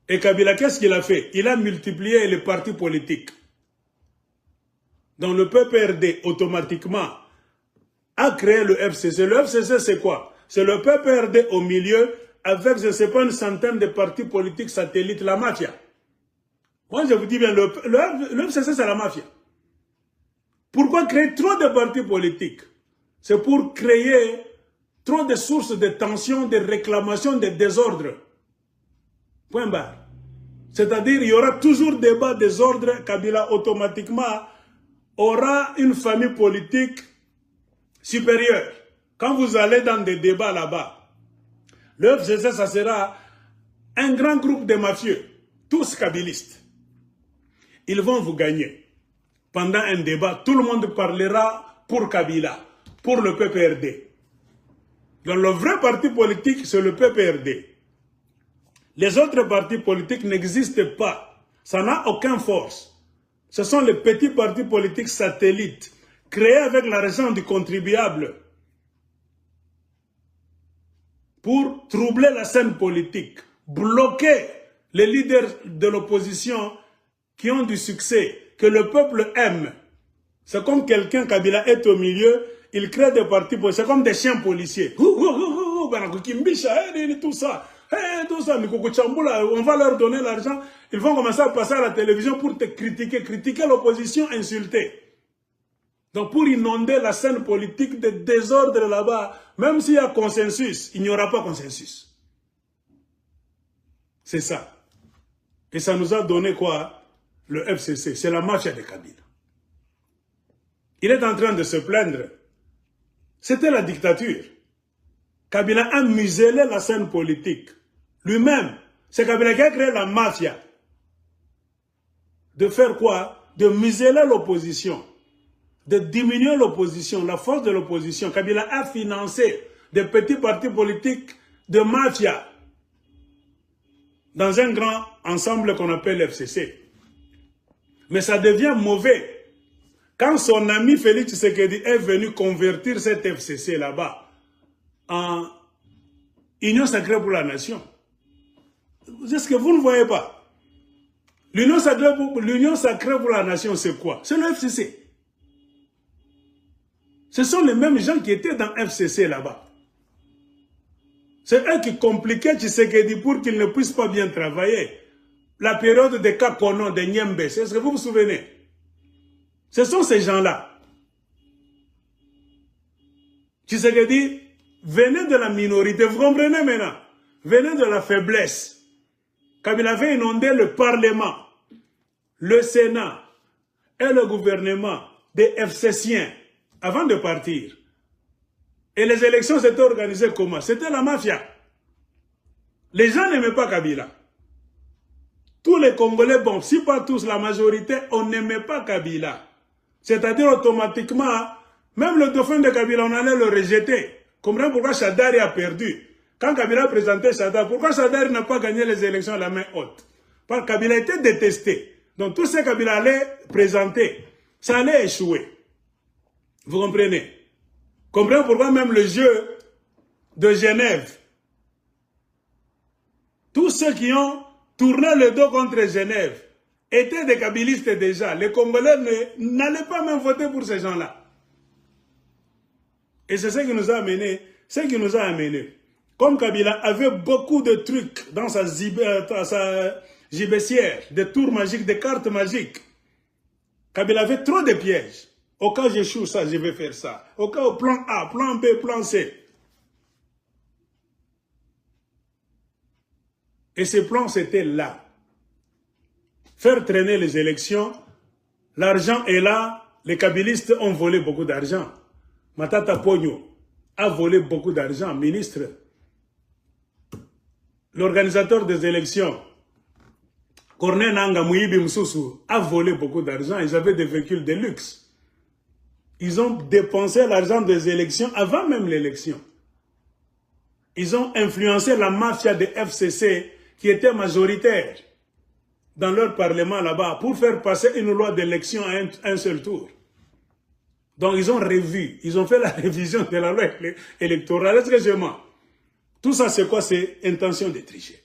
Et Kabila, qu'est-ce qu'il a fait? Il a multiplié les partis politiques. Donc le PPRD, automatiquement, a créé le FCC. Le FCC, c'est quoi? C'est le PPRD au milieu, avec, je ne sais pas, une centaine de partis politiques satellites, la mafia. Moi, je vous dis bien, le FCC, c'est la mafia. Pourquoi créer trop de partis politiques? C'est pour créer trop de sources de tension, de réclamations, de désordre. Point barre. C'est-à-dire, il y aura toujours débat, désordre. Kabila, automatiquement, aura une famille politique supérieure. Quand vous allez dans des débats là-bas, le FCC, ça sera un grand groupe de mafieux, tous kabilistes. Ils vont vous gagner. Pendant un débat, tout le monde parlera pour Kabila, pour le PPRD. Donc le vrai parti politique, c'est le PPRD. Les autres partis politiques n'existent pas. Ça n'a aucune force. Ce sont les petits partis politiques satellites, créés avec l'argent du contribuable, pour troubler la scène politique, bloquer les leaders de l'opposition qui ont du succès, que le peuple aime. C'est comme quelqu'un, Kabila est au milieu, il crée des partis politiques, c'est comme des chiens policiers. Tout ça, on va leur donner l'argent, ils vont commencer à passer à la télévision pour te critiquer, critiquer l'opposition, insulter. Donc pour inonder la scène politique de désordre là-bas, même s'il y a consensus, il n'y aura pas consensus. C'est ça. Et ça nous a donné quoi? Le FCC, c'est la mafia de Kabila. Il est en train de se plaindre. C'était la dictature. Kabila a muselé la scène politique. Lui-même, c'est Kabila qui a créé la mafia. De faire quoi? De museler l'opposition. De diminuer l'opposition, la force de l'opposition. Kabila a financé des petits partis politiques de mafia dans un grand ensemble qu'on appelle l'FCC. Mais ça devient mauvais. Quand son ami Félix Tshisekedi est venu convertir cet FCC là-bas en Union sacrée pour la nation, c'est ce que vous ne voyez pas. L'Union sacrée pour la nation, c'est quoi? C'est le FCC. Ce sont les mêmes gens qui étaient dans FCC là-bas. C'est eux qui compliquaient Tshisekedi pour qu'il ne puisse pas bien travailler. La période de Kakono, de Nyembe, est-ce que vous vous souvenez? Ce sont ces gens-là. Tshisekedi venait de la minorité, vous comprenez maintenant? Venait de la faiblesse. Comme il avait inondé le Parlement, le Sénat et le gouvernement des FCCiens avant de partir. Et les élections s'étaient organisées comment? C'était la mafia. Les gens n'aimaient pas Kabila. Tous les Congolais, bon, si pas tous, la majorité, on n'aimait pas Kabila. C'est-à-dire automatiquement, même le dauphin de Kabila, on allait le rejeter. Comprenez pourquoi Chadari a perdu. Quand Kabila présentait Chadari, pourquoi Chadari n'a pas gagné les élections à la main haute? Parce que Kabila était détesté. Donc tout ce que Kabila allait présenter, ça allait échouer. Vous comprenez? Comprenez pourquoi même le jeu de Genève, tous ceux qui ont tourné le dos contre Genève étaient des kabilistes déjà. Les Congolais n'allaient pas même voter pour ces gens-là. Et c'est ce qui nous a amené. Comme Kabila avait beaucoup de trucs dans sa gibecière, des tours magiques, des cartes magiques, Kabila avait trop de pièges. Au cas où j'échoue ça, je vais faire ça. Au cas où plan A, plan B, plan C. Et ces plans, c'était là. Faire traîner les élections, l'argent est là, les kabilistes ont volé beaucoup d'argent. Matata Pogno a volé beaucoup d'argent, ministre. L'organisateur des élections, Corneille Nangaa Moïbi Msusu, a volé beaucoup d'argent. Ils avaient des véhicules de luxe. Ils ont dépensé l'argent des élections avant même l'élection. Ils ont influencé la mafia de FCC qui était majoritaire dans leur parlement là-bas pour faire passer une loi d'élection à un seul tour. Donc ils ont revu, ils ont fait la révision de la loi électorale. Est-ce que je mens? Tout ça c'est quoi? C'est intention de tricher.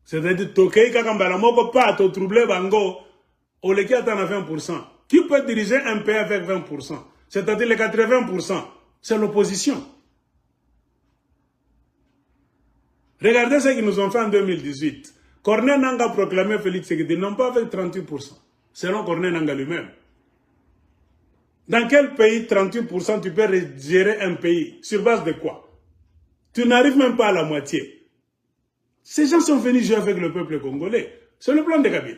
C'est-à-dire, Tokei Kakambala Moko pas te troubler Bango, ou les qui attendent à 20%. Qui peut diriger un pays avec 20%? C'est-à-dire les 80%. C'est l'opposition. Regardez ce qu'ils nous ont fait en 2018. Corneille Nangaa a proclamé Félix Tshisekedi, non pas avec 38%, selon Corneille Nangaa lui-même. Dans quel pays 38% tu peux gérer un pays? Sur base de quoi? Tu n'arrives même pas à la moitié. Ces gens sont venus jouer avec le peuple congolais. C'est le plan de Kabila.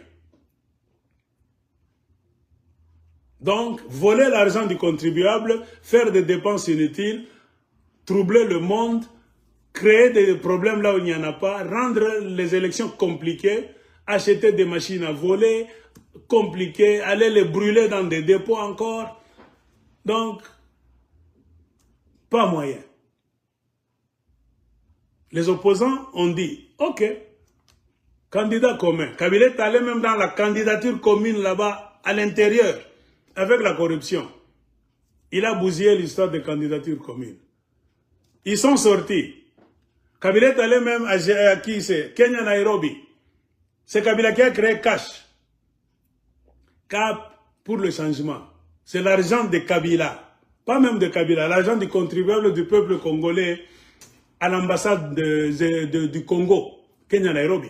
Donc, voler l'argent du contribuable, faire des dépenses inutiles, troubler le monde, créer des problèmes là où il n'y en a pas, rendre les élections compliquées, acheter des machines à voler, compliquées, aller les brûler dans des dépôts encore. Donc, pas moyen. Les opposants ont dit, ok, candidat commun. Kabila est allé même dans la candidature commune là-bas, à l'intérieur, avec la corruption. Il a bousillé l'histoire des candidatures communes. Ils sont sortis. Kabila est allé même à qui c'est? Kenya, Nairobi. C'est Kabila qui a créé Cash. Cap pour le changement. C'est l'argent de Kabila. Pas même de Kabila, l'argent du contribuable du peuple congolais à l'ambassade du Congo, Kenya, Nairobi.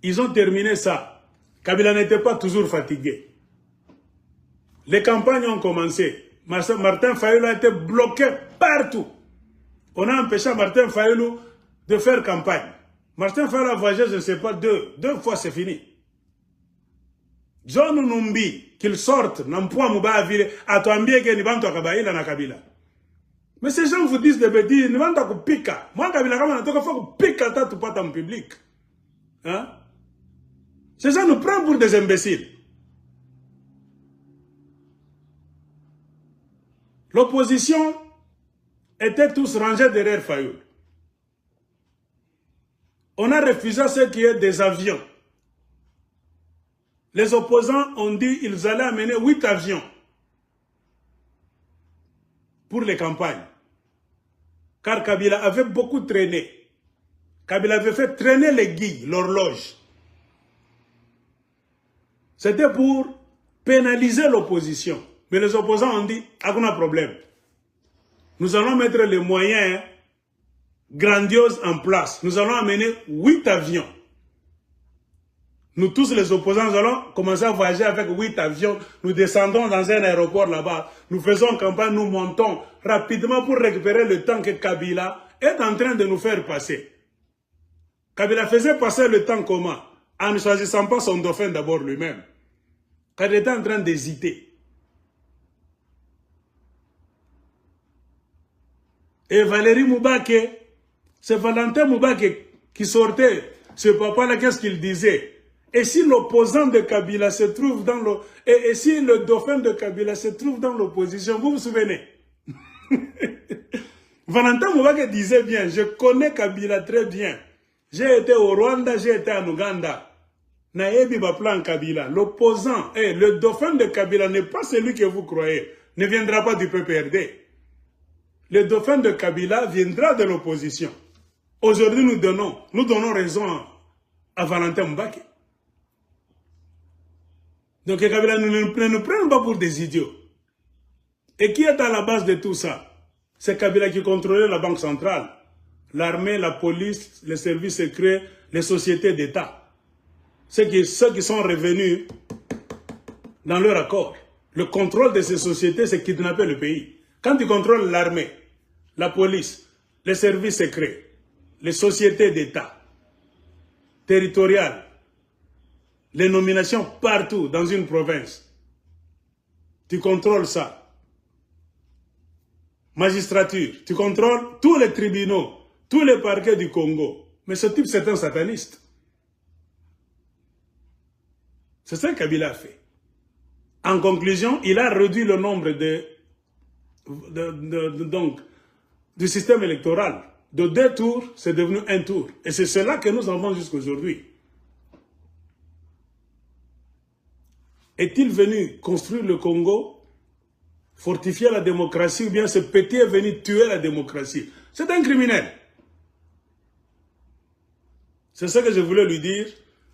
Ils ont terminé ça. Kabila n'était pas toujours fatigué. Les campagnes ont commencé. Martin Fayulu a été bloqué partout. On a empêché Martin Fayulu de faire campagne. Martin Fayulu a voyagé, je ne sais pas, deux fois, c'est fini. John Numbi, qu'il sorte, n'empoie Mouba Ville, à Toambie, que Nibanto Kabaïla na Kabila. Mais ces gens vous disent des bêtises, Nibanto Kupika. Moi, Kabila, il faut que Pika ta tout pas en public. Hein? Ces gens nous prennent pour des imbéciles. L'opposition étaient tous rangés derrière Fayulu. On a refusé ce qui est des avions. Les opposants ont dit qu'ils allaient amener 8 avions pour les campagnes. Car Kabila avait beaucoup traîné. Kabila avait fait traîner les guilles, l'horloge. C'était pour pénaliser l'opposition. Mais les opposants ont dit, aucun problème. Nous allons mettre les moyens grandioses en place. Nous allons amener 8 avions. Nous tous les opposants, nous allons commencer à voyager avec 8 avions. Nous descendons dans un aéroport là-bas. Nous faisons campagne, nous montons rapidement pour récupérer le temps que Kabila est en train de nous faire passer. Kabila faisait passer le temps comment? En ne choisissant pas son dauphin d'abord lui-même. Quand il était en train d'hésiter. Et Valérie Moubake, c'est Valentin Moubake qui sortait. Ce papa-là, qu'est-ce qu'il disait? Et si l'opposant de Kabila se trouve dans le... Et si le dauphin de Kabila se trouve dans l'opposition, vous vous souvenez? Valentin Moubake disait bien, je connais Kabila très bien. J'ai été au Rwanda, j'ai été en Ouganda. Naebi Baplan Kabila. L'opposant, le dauphin de Kabila n'est pas celui que vous croyez. Ne viendra pas du PPRD. Le dauphin de Kabila viendra de l'opposition. Aujourd'hui, nous donnons raison à Valentin Moubake. Donc, Kabila ne nous prenne pas pour des idiots. Et qui est à la base de tout ça? C'est Kabila qui contrôlait la Banque centrale, l'armée, la police, les services secrets, les sociétés d'État. Ceux qui sont revenus dans leur accord. Le contrôle de ces sociétés, c'est kidnapper le pays. Quand tu contrôles l'armée, la police, les services secrets, les sociétés d'État, territoriales, les nominations partout dans une province, tu contrôles ça. Magistrature, tu contrôles tous les tribunaux, tous les parquets du Congo. Mais ce type, c'est un sataniste. C'est ça que Kabila a fait. En conclusion, il a réduit le nombre du système électoral. De 2 tours, c'est devenu 1 tour. Et c'est cela que nous avons jusqu'à aujourd'hui. Est-il venu construire le Congo, fortifier la démocratie, ou bien ce petit est venu tuer la démocratie? C'est un criminel. C'est ce que je voulais lui dire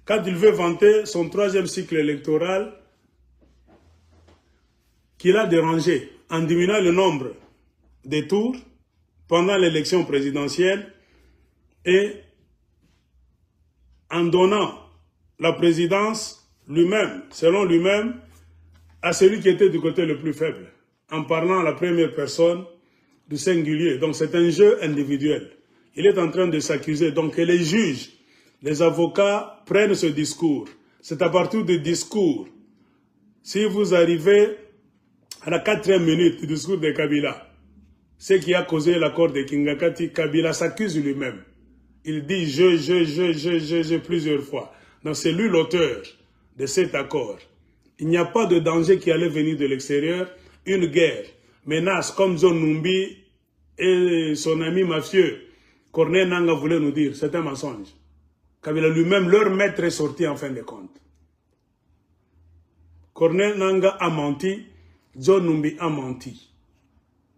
quand il veut vanter son 3e cycle électoral qu'il a dérangé en diminuant le nombre des tours pendant l'élection présidentielle et en donnant la présidence lui-même, selon lui-même, à celui qui était du côté le plus faible, en parlant à la première personne du singulier. Donc c'est un jeu individuel. Il est en train de s'accuser. Donc que les juges, les avocats prennent ce discours. C'est à partir du discours. Si vous arrivez à la 4e minute du discours de Kabila, ce qui a causé l'accord de Kingakati, Kabila s'accuse lui-même. Il dit je plusieurs fois. Donc c'est lui l'auteur de cet accord. Il n'y a pas de danger qui allait venir de l'extérieur. Une guerre, menace comme John Numbi et son ami mafieux, Corneille Nangaa voulait nous dire, c'est un mensonge. Kabila lui-même, leur maître est sorti en fin de compte. Corneille Nangaa a menti, John Numbi a menti.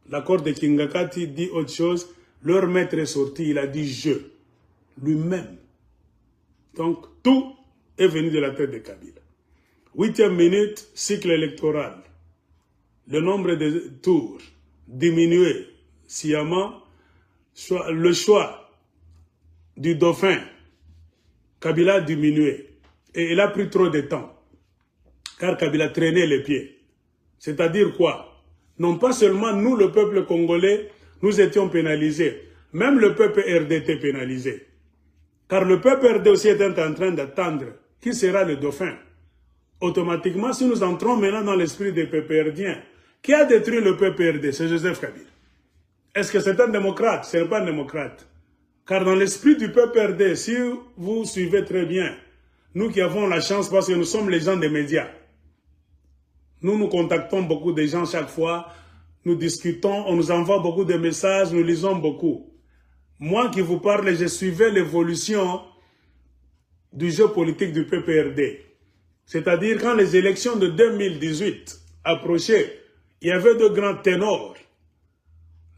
L'accord de Kingakati dit autre chose, leur maître est sorti, il a dit je, lui-même. Donc tout est venu de la tête de Kabila. 8e minute, cycle électoral. Le nombre de tours diminué sciemment, le choix du dauphin, Kabila a diminué. Et il a pris trop de temps, car Kabila traînait les pieds. C'est-à-dire quoi? Non pas seulement nous, le peuple congolais, nous étions pénalisés, même le peuple RD était pénalisé. Car le peuple RD aussi était en train d'attendre qui sera le dauphin. Automatiquement, si nous entrons maintenant dans l'esprit des PPRdiens, qui a détruit le PPRD? C'est Joseph Kabila. Est-ce que c'est un démocrate? Ce n'est pas un démocrate. Car dans l'esprit du PPRD, si vous suivez très bien, nous qui avons la chance, parce que nous sommes les gens des médias, nous contactons beaucoup de gens chaque fois, nous discutons, on nous envoie beaucoup de messages, nous lisons beaucoup. Moi qui vous parle, je suivais l'évolution du jeu politique du PPRD. C'est-à-dire quand les élections de 2018 approchaient, il y avait de grands ténors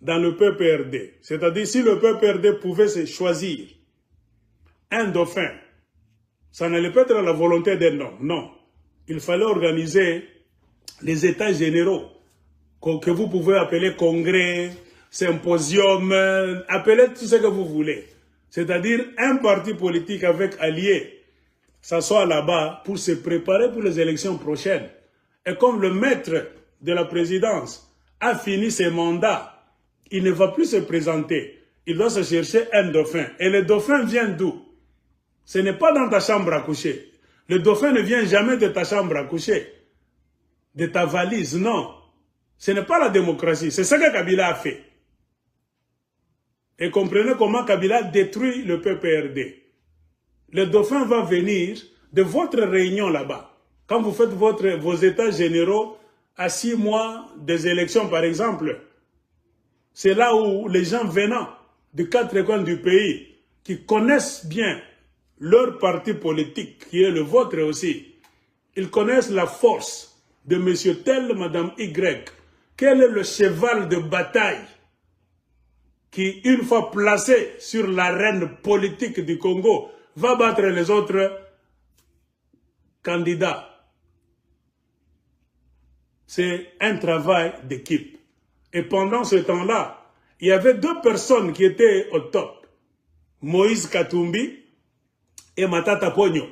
dans le PPRD. C'est-à-dire si le PPRD pouvait se choisir un dauphin, ça n'allait pas être à la volonté d'un homme, non. Il fallait organiser les états généraux, que vous pouvez appeler congrès, symposium, appelez tout ce que vous voulez. C'est-à-dire un parti politique avec alliés s'assoit là-bas pour se préparer pour les élections prochaines. Et comme le maître de la présidence a fini ses mandats, il ne va plus se présenter. Il doit se chercher un dauphin. Et le dauphin vient d'où? Ce n'est pas dans ta chambre à coucher. Le dauphin ne vient jamais de ta chambre à coucher, de ta valise, non. Ce n'est pas la démocratie. C'est ce que Kabila a fait. Et comprenez comment Kabila détruit le PPRD. Le dauphin va venir de votre réunion là-bas. Quand vous faites vos états généraux à 6 mois des élections, par exemple, c'est là où les gens venant de 4 coins du pays, qui connaissent bien leur parti politique, qui est le vôtre aussi, ils connaissent la force de monsieur tel, madame Y. Quel est le cheval de bataille qui, une fois placé sur l'arène politique du Congo, va battre les autres candidats? C'est un travail d'équipe. Et pendant ce temps-là, il y avait 2 personnes qui étaient au top. Moïse Katumbi et Matata Ponyo.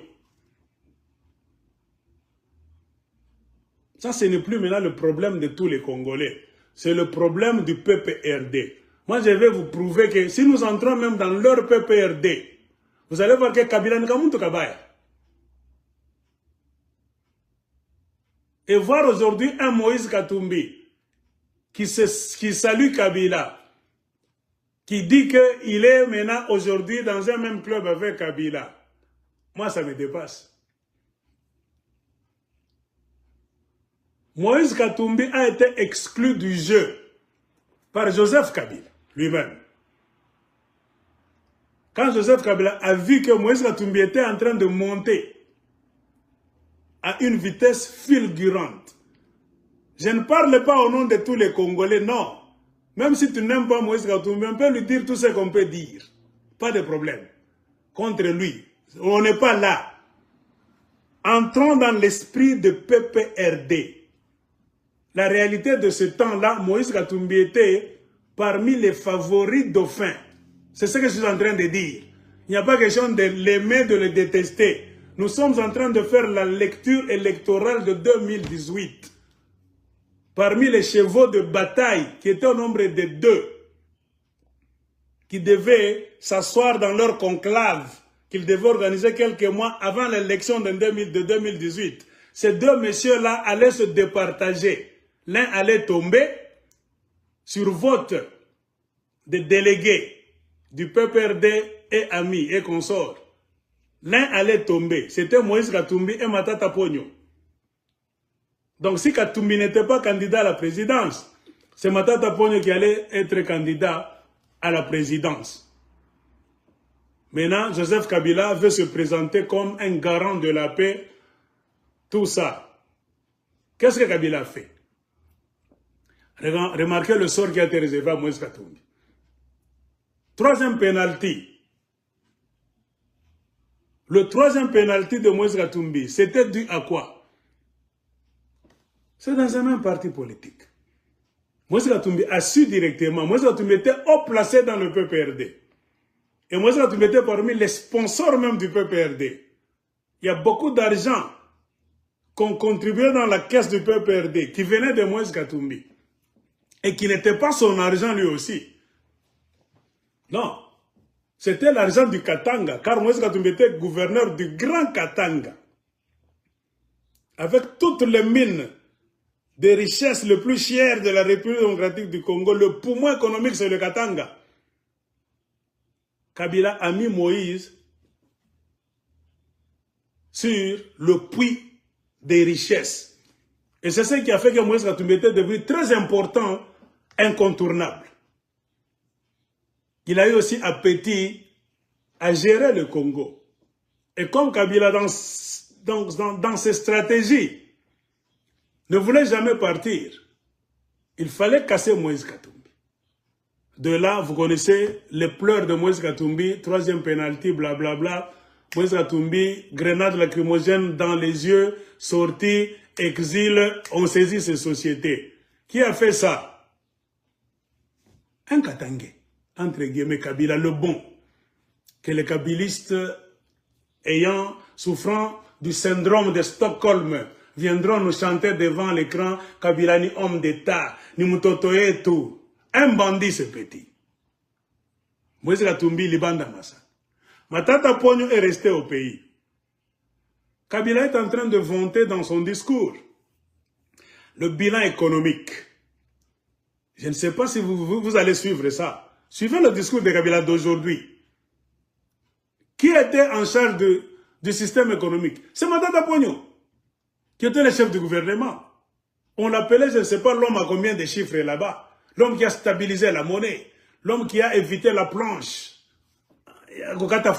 Ça, ce n'est plus maintenant le problème de tous les Congolais. C'est le problème du PPRD. Moi, je vais vous prouver que si nous entrons même dans leur PPRD, vous allez voir que Kabila Nkamuntu Kabaya. Et voir aujourd'hui un Moïse Katumbi qui salue Kabila, qui dit qu'il est maintenant aujourd'hui dans un même club avec Kabila. Moi, ça me dépasse. Moïse Katumbi a été exclu du jeu par Joseph Kabila lui-même. Quand Joseph Kabila a vu que Moïse Katumbi était en train de monter à une vitesse fulgurante, je ne parle pas au nom de tous les Congolais, non. Même si tu n'aimes pas Moïse Katumbi, on peut lui dire tout ce qu'on peut dire. Pas de problème. Contre lui. On n'est pas là. Entrons dans l'esprit de PPRD. La réalité de ce temps-là, Moïse Katumbi était parmi les favoris dauphins. C'est ce que je suis en train de dire. Il n'y a pas question de l'aimer, de le détester. Nous sommes en train de faire la lecture électorale de 2018. Parmi les chevaux de bataille, qui étaient au nombre de 2, qui devaient s'asseoir dans leur conclave, qu'ils devaient organiser quelques mois avant l'élection de 2018. Ces 2 messieurs-là allaient se départager. L'un allait tomber sur vote des délégués du PPRD et amis et consorts. L'un allait tomber. C'était Moïse Katumbi et Matata Ponyo. Donc si Katumbi n'était pas candidat à la présidence, c'est Matata Ponyo qui allait être candidat à la présidence. Maintenant, Joseph Kabila veut se présenter comme un garant de la paix. Tout ça. Qu'est-ce que Kabila fait? Remarquez le sort qui a été réservé à Moïse Katumbi. 3e pénalty. Le 3e pénalty de Moïse Katumbi, c'était dû à quoi? C'est dans un même parti politique. Moïse Katumbi a su directement. Moïse Katumbi était haut placé dans le PPRD. Et Moïse Katumbi était parmi les sponsors même du PPRD. Il y a beaucoup d'argent qu'on contribuait dans la caisse du PPRD qui venait de Moïse Katumbi. Et qui n'était pas son argent lui aussi. Non. C'était l'argent du Katanga. Car Moïse Katumbi était gouverneur du Grand Katanga. Avec toutes les mines des richesses les plus chères de la République démocratique du Congo, le poumon économique c'est le Katanga. Kabila a mis Moïse sur le puits des richesses. Et c'est ce qui a fait que Moïse Katumbi était devenu très important, incontournable. Il a eu aussi appétit à gérer le Congo. Et comme Kabila, dans ses stratégies, ne voulait jamais partir, il fallait casser Moïse Katumbi. De là, vous connaissez les pleurs de Moïse Katumbi, 3e pénalty, blablabla. Moïse Katumbi, grenade lacrymogène dans les yeux, sortie, exil, on saisit ces sociétés. Qui a fait ça? Un Katangais, entre guillemets Kabila, le bon, que les kabilistes souffrant du syndrome de Stockholm viendront nous chanter devant l'écran Kabila ni homme d'État, ni mutotoye et tout. Un bandit ce petit. Moïse Katumbi, Libanda Massa. Matata Ponyo est resté au pays. Kabila est en train de vanter dans son discours le bilan économique. Je ne sais pas si vous allez suivre ça. Suivez le discours de Kabila d'aujourd'hui. Qui était en charge du système économique? C'est Matata Ponyo, qui était le chef du gouvernement. On l'appelait, je ne sais pas, l'homme à combien de chiffres là-bas. L'homme qui a stabilisé la monnaie. L'homme qui a évité la planche. Matata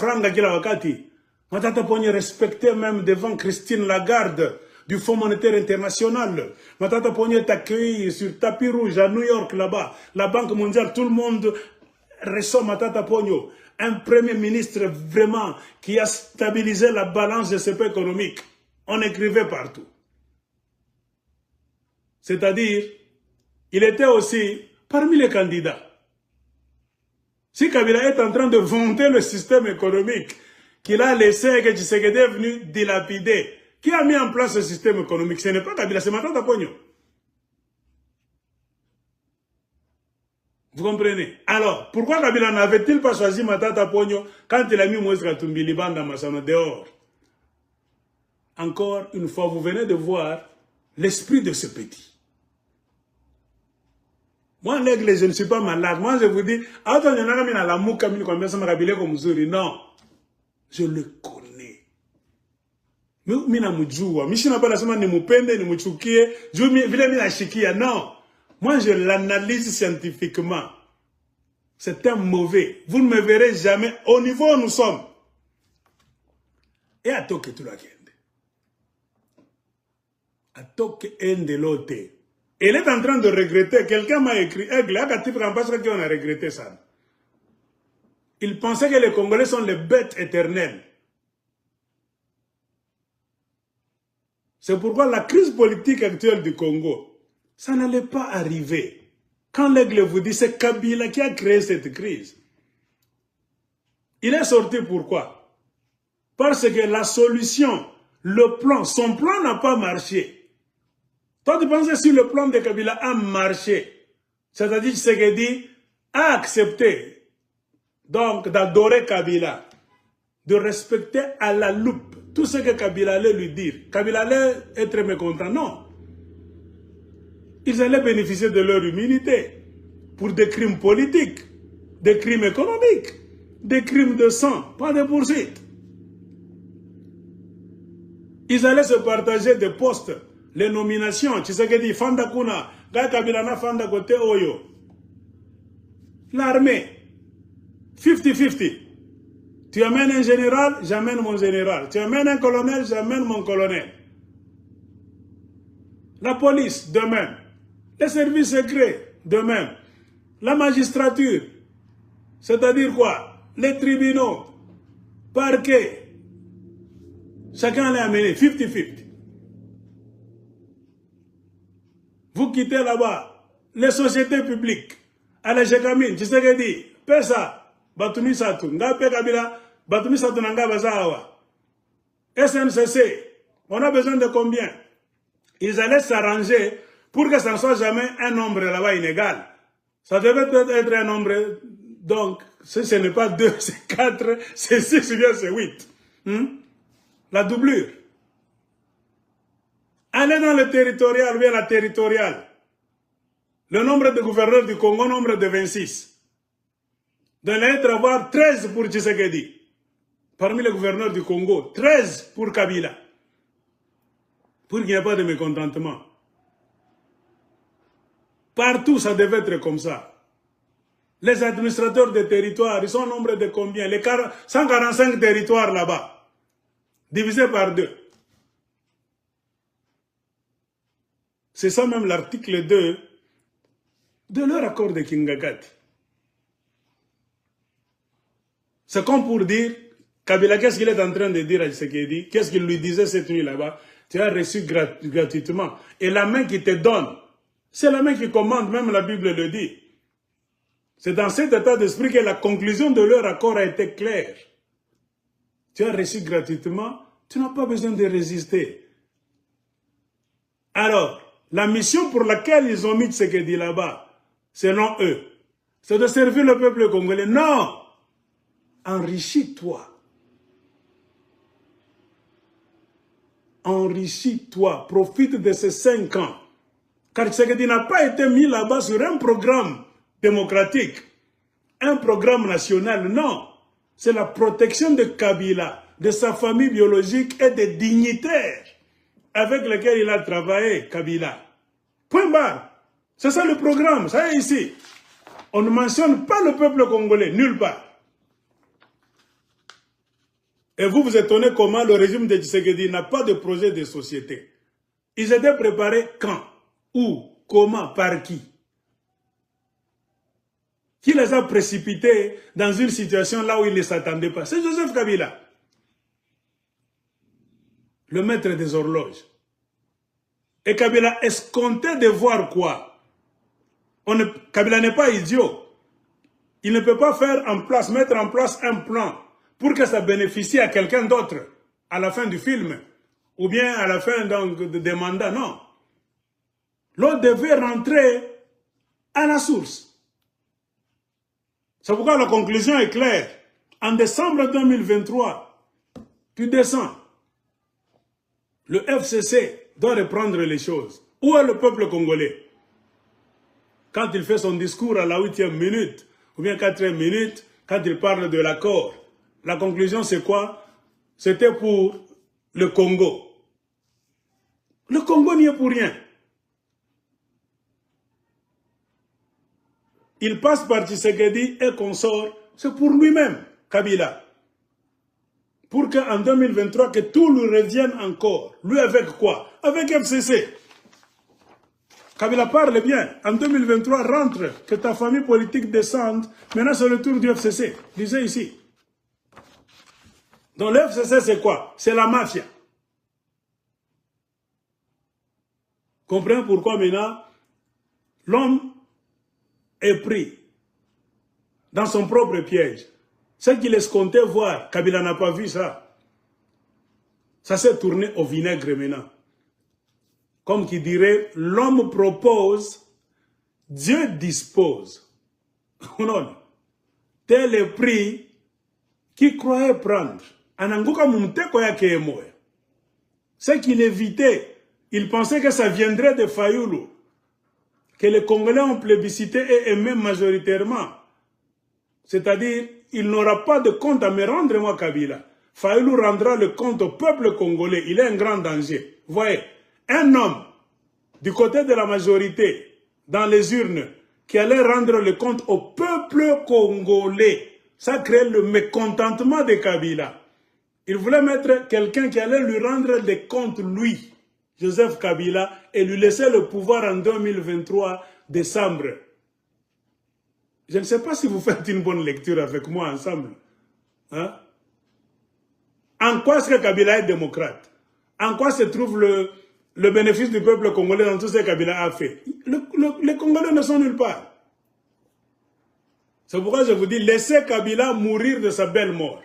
Ponyo respecté même devant Christine Lagarde du Fonds monétaire international. Matata Ponyo est accueilli sur tapis rouge à New York là-bas. La Banque mondiale, tout le monde reçoit Matata Ponyo. Un premier ministre vraiment qui a stabilisé la balance de ce pays économique. On écrivait partout. C'est-à-dire, il était aussi parmi les candidats. Si Kabila est en train de vanter le système économique qu'il a laissé et que Tshisekedi est venu dilapider, qui a mis en place ce système économique? Ce n'est pas Kabila, c'est Matata Ponyo. Vous comprenez? Alors, pourquoi Kabila n'avait-il pas choisi Matata Ponyo quand il a mis Moïse Katumbi Libanda Massano dehors? Encore une fois, vous venez de voir l'esprit de ce petit. Moi, l'aigle, je ne suis pas malade. Moi, je vous dis, non, je le connais. Non, moi, je l'analyse scientifiquement. C'est un mauvais. Vous ne me verrez jamais au niveau où nous sommes. Et à Toke tout la kende. À Toke ende lote. Elle est en train de regretter. Quelqu'un m'a écrit, Aigle, on a regretté ça. Il pensait que les Congolais sont les bêtes éternelles. C'est pourquoi la crise politique actuelle du Congo, ça n'allait pas arriver. Quand l'aigle vous dit, c'est Kabila qui a créé cette crise. Il est sorti pourquoi? Parce que la solution, le plan, son plan n'a pas marché. Toi, tu penses que si le plan de Kabila a marché, c'est-à-dire que Tshisekedi a accepté donc d'adorer Kabila, de respecter à la loupe tout ce que Kabila allait lui dire. Kabila allait être mécontent. Non. Ils allaient bénéficier de leur immunité pour des crimes politiques, des crimes économiques, des crimes de sang, pas de poursuites. Ils allaient se partager des postes, les nominations. Tu sais que dit Fanda Kuna, Kabila na Fanda côté Oyo. L'armée, 50-50. Tu amènes un général, j'amène mon général. Tu amènes un colonel, j'amène mon colonel. La police, de même. Les services secrets, de même. La magistrature, c'est-à-dire quoi? Les tribunaux, parquets. Chacun l'a amené, 50-50. Vous quittez là-bas, les sociétés publiques. À la Jekamine, tu sais ce que dit? Pesa. Batumi Satu, Ngape Kabila, Batumi Satu Nanga Bazawa. SNCC, on a besoin de combien? Ils allaient s'arranger pour que ça ne soit jamais un nombre là-bas inégal. Ça devait être un nombre, donc, ce n'est pas 2, c'est 4, c'est 6 ou bien c'est 8. La doublure. Allez dans le territorial ou bien la territoriale. Le nombre de gouverneurs du Congo, nombre de 26. De l'être avoir 13 pour Tshisekedi. Parmi les gouverneurs du Congo, 13 pour Kabila. Pour qu'il n'y ait pas de mécontentement. Partout, ça devait être comme ça. Les administrateurs des territoires, ils sont au nombre de combien? Les 145 territoires là-bas. Divisés par 2. C'est ça même l'article 2 de leur accord de Kingakati. C'est comme pour dire, Kabila, qu'est-ce qu'il est en train de dire à Tshisekedi? Qu'est-ce qu'il lui disait cette nuit là-bas? Tu as reçu gratuitement. Et la main qui te donne, c'est la main qui commande, même la Bible le dit. C'est dans cet état d'esprit que la conclusion de leur accord a été claire. Tu as reçu gratuitement, tu n'as pas besoin de résister. Alors, la mission pour laquelle ils ont mis Tshisekedi là-bas, selon eux, c'est de servir le peuple congolais. Non! Enrichis-toi. Enrichis-toi. Profite de ces 5 ans. Car Tshisekedi n'a pas été mis là-bas sur un programme démocratique, un programme national. Non. C'est la protection de Kabila, de sa famille biologique et des dignitaires avec lesquels il a travaillé, Kabila. Point barre. C'est ça le programme. Ça est ici. On ne mentionne pas le peuple congolais, nulle part. Et vous vous étonnez comment le régime de Tshisekedi n'a pas de projet de société. Ils étaient préparés quand? Où? Comment? Par qui? Qui les a précipités dans une situation là où ils ne s'attendaient pas? C'est Joseph Kabila. Le maître des horloges. Et Kabila escomptait de voir quoi? Kabila n'est pas idiot. Il ne peut pas mettre en place un plan pour que ça bénéficie à quelqu'un d'autre à la fin du film, ou bien à la fin des mandats, non. L'autre devait rentrer à la source. C'est pourquoi la conclusion est claire. En décembre 2023, tu descends. Le FCC doit reprendre les choses. Où est le peuple congolais? Quand il fait son discours à la 8e minute, ou bien 4e minute, quand il parle de l'accord, la conclusion, c'est quoi? C'était pour le Congo. Le Congo n'y est pour rien. Il passe par Tshisekedi et consort, c'est pour lui-même, Kabila. Pour qu'en 2023, que tout lui revienne encore. Lui avec quoi? Avec FCC. Kabila parle bien. En 2023, rentre, que ta famille politique descende. Maintenant, c'est le tour du FCC. Lisez ici. Donc le FCC, c'est quoi? C'est la mafia. Comprenez pourquoi maintenant l'homme est pris dans son propre piège. Ce qu'il escomptait voir, Kabila n'a pas vu ça. Ça s'est tourné au vinaigre maintenant. Comme qui dirait, l'homme propose, Dieu dispose. Non. Tel est pris qui croyait prendre. Ce qu'il évitait, il pensait que ça viendrait de Fayoulou, que les Congolais ont plébiscité et aimé majoritairement. C'est-à-dire, il n'aura pas de compte à me rendre, moi, Kabila. Fayoulou rendra le compte au peuple congolais. Il est un grand danger. Vous voyez, un homme du côté de la majorité, dans les urnes, qui allait rendre le compte au peuple congolais. Ça crée le mécontentement de Kabila. Il voulait mettre quelqu'un qui allait lui rendre des comptes, lui, Joseph Kabila, et lui laisser le pouvoir en 2023, décembre. Je ne sais pas si vous faites une bonne lecture avec moi ensemble. Hein? En quoi est-ce que Kabila est démocrate? En quoi se trouve le bénéfice du peuple congolais dans tout ce que Kabila a fait? Les Congolais ne sont nulle part. C'est pourquoi je vous dis, laissez Kabila mourir de sa belle mort.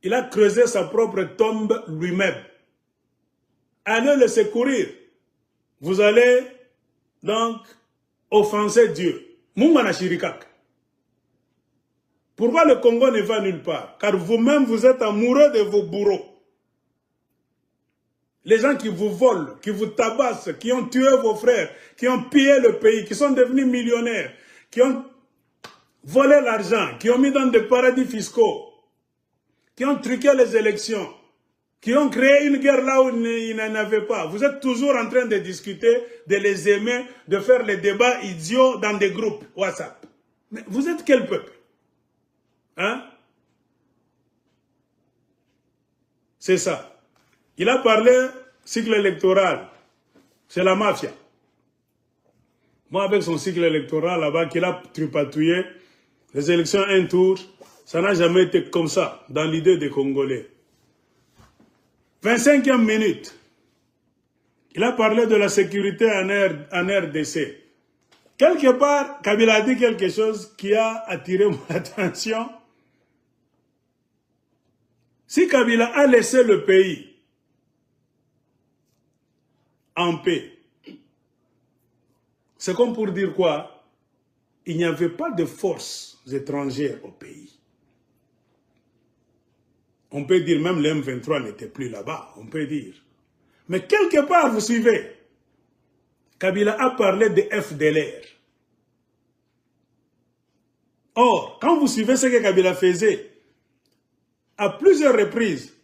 Il a creusé sa propre tombe lui-même. Allez le secourir. Vous allez donc offenser Dieu. Mungana Shirikak. Pourquoi le Congo ne va nulle part? Car vous-même, vous êtes amoureux de vos bourreaux. Les gens qui vous volent, qui vous tabassent, qui ont tué vos frères, qui ont pillé le pays, qui sont devenus millionnaires, qui ont volé l'argent, qui ont mis dans des paradis fiscaux, qui ont truqué les élections, qui ont créé une guerre là où il n'en avait pas. Vous êtes toujours en train de discuter, de les aimer, de faire les débats idiots dans des groupes WhatsApp. Mais vous êtes quel peuple? Hein? C'est ça. Il a parlé cycle électoral. C'est la mafia. Moi, avec son cycle électoral là-bas, qu'il a tripatouillé, les élections un tour, ça n'a jamais été comme ça, dans l'idée des Congolais. 25e minute. Il a parlé de la sécurité en RDC. Quelque part, Kabila a dit quelque chose qui a attiré mon attention. Si Kabila a laissé le pays en paix, c'est comme pour dire quoi? Il n'y avait pas de forces étrangères au pays. On peut dire même le M23 n'était plus là-bas, on peut dire. Mais quelque part, vous suivez, Kabila a parlé de FDLR. Or, quand vous suivez ce que Kabila faisait, à plusieurs reprises,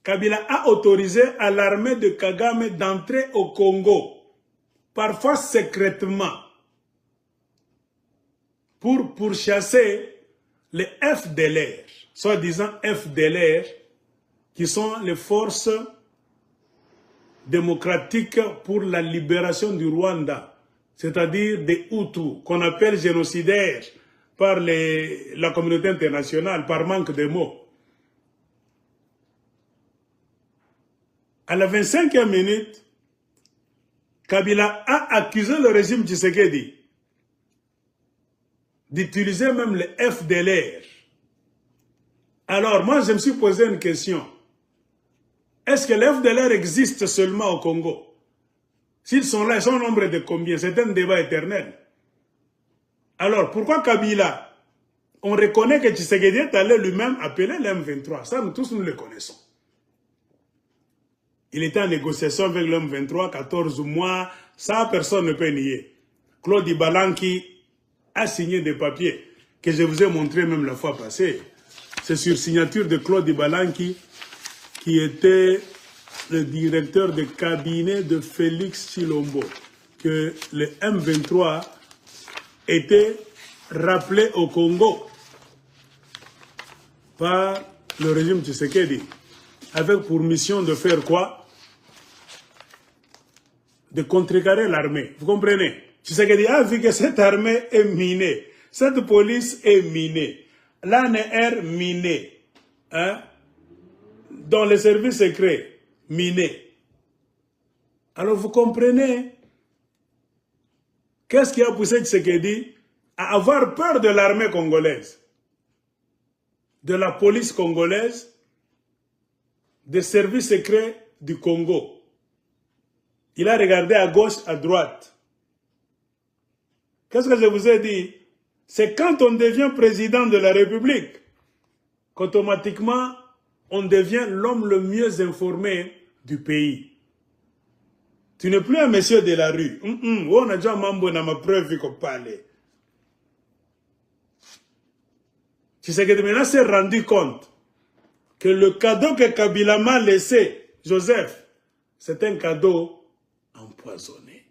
Kabila a autorisé à l'armée de Kagame d'entrer au Congo, parfois secrètement, pour pourchasser les FDLR, soi-disant FDLR, qui sont les forces démocratiques pour la libération du Rwanda, c'est-à-dire des Hutus, qu'on appelle génocidaires par la communauté internationale, par manque de mots. À la 25e minute, Kabila a accusé le régime Tshisekedi d'utiliser même le FDLR. Alors, moi, je me suis posé une question. Est-ce que le FDLR existe seulement au Congo? S'ils sont là, ils sont au nombre de combien? C'est un débat éternel. Alors, pourquoi Kabila? On reconnaît que Tshisekedi est allé lui-même appeler l'M23. Ça, nous tous, nous le connaissons. Il était en négociation avec l'M23, 14 mois. Ça, personne ne peut nier. Claude Ibalanki a signé des papiers que je vous ai montré même la fois passée. C'est sur signature de Claude Ibalanki, qui était le directeur de cabinet de Félix Tshilombo, que le M23 était rappelé au Congo par le régime Tshisekedi, avec pour mission de faire quoi? De contrecarrer l'armée. Vous comprenez? Tshisekedi a vu que cette armée est minée, cette police est minée, l'ANR minée, hein? Dans les services secrets minés. Alors vous comprenez, qu'est-ce qui a poussé Tshisekedi à avoir peur de l'armée congolaise, de la police congolaise, des services secrets du Congo. Il a regardé à gauche, à droite. Qu'est-ce que je vous ai dit? C'est quand on devient président de la République qu'automatiquement on devient l'homme le mieux informé du pays. Tu n'es plus un monsieur de la rue. On a déjà mambo na ma preuve qu'on parle. Tu sais que maintenant s'est rendu compte que le cadeau que Kabila m'a laissé, Joseph, c'est un cadeau empoisonné.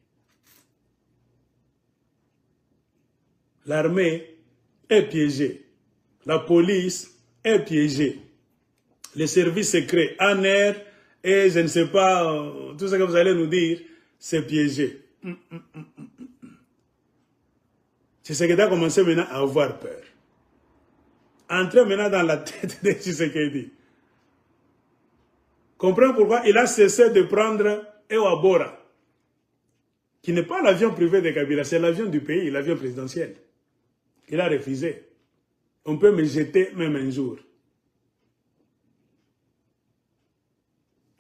L'armée est piégée. La police est piégée. Les services secrets, ANR et je ne sais pas, tout ce que vous allez nous dire, c'est piégé. Tshisekedi a commencé maintenant à avoir peur. Entrer maintenant dans la tête de Tshisekedi. Comprends pourquoi il a cessé de prendre Ewabora, qui n'est pas l'avion privé de Kabila, c'est l'avion du pays, l'avion présidentiel. Il a refusé. On peut me jeter même un jour.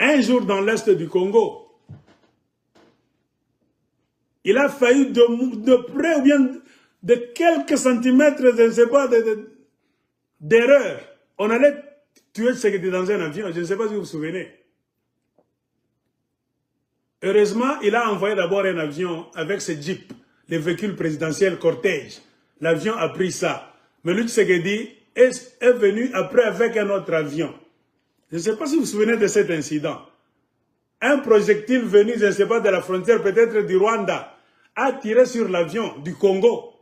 Un jour dans l'est du Congo, il a failli de près ou bien de quelques centimètres, je ne sais pas, d'erreur. On allait tuer Tshisekedi dans un avion, je ne sais pas si vous vous souvenez. Heureusement, il a envoyé d'abord un avion avec ses jeeps, les véhicules présidentiels cortège. L'avion a pris ça. Mais lui, Tshisekedi est venu après avec un autre avion. Je ne sais pas si vous vous souvenez de cet incident. Un projectile venu, je ne sais pas, de la frontière, peut-être du Rwanda, a tiré sur l'avion du Congo.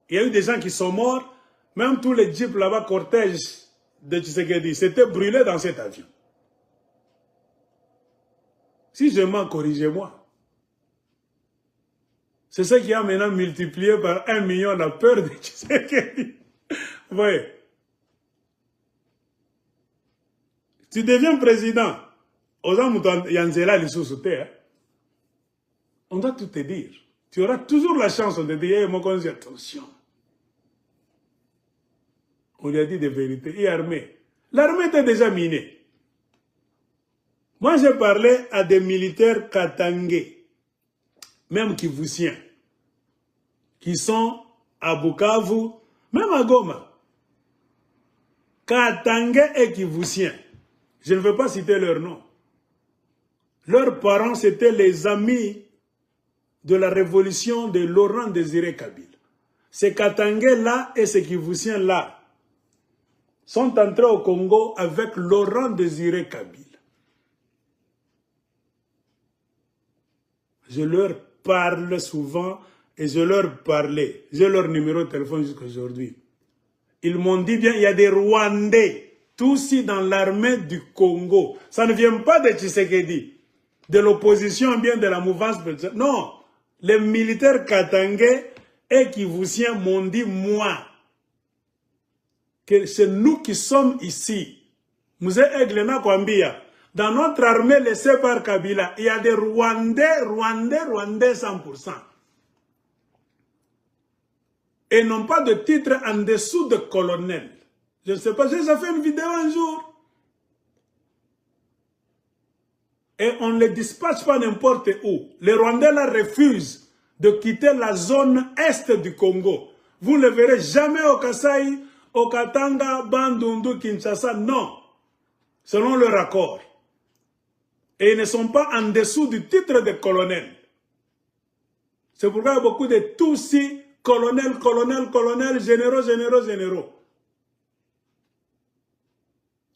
Il y a eu des gens qui sont morts. Même tous les jeeps là-bas, cortège de Tshisekedi, s'étaient brûlés dans cet avion. Si je mens, corrigez-moi. C'est ce qui a maintenant multiplié par 1 million la peur de Tshisekedi. Vous voyez? Tu deviens président. On doit tout te dire. Tu auras toujours la chance de dire, hey, mon conseil, attention. On lui a dit des vérités. Il est armé. L'armée était déjà minée. Moi, j'ai parlé à des militaires katangais, même kivusiens, qui sont à Bukavu, même à Goma. Katangais et kivusiens. Je ne veux pas citer leur nom. Leurs parents, c'était les amis de la révolution de Laurent Désiré Kabila. Ces Katangais-là et ces Kivusiens-là sont entrés au Congo avec Laurent Désiré Kabila. Je leur parle souvent et je leur parlais. J'ai leur numéro de téléphone jusqu'à aujourd'hui. Ils m'ont dit bien, il y a des Rwandais, tous dans l'armée du Congo. Ça ne vient pas de Tshisekedi, de l'opposition, bien de la mouvance. Non, les militaires katangais et kivusiens m'ont dit, moi, que c'est nous qui sommes ici. Mousse Eglena Kwambia. Dans notre armée laissée par Kabila, il y a des Rwandais 100%. Et non pas de titre en dessous de colonel. Je ne sais pas, j'ai fait une vidéo un jour. Et on ne les dispatche pas n'importe où. Les Rwandais là refusent de quitter la zone est du Congo. Vous ne le verrez jamais au Kasaï, au Katanga, Bandundu, Kinshasa, non. Selon leur accord. Et ils ne sont pas en dessous du titre de colonel. C'est pourquoi il y a beaucoup de Tutsis, colonel, généraux.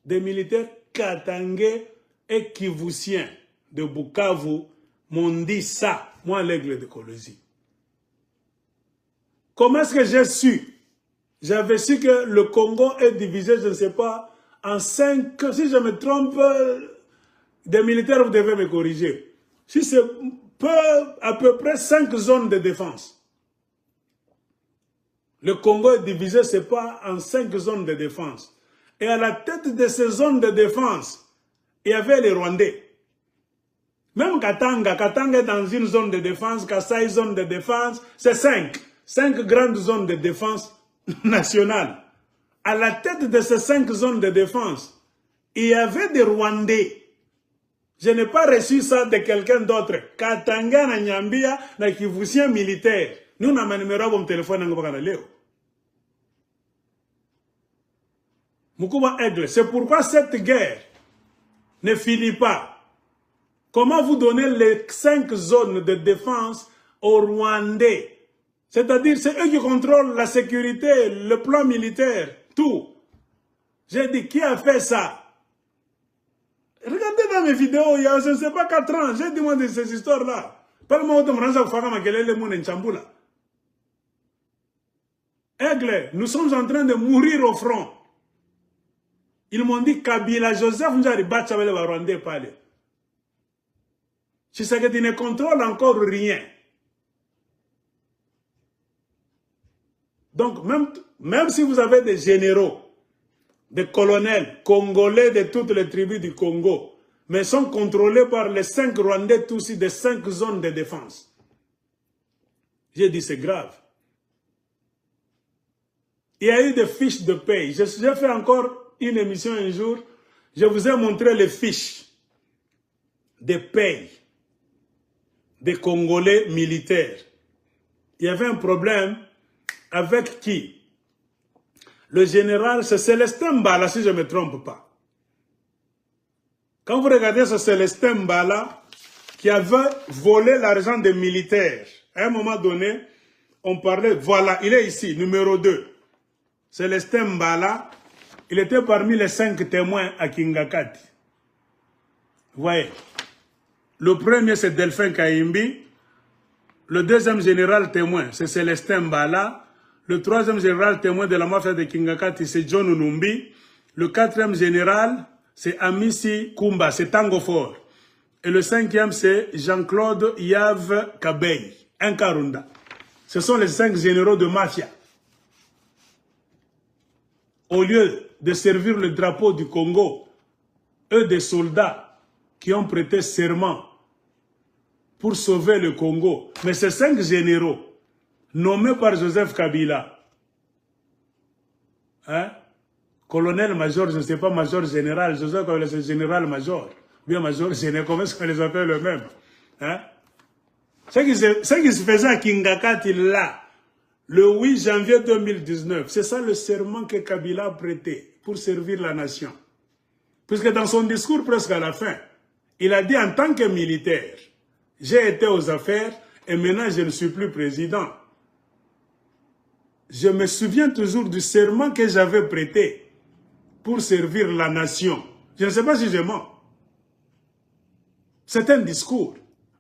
Des militaires katangais et kivusiens de Bukavu m'ont dit ça, moi l'aigle de Kolosi. Comment est-ce que j'ai su? J'avais su que le Congo est divisé, je ne sais pas, en 5, si je me trompe, des militaires, vous devez me corriger. Si c'est à peu près 5 zones de défense. Le Congo est divisé, ce n'est pas en 5 zones de défense. Et à la tête de ces zones de défense, il y avait les Rwandais. Même Katanga, Katanga est dans une zone de défense, Kassai zone de défense, c'est 5 grandes zones de défense nationale. À la tête de ces 5 zones de défense, il y avait des Rwandais. Je n'ai pas reçu ça de quelqu'un d'autre. Katanga na Nyambia na Kivusien militaire. Nous n'avons numéro mon téléphone en Léo. Moukouma Aigle, c'est pourquoi cette guerre ne finit pas. Comment vous donnez les 5 zones de défense aux Rwandais? C'est-à-dire, c'est eux qui contrôlent la sécurité, le plan militaire, tout. J'ai dit, qui a fait ça? Regardez dans mes vidéos, il y a, je ne sais pas, 4 ans, j'ai demandé ces histoires-là. Parle-moi de Mranza Fagama, quel est le monde en Chamboula. Aigle, nous sommes en train de mourir au front. Ils m'ont dit, Kabila, Joseph Njari, Bachabele, Rwandais, parler. Tshisekedi ne contrôle encore rien. Donc, même si vous avez des généraux, des colonels congolais de toutes les tribus du Congo, mais sont contrôlés par les 5 Rwandais Tutsis des 5 zones de défense. J'ai dit, c'est grave. Il y a eu des fiches de paye. J'ai fait encore une émission un jour. Je vous ai montré les fiches de paye des Congolais militaires. Il y avait un problème avec qui? Le général, c'est Célestin Mbala, si je ne me trompe pas. Quand vous regardez ce Célestin Mbala, qui avait volé l'argent des militaires, à un moment donné, on parlait, voilà, il est ici, numéro 2. Célestin Mbala, il était parmi les 5 témoins à Kingakati. Vous voyez? Le premier, c'est Delphin Kaimbi. Le deuxième général témoin, c'est Célestin Mbala. Le troisième général témoin de la mafia de Kingakati, c'est John Numbi. Le 4e général, c'est Amissi Kumba, c'est Tango Fort. Et le 5e, c'est Jean-Claude Yave Kabey, un Karunda. Ce sont les 5 généraux de mafia. Au lieu de servir le drapeau du Congo, eux des soldats qui ont prêté serment pour sauver le Congo. Mais ces 5 généraux, nommés par Joseph Kabila, hein? Colonel-major, je ne sais pas, major-général, Joseph Kabila c'est général-major, bien major-général, comment est-ce qu'on les appelle eux-mêmes? Hein? Ce qui se faisait à Kingakati là, le 8 janvier 2019, c'est ça le serment que Kabila a prêté pour servir la nation. Puisque dans son discours presque à la fin, il a dit en tant que militaire, j'ai été aux affaires et maintenant je ne suis plus président. Je me souviens toujours du serment que j'avais prêté pour servir la nation. Je ne sais pas si je mens. C'est un discours.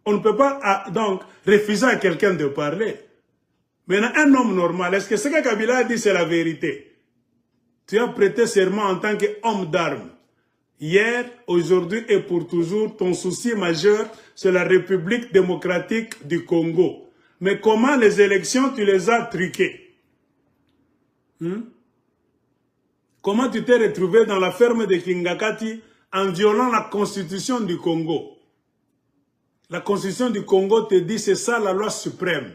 On ne peut pas donc refuser à quelqu'un de parler. Maintenant, un homme normal, est-ce que ce que Kabila a dit, c'est la vérité? Tu as prêté serment en tant qu'homme d'armes. Hier, aujourd'hui et pour toujours, ton souci majeur, c'est la République démocratique du Congo. Mais comment les élections, tu les as truquées? Comment tu t'es retrouvé dans la ferme de Kingakati en violant la constitution du Congo? La constitution du Congo te dit, c'est ça la loi suprême.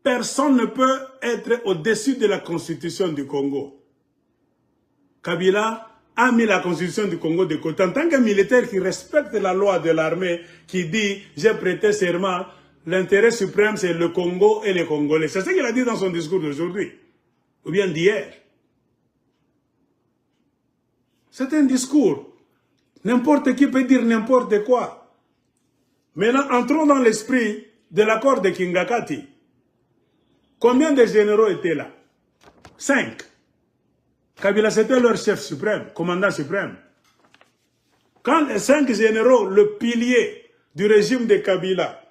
Personne ne peut être au-dessus de la constitution du Congo. Kabila a mis la constitution du Congo de côté. En tant que militaire qui respecte la loi de l'armée, qui dit, j'ai prêté serment, l'intérêt suprême c'est le Congo et les Congolais. C'est ce qu'il a dit dans son discours d'aujourd'hui, ou bien d'hier. C'est un discours. N'importe qui peut dire n'importe quoi. Maintenant, entrons dans l'esprit de l'accord de Kingakati. Combien de généraux étaient là? 5. Kabila, c'était leur chef suprême, commandant suprême. Quand les 5 généraux, le pilier du régime de Kabila,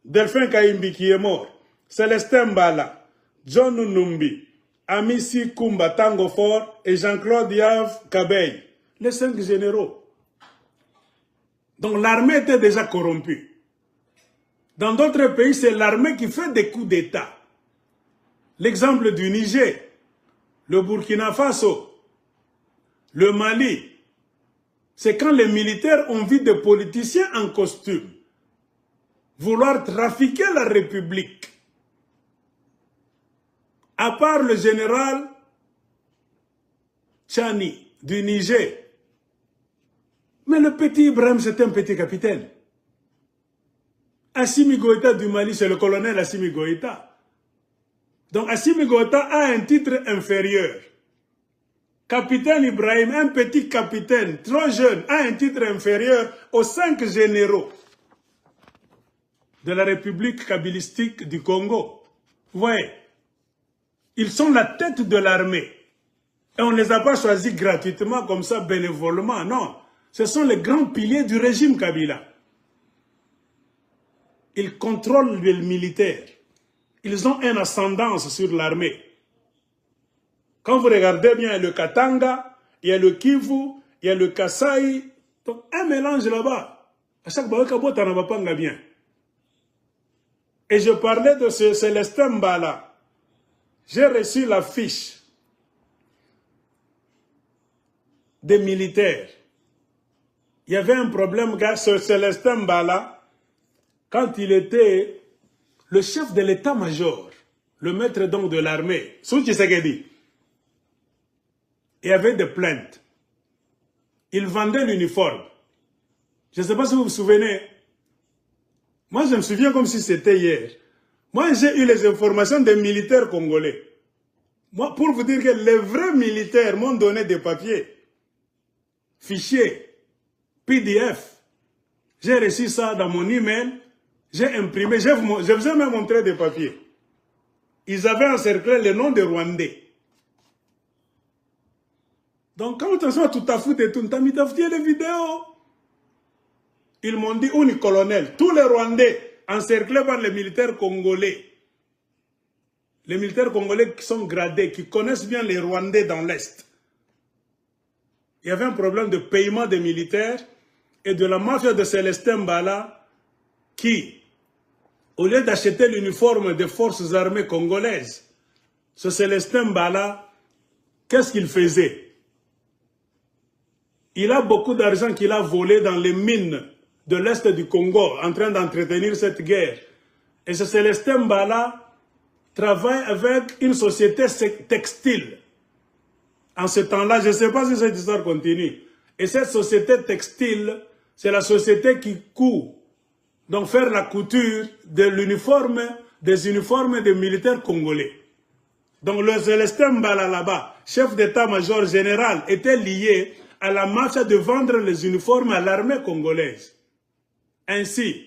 Delphin Kaimbi qui est mort, Célestin Mbala, John Numbi, Amissi Kumba Tango Fort et Jean-Claude Yave Kabey, les 5 généraux. Donc l'armée était déjà corrompue. Dans d'autres pays, c'est l'armée qui fait des coups d'État. L'exemple du Niger, le Burkina Faso, le Mali, c'est quand les militaires ont vu des politiciens en costume vouloir trafiquer la République. À part le général Tchani du Niger. Mais le petit Ibrahim, c'est un petit capitaine. Assimi Goïta du Mali, c'est le colonel Assimi Goïta. Donc Assimi Goïta a un titre inférieur. Capitaine Ibrahim, un petit capitaine, trop jeune, a un titre inférieur aux 5 généraux de la République kabylistique du Congo. Vous voyez, ils sont la tête de l'armée. Et on ne les a pas choisis gratuitement, comme ça, bénévolement, non. Ce sont les grands piliers du régime Kabila. Ils contrôlent le militaire. Ils ont une ascendance sur l'armée. Quand vous regardez bien, il y a le Katanga, il y a le Kivu, il y a le Kasaï. Donc, un mélange là-bas. À chaque fois, on ne va pas bien. Et je parlais de ce Célestin Mbala. J'ai reçu la fiche des militaires. Il y avait un problème, ce Célestin Mbala, quand il était le chef de l'état-major, le maître donc de l'armée, Sou Tshisekedi, il y avait des plaintes. Il vendait l'uniforme. Je ne sais pas si vous vous souvenez. Moi, je me souviens comme si c'était hier. Moi, j'ai eu les informations des militaires congolais. Moi, pour vous dire que les vrais militaires m'ont donné des papiers, fichiers, PDF. J'ai reçu ça dans mon email. J'ai imprimé. Je vous ai même montré des papiers. Ils avaient encerclé le nom des Rwandais. Donc, quand on soit tout à fait et tout, t'as mis les vidéos. Ils m'ont dit, on est colonel. Tous les Rwandais encerclés par les militaires congolais. Les militaires congolais qui sont gradés, qui connaissent bien les Rwandais dans l'Est. Il y avait un problème de paiement des militaires et de la mafia de Célestin Mbala qui, au lieu d'acheter l'uniforme des forces armées congolaises, ce Célestin Mbala, qu'est-ce qu'il faisait? Il a beaucoup d'argent qu'il a volé dans les mines de l'Est du Congo, en train d'entretenir cette guerre. Et ce Célestin Mbala travaille avec une société textile. En ce temps-là, je ne sais pas si cette histoire continue. Et cette société textile, c'est la société qui coud. Donc faire la couture de l'uniforme, des uniformes des militaires congolais. Donc le Célestin Mbala là-bas, chef d'état-major général, était lié à la mafia de vendre les uniformes à l'armée congolaise. Ainsi,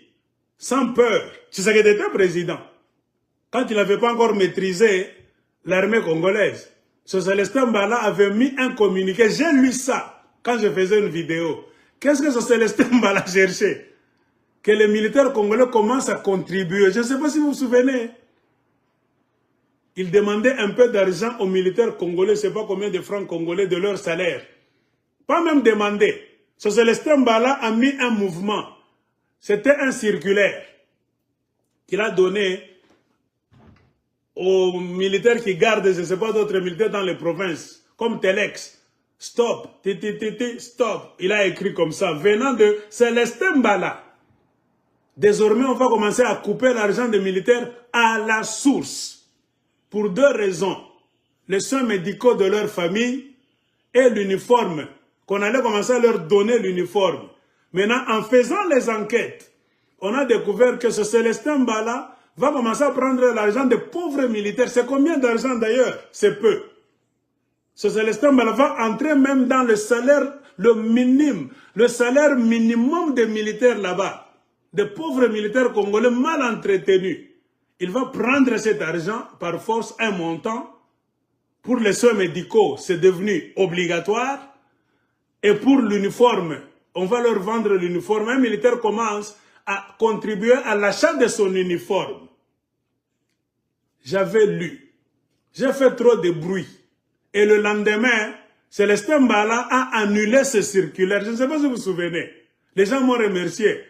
sans peur, Tshisekedi était président. Quand il n'avait pas encore maîtrisé l'armée congolaise, ce Célestin Mbala avait mis un communiqué. J'ai lu ça quand je faisais une vidéo. Qu'est-ce que ce Célestin Mbala cherchait? Que les militaires congolais commencent à contribuer. Je ne sais pas si vous vous souvenez. Il demandait un peu d'argent aux militaires congolais, je ne sais pas combien de francs congolais de leur salaire. Pas même demandé. Ce Célestin Mbala a mis un mouvement. C'était un circulaire qu'il a donné aux militaires qui gardent, je ne sais pas, d'autres militaires dans les provinces, comme Telex. Stop, stop. Il a écrit comme ça, venant de Célestin Mbala. Désormais, on va commencer à couper l'argent des militaires à la source. Pour 2 raisons. Les soins médicaux de leur famille et l'uniforme. Qu'on allait commencer à leur donner l'uniforme. Maintenant, en faisant les enquêtes, on a découvert que ce Célestin Mbala va commencer à prendre l'argent des pauvres militaires. C'est combien d'argent d'ailleurs? C'est peu. Ce Célestin Mbala va entrer même dans le salaire, le salaire minimum des militaires là-bas. Des pauvres militaires congolais mal entretenus. Il va prendre cet argent, par force, un montant. Pour les soins médicaux, c'est devenu obligatoire. Et pour l'uniforme, on va leur vendre l'uniforme. Un militaire commence à contribuer à l'achat de son uniforme. J'avais lu. J'ai fait trop de bruit. Et le lendemain, Célestin Mbala a annulé ce circulaire. Je ne sais pas si vous vous souvenez. Les gens m'ont remercié.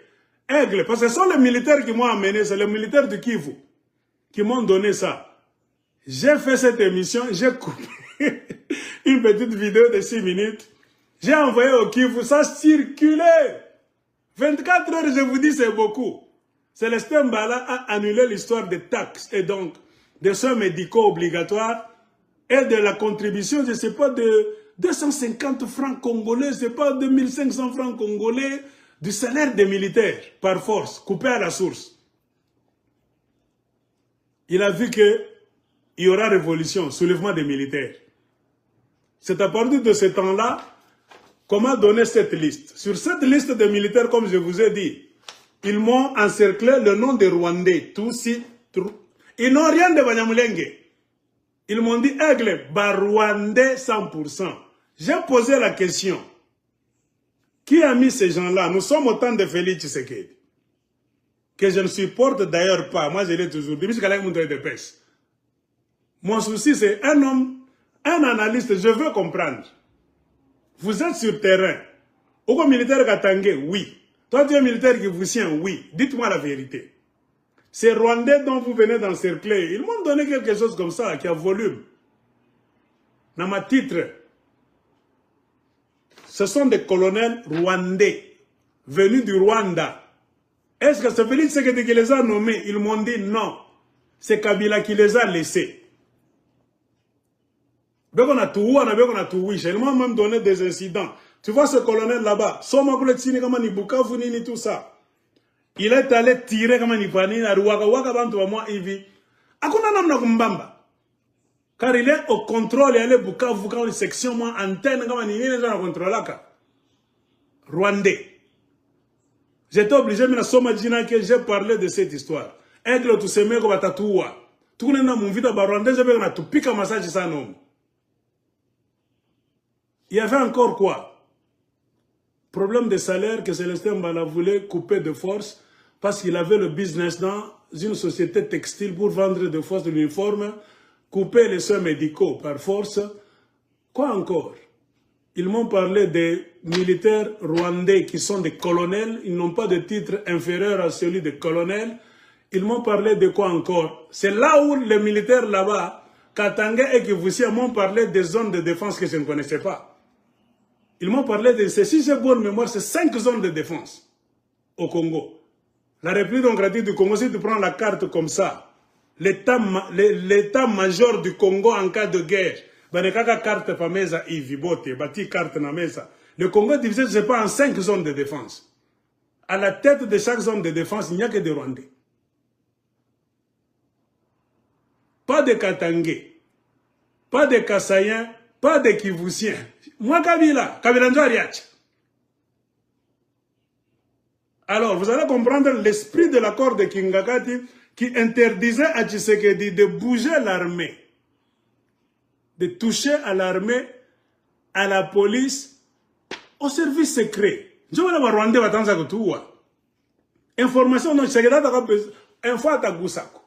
Aigle, parce que ce sont les militaires qui m'ont amené, c'est les militaires de Kivu qui m'ont donné ça. J'ai fait cette émission, j'ai coupé une petite vidéo de 6 minutes. J'ai envoyé au Kivu, ça circulait. 24 heures, je vous dis, c'est beaucoup. Célestin Mbala a annulé l'histoire des taxes et donc des soins médicaux obligatoires et de la contribution, je ne sais pas, de 250 francs congolais, je ne sais pas, 2500 francs congolais du salaire des militaires, par force, coupé à la source. Il a vu qu'il y aura révolution, soulèvement des militaires. C'est à partir de ce temps-là qu'on m'a donné cette liste. Sur cette liste de militaires, comme je vous ai dit, ils m'ont encerclé le nom des Rwandais. Ils n'ont rien de Banyamulenge. Ils m'ont dit, Aigle, Rwandais 100%. J'ai posé la question. Qui a mis ces gens-là? Nous sommes au temps de Félix Tshisekedi. Que je ne supporte d'ailleurs pas. Moi, je l'ai toujours dit. Mon souci, c'est un homme, un analyste, je veux comprendre. Vous êtes sur terrain. Au militaire Katangé, oui. Toi, tu es militaire kivusien, oui. Dites-moi la vérité. Ces Rwandais dont vous venez d'encercler, ils m'ont donné quelque chose comme ça, qui a volume. Dans ma titre, ce sont des colonels rwandais, venus du Rwanda. Est-ce que c'est Félix Tshisekedi qui les a nommés? Ils m'ont dit non. C'est Kabila qui les a laissés. Ils m'ont même donné des incidents. Tu vois ce colonel là-bas, tout ça. Il est allé tirer comme un ipani, car il est au contrôle, il est Bukavu, quand une section, moi, antenne, comme un contrôle. Rwandais. J'étais obligé, mais que j'ai parlé de cette histoire. Aigle, tu sais, mais comme Tatoua. Tout le monde, mon vie, Rwandais, j'ai bien tout piqué un massage, ça, non. Il y avait encore quoi? Problème de salaire que Célestin Mbala voulait couper de force parce qu'il avait le business dans une société textile pour vendre de force de l'uniforme, couper les soins médicaux par force. Quoi encore? Ils m'ont parlé des militaires rwandais qui sont des colonels, ils n'ont pas de titre inférieur à celui de colonel. Ils m'ont parlé de quoi encore? C'est là où les militaires là-bas, Katanga et Kivussia, m'ont parlé des zones de défense que je ne connaissais pas. Ils m'ont parlé de, si j'ai bonne mémoire, c'est 5 zones de défense au Congo. La République démocratique du Congo, si tu prends la carte comme ça, l'état-major du Congo en cas de guerre, le Congo est divisé, je ne sais pas, en 5 zones de défense. À la tête de chaque zone de défense, il n'y a que des Rwandais. Pas de Katangais, pas de Kassaïens, pas de Kivusiens. Moi, Kabila Ndjariach. Alors, vous allez comprendre l'esprit de l'accord de Kingakati qui interdisait à Tshisekedi de bouger l'armée, de toucher à l'armée, à la police, au service secret. Je vais voir Rwanda va t'en dire tout. Information non Tshisekedi a info à ta Goussako.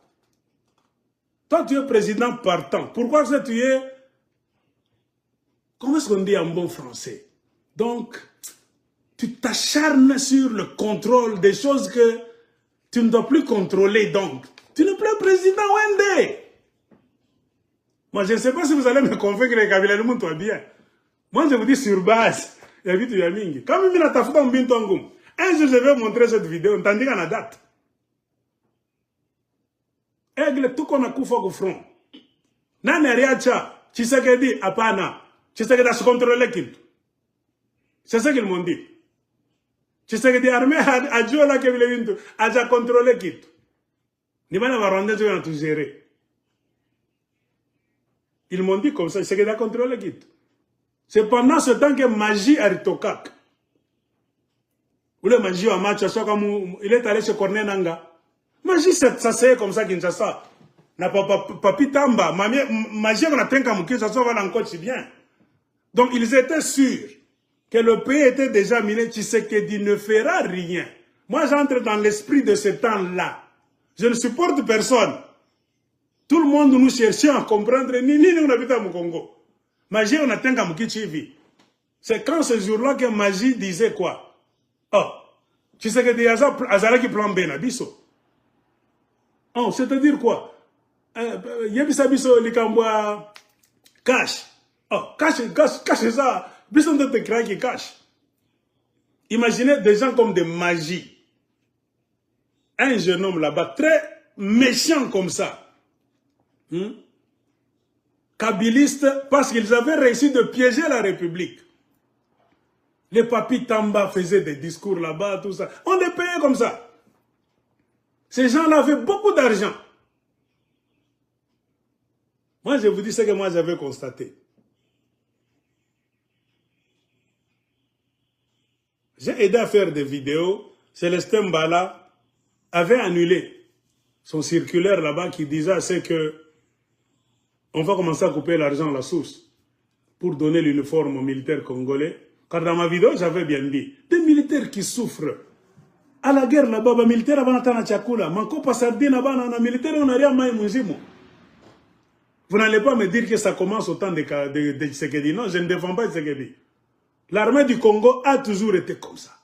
Toi, tu es président partant. Pourquoi est-ce que tu es... Comment est-ce qu'on dit en bon français? Donc, tu t'acharnes sur le contrôle des choses que tu ne dois plus contrôler. Donc, tu n'es plus président Wende. Moi, je ne sais pas si vous allez me convaincre que Kabila le monde soit bien. Moi, je vous dis sur base. Quand même, il y a un jour, je vais montrer cette vidéo. On t'en dit qu'on a date. Aigle, tout qu'on a coup au front. Nane Riacha, Tshisekedi, apana. Tshisekedi a se contrôler qu'il. C'est ça qu'ils m'ont dit. Tshisekedi armée a joué là que vous a déjà contrôlé qu'il. Ni pas va rendre à tout gérer. Ils m'ont dit comme ça, Tshisekedi a contrôlé qu'il. C'est pendant ce temps que Magie a ritokak. Ou le Magie a match, il est allé chez Corneille Nanga. Magie, ça c'est comme ça Kinshasa. N'a pas papi tamba. Magie, on a tenu comme Kinshasa va encore si bien. Donc, ils étaient sûrs que le pays était déjà miné. Tshisekedi ne fera rien. Moi, j'entre dans l'esprit de ce temps-là. Je ne supporte personne. Tout le monde nous cherchait à comprendre. Ni nous habitons au Congo. Magie, on a tenu comme Kichivi. C'est quand ce jour-là que Magie disait quoi? Oh, Tshisekedi Azara qui plan Ben Abisso. Oh, c'est-à-dire quoi? Yebisa Bisso Likambwa cash. Oh, cache ça. Ils sont des crânes qui cachent. Imaginez des gens comme des magies. Un jeune homme là-bas, très méchant comme ça. Kabiliste, parce qu'ils avaient réussi de piéger la République. Les papis Tamba faisaient des discours là-bas, tout ça. On les payait comme ça. Ces gens-là avaient beaucoup d'argent. Moi, je vous dis ce que moi j'avais constaté. J'ai aidé à faire des vidéos. Célestin Mbala avait annulé son circulaire là-bas qui disait c'est que on va commencer à couper l'argent à la source pour donner l'uniforme aux militaires congolais. Car dans ma vidéo, j'avais bien dit, des militaires qui souffrent. À la guerre là-bas, les militaires avaient na chakula, manko pasardine na militaire on n'a rien mai muzimo. Vous n'allez pas me dire que ça commence au temps de Tshisekedi. Non, je ne défends pas Tshisekedi. L'armée du Congo a toujours été comme ça.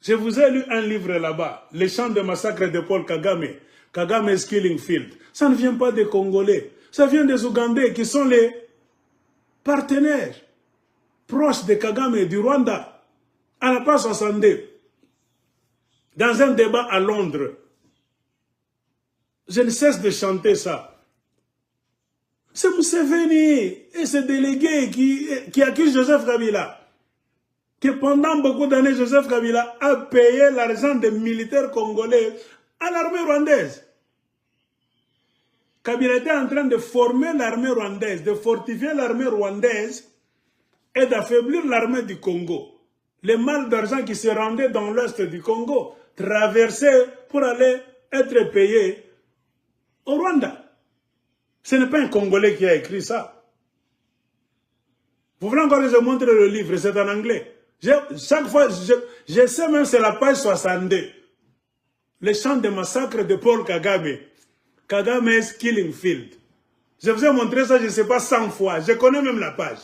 Je vous ai lu un livre là-bas, Les champs de massacre de Paul Kagame, Kagame's Killing Field. Ça ne vient pas des Congolais, ça vient des Ougandais qui sont les partenaires proches de Kagame et du Rwanda. À la page 62, dans un débat à Londres, je ne cesse de chanter ça. C'est Museveni et ses délégués qui accusent Joseph Kabila. Que pendant beaucoup d'années, Joseph Kabila a payé l'argent des militaires congolais à l'armée rwandaise. Kabila était en train de former l'armée rwandaise, de fortifier l'armée rwandaise et d'affaiblir l'armée du Congo. Les malles d'argent qui se rendaient dans l'ouest du Congo traversaient pour aller être payés au Rwanda. Ce n'est pas un Congolais qui a écrit ça. Vous voulez encore que je montre le livre, c'est en anglais. Chaque fois, je sais même c'est la page 62. Les champs de massacre de Paul Kagame. Kagame's Killing Field. Je vous ai montré ça, je ne sais pas 100 fois. Je connais même la page.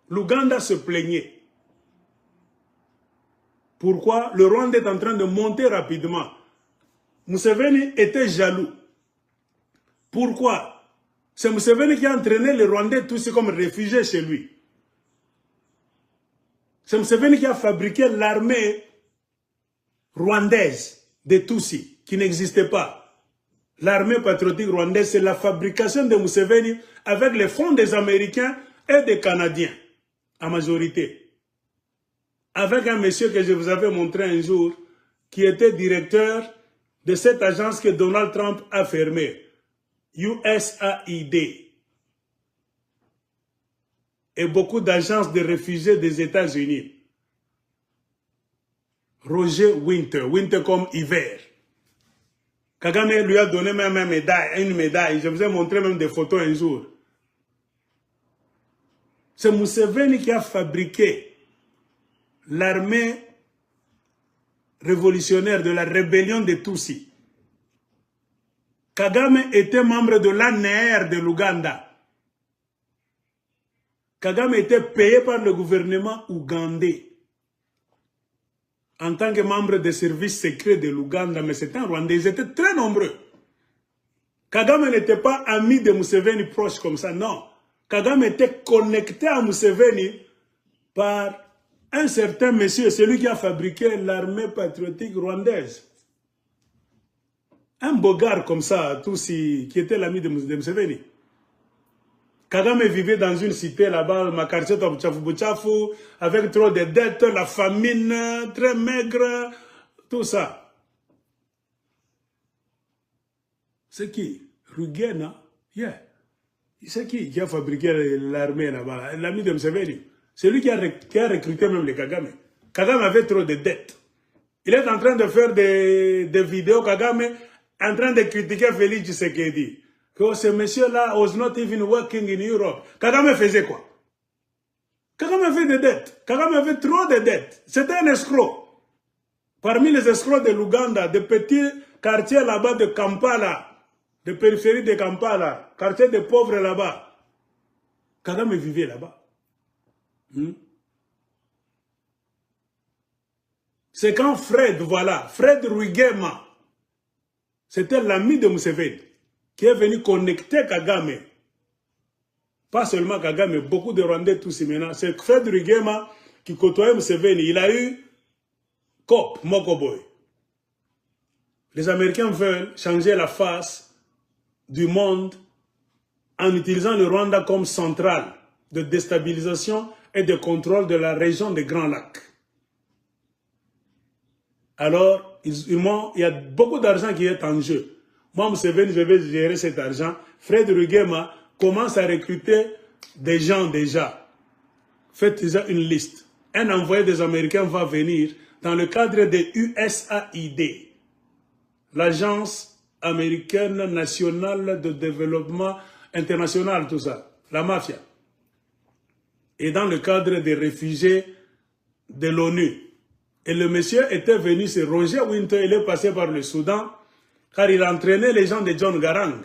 L'Ouganda se plaignait. Pourquoi? Le Rwanda est en train de monter rapidement. Museveni était jaloux. Pourquoi? C'est Museveni qui a entraîné les Rwandais tous comme réfugiés chez lui. C'est Museveni qui a fabriqué l'armée rwandaise des Tutsis, qui n'existait pas. L'armée patriotique rwandaise, c'est la fabrication de Museveni avec les fonds des Américains et des Canadiens, en majorité. Avec un monsieur que je vous avais montré un jour, qui était directeur de cette agence que Donald Trump a fermée, USAID, et beaucoup d'agences de réfugiés des États-Unis. Roger Winter, Winter comme hiver. Kagame lui a donné même une médaille. Je vous ai montré même des photos un jour. C'est Museveni qui a fabriqué l'armée révolutionnaire de la rébellion des Tutsis. Kagame était membre de l'ANR de l'Ouganda. Kagame était payé par le gouvernement ougandais en tant que membre des services secrets de l'Ouganda, mais c'était un Rwandais, ils étaient très nombreux. Kagame n'était pas ami de Museveni proche comme ça, non. Kagame était connecté à Museveni par un certain monsieur, celui qui a fabriqué l'armée patriotique rwandaise. Un bogard comme ça, qui était l'ami de Museveni. Kagame vivait dans une cité là-bas, ma quartier Buchafu, avec trop de dettes, la famine, très maigre, tout ça. C'est qui? Rugena? Yeah. C'est qui a fabriqué l'armée là-bas? L'ami de Museveni. C'est lui qui a recruté même les Kagame. Kagame avait trop de dettes. Il est en train de faire des vidéos, Kagame, en train de critiquer Félix Tshisekedi. Que ce monsieur-là was not even working in Europe. Kagame faisait quoi? Kagame avait des dettes. Kagame avait trop de dettes. C'était un escroc. Parmi les escrocs de l'Ouganda, des petits quartiers là-bas de Kampala, de périphérie de Kampala, quartier de pauvres là-bas. Kagame vivait là-bas. C'est quand Fred, voilà, Fred Rwigema, c'était l'ami de Museveni. qui est venu connecter Kagame. Pas seulement Kagame, beaucoup de Rwandais tous maintenant. C'est Fred Rwigema qui côtoyait Museveni. Il a eu COP, Mokoboy. Les Américains veulent changer la face du monde en utilisant le Rwanda comme centrale de déstabilisation et de contrôle de la région des Grands Lacs. Alors, il y a beaucoup d'argent qui est en jeu. Moi, Museveni, je vais gérer cet argent. Fred Rwigema commence à recruter des gens déjà. Faites déjà une liste. Un envoyé des Américains va venir dans le cadre de USAID, l'Agence américaine nationale de développement international, tout ça, la mafia. Et dans le cadre des réfugiés de l'ONU. Et le monsieur était venu, c'est Roger Winter, il est passé par le Soudan, car il entraînait les gens de John Garang.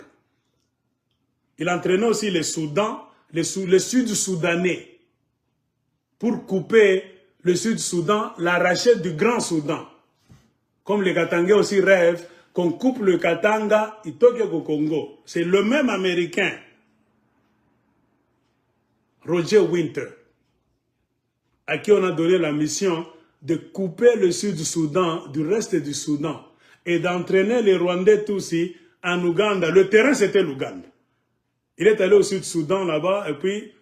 Il entraînait aussi les Soudan, le Sud-Soudanais, pour couper le Sud-Soudan, l'arracher du Grand Soudan. Comme les Katangais aussi rêvent qu'on coupe le Katanga, Itoke au Congo. C'est le même Américain, Roger Winter, à qui on a donné la mission de couper le Sud-Soudan du reste du Soudan et d'entraîner les Rwandais Tutsis en Ouganda. Le terrain, c'était l'Ouganda. Il est allé au Sud-Soudan là-bas et puis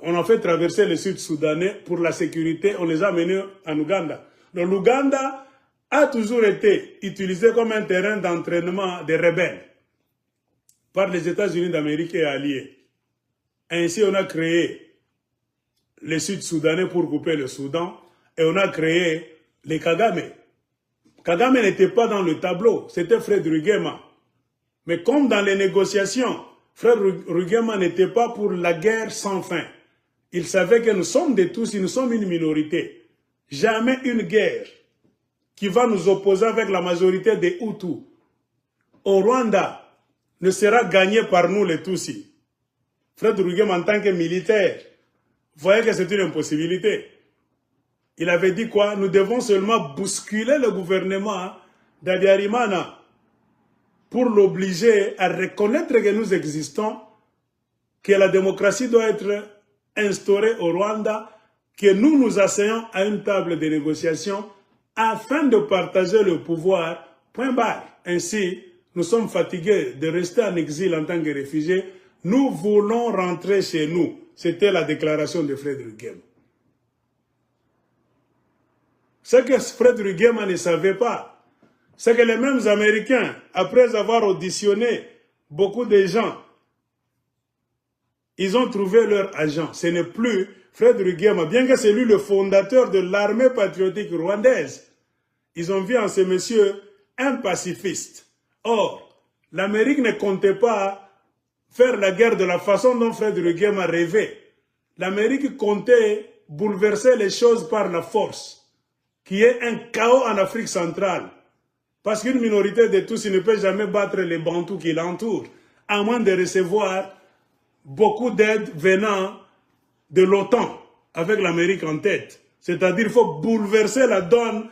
on a fait traverser le Sud-Soudanais pour la sécurité. On les a menés en Ouganda. Donc l'Ouganda a toujours été utilisé comme un terrain d'entraînement des rebelles par les États-Unis d'Amérique et alliés. Ainsi, on a créé les Sud-Soudanais pour couper le Soudan et on a créé les Kagame. Kagame n'était pas dans le tableau, c'était Fred Rwigema. Mais comme dans les négociations, Fred Rwigema n'était pas pour la guerre sans fin. Il savait que nous sommes des Tutsis, nous sommes une minorité. Jamais une guerre qui va nous opposer avec la majorité des Hutus au Rwanda ne sera gagnée par nous les Tutsis. Fred Rwigema, en tant que militaire, voyait que c'est une impossibilité. Il avait dit quoi? Nous devons seulement bousculer le gouvernement d'Abiyarimana pour l'obliger à reconnaître que nous existons, que la démocratie doit être instaurée au Rwanda, que nous nous asseyons à une table de négociation afin de partager le pouvoir, point barre. Ainsi, nous sommes fatigués de rester en exil en tant que réfugiés. Nous voulons rentrer chez nous. C'était la déclaration de Fred Rwigema. Ce que Fred Rwigema ne savait pas, c'est que les mêmes Américains, après avoir auditionné beaucoup de gens, ils ont trouvé leur agent. Ce n'est plus Fred Rwigema, bien que c'est lui le fondateur de l'armée patriotique rwandaise. Ils ont vu en ce monsieur un pacifiste. Or, l'Amérique ne comptait pas faire la guerre de la façon dont Fred Rwigema rêvait. L'Amérique comptait bouleverser les choses par la force, qui est un chaos en Afrique centrale. Parce qu'une minorité de tous, il ne peut jamais battre les Bantous qui l'entourent, à moins de recevoir beaucoup d'aide venant de l'OTAN, avec l'Amérique en tête. C'est-à-dire qu'il faut bouleverser la donne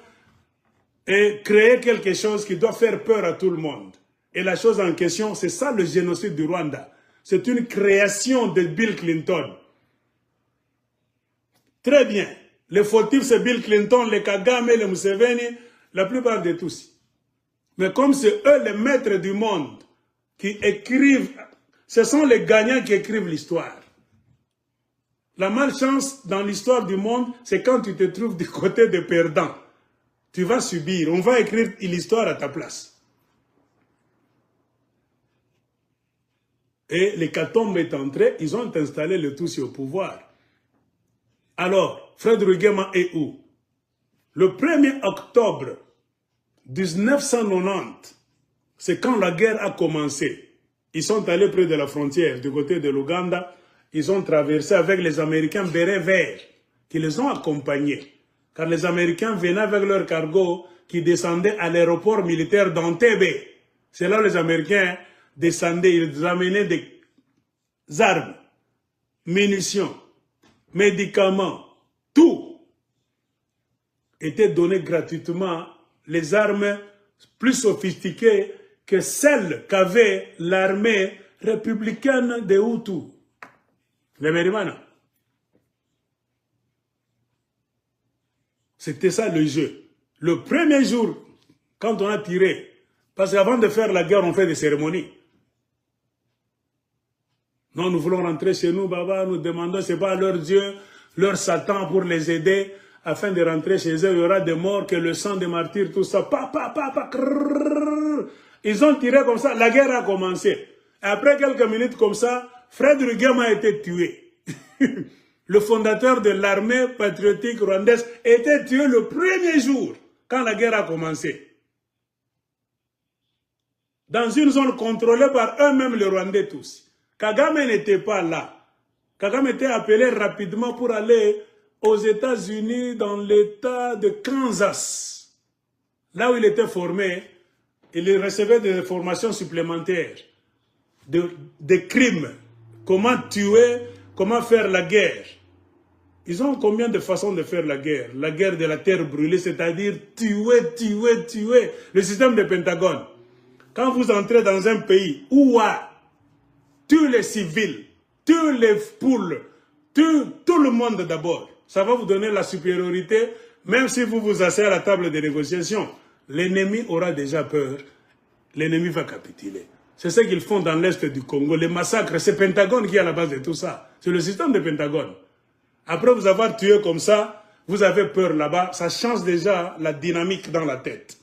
et créer quelque chose qui doit faire peur à tout le monde. Et la chose en question, c'est ça le génocide du Rwanda. C'est une création de Bill Clinton. Très bien. Les fautifs, c'est Bill Clinton, les Kagame, les Museveni, la plupart de tous. Mais comme c'est eux les maîtres du monde qui écrivent, ce sont les gagnants qui écrivent l'histoire. La malchance dans l'histoire du monde, c'est quand tu te trouves du côté des perdants. Tu vas subir, on va écrire l'histoire à ta place. Et l'hécatombe est entrée, ils ont installé le Tutsi au pouvoir. Alors, Fred Rwigema est où? Le 1er octobre 1990, c'est quand la guerre a commencé. Ils sont allés près de la frontière, du côté de l'Ouganda. Ils ont traversé avec les Américains bérets verts, qui les ont accompagnés. Car les Américains venaient avec leur cargo qui descendait à l'aéroport militaire d'Entebbe. C'est là où les Américains descendaient, ils amenaient des armes, munitions, médicaments, tout était donné gratuitement. Les armes plus sophistiquées que celle qu'avait l'armée républicaine des Hutus. C'était ça le jeu. Le premier jour, quand on a tiré, parce qu'avant de faire la guerre, on fait des cérémonies. Non, nous voulons rentrer chez nous, Baba, nous demandons, c'est pas leur Dieu, leur Satan pour les aider, afin de rentrer chez eux, il y aura des morts, que le sang des martyrs, tout ça, Ils ont tiré comme ça, la guerre a commencé. Et après quelques minutes comme ça, Fred Rugema a été tué. Le fondateur de l'armée patriotique rwandaise a été tué le premier jour, quand la guerre a commencé. Dans une zone contrôlée par eux-mêmes, les Rwandais tous. Kagame n'était pas là. Kagame était appelé rapidement pour aller aux États-Unis, dans l'État de Kansas. Là où il était formé, il recevait des formations supplémentaires, des crimes, comment tuer, comment faire la guerre. Ils ont combien de façons de faire la guerre? La guerre de la terre brûlée, c'est-à-dire tuer, tuer, tuer. Le système de Pentagone. Quand vous entrez dans un pays où tuer les civils, tuer les poules, tuer tout le monde d'abord, ça va vous donner la supériorité, même si vous vous asseyez à la table de négociation. L'ennemi aura déjà peur, l'ennemi va capituler. C'est ce qu'ils font dans l'est du Congo. Les massacres, c'est Pentagone qui est à la base de tout ça. C'est le système de Pentagone. Après vous avoir tué comme ça, vous avez peur là-bas, ça change déjà la dynamique dans la tête.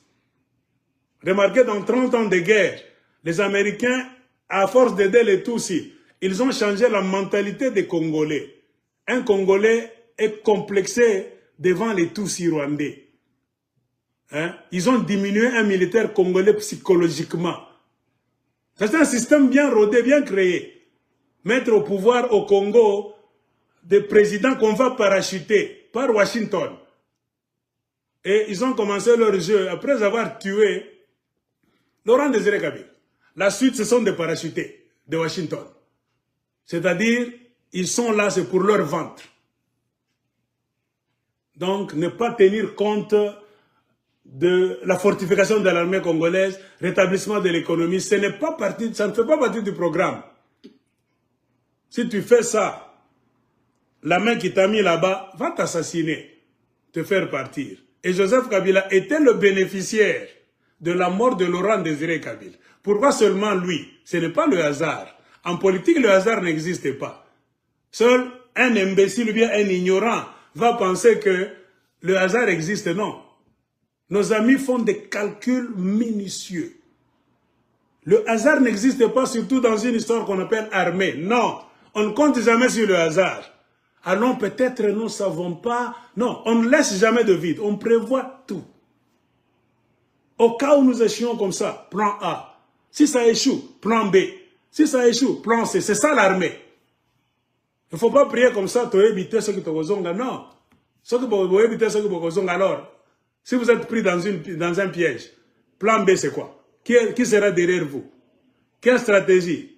Remarquez, dans 30 ans de guerre, les Américains, à force d'aider les Tutsis, ils ont changé la mentalité des Congolais. Un Congolais est complexé devant les Tutsis rwandais. Ils ont diminué un militaire congolais psychologiquement. C'est un système bien rodé, bien créé. Mettre au pouvoir au Congo des présidents qu'on va parachuter par Washington. Et ils ont commencé leur jeu après avoir tué Laurent Désiré Kabila. La suite, ce sont des parachutés de Washington. C'est-à-dire, ils sont là, c'est pour leur ventre. Donc, ne pas tenir compte de la fortification de l'armée congolaise, rétablissement de l'économie, ça ne fait pas partie du programme. Si tu fais ça, la main qui t'a mis là-bas va t'assassiner, te faire partir. Et Joseph Kabila était le bénéficiaire de la mort de Laurent Désiré Kabila. Pourquoi seulement lui? Ce n'est pas le hasard. En politique, le hasard n'existe pas. Seul un imbécile ou bien un ignorant va penser que le hasard existe. Non. Nos amis font des calculs minutieux. Le hasard n'existe pas, surtout dans une histoire qu'on appelle armée. Non, on ne compte jamais sur le hasard. Alors peut-être nous ne savons pas. Non, on ne laisse jamais de vide. On prévoit tout. Au cas où nous échouons comme ça, plan A. Si ça échoue, plan B. Si ça échoue, plan C. C'est ça l'armée. Il ne faut pas prier comme ça, tu vas éviter ce que tu vas. Non. Ce que tu vas éviter, ce que tu vas. Alors, si vous êtes pris dans un piège, plan B c'est quoi? Qui sera derrière vous? Quelle stratégie?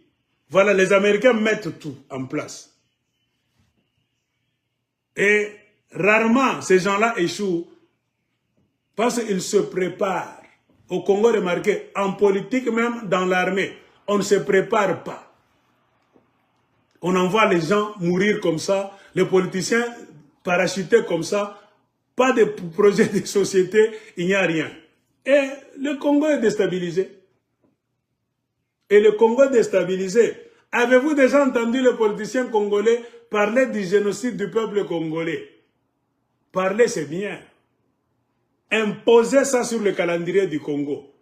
Voilà, les Américains mettent tout en place. Et rarement, ces gens-là échouent parce qu'ils se préparent. Au Congo, remarquez, en politique, même dans l'armée, on ne se prépare pas. On envoie les gens mourir comme ça, les politiciens parachutés comme ça, pas de projet de société, il n'y a rien. Et le Congo est déstabilisé. Et le Congo est déstabilisé. Avez-vous déjà entendu les politiciens congolais parler du génocide du peuple congolais? Parler, c'est bien. Imposer ça sur le calendrier du Congo.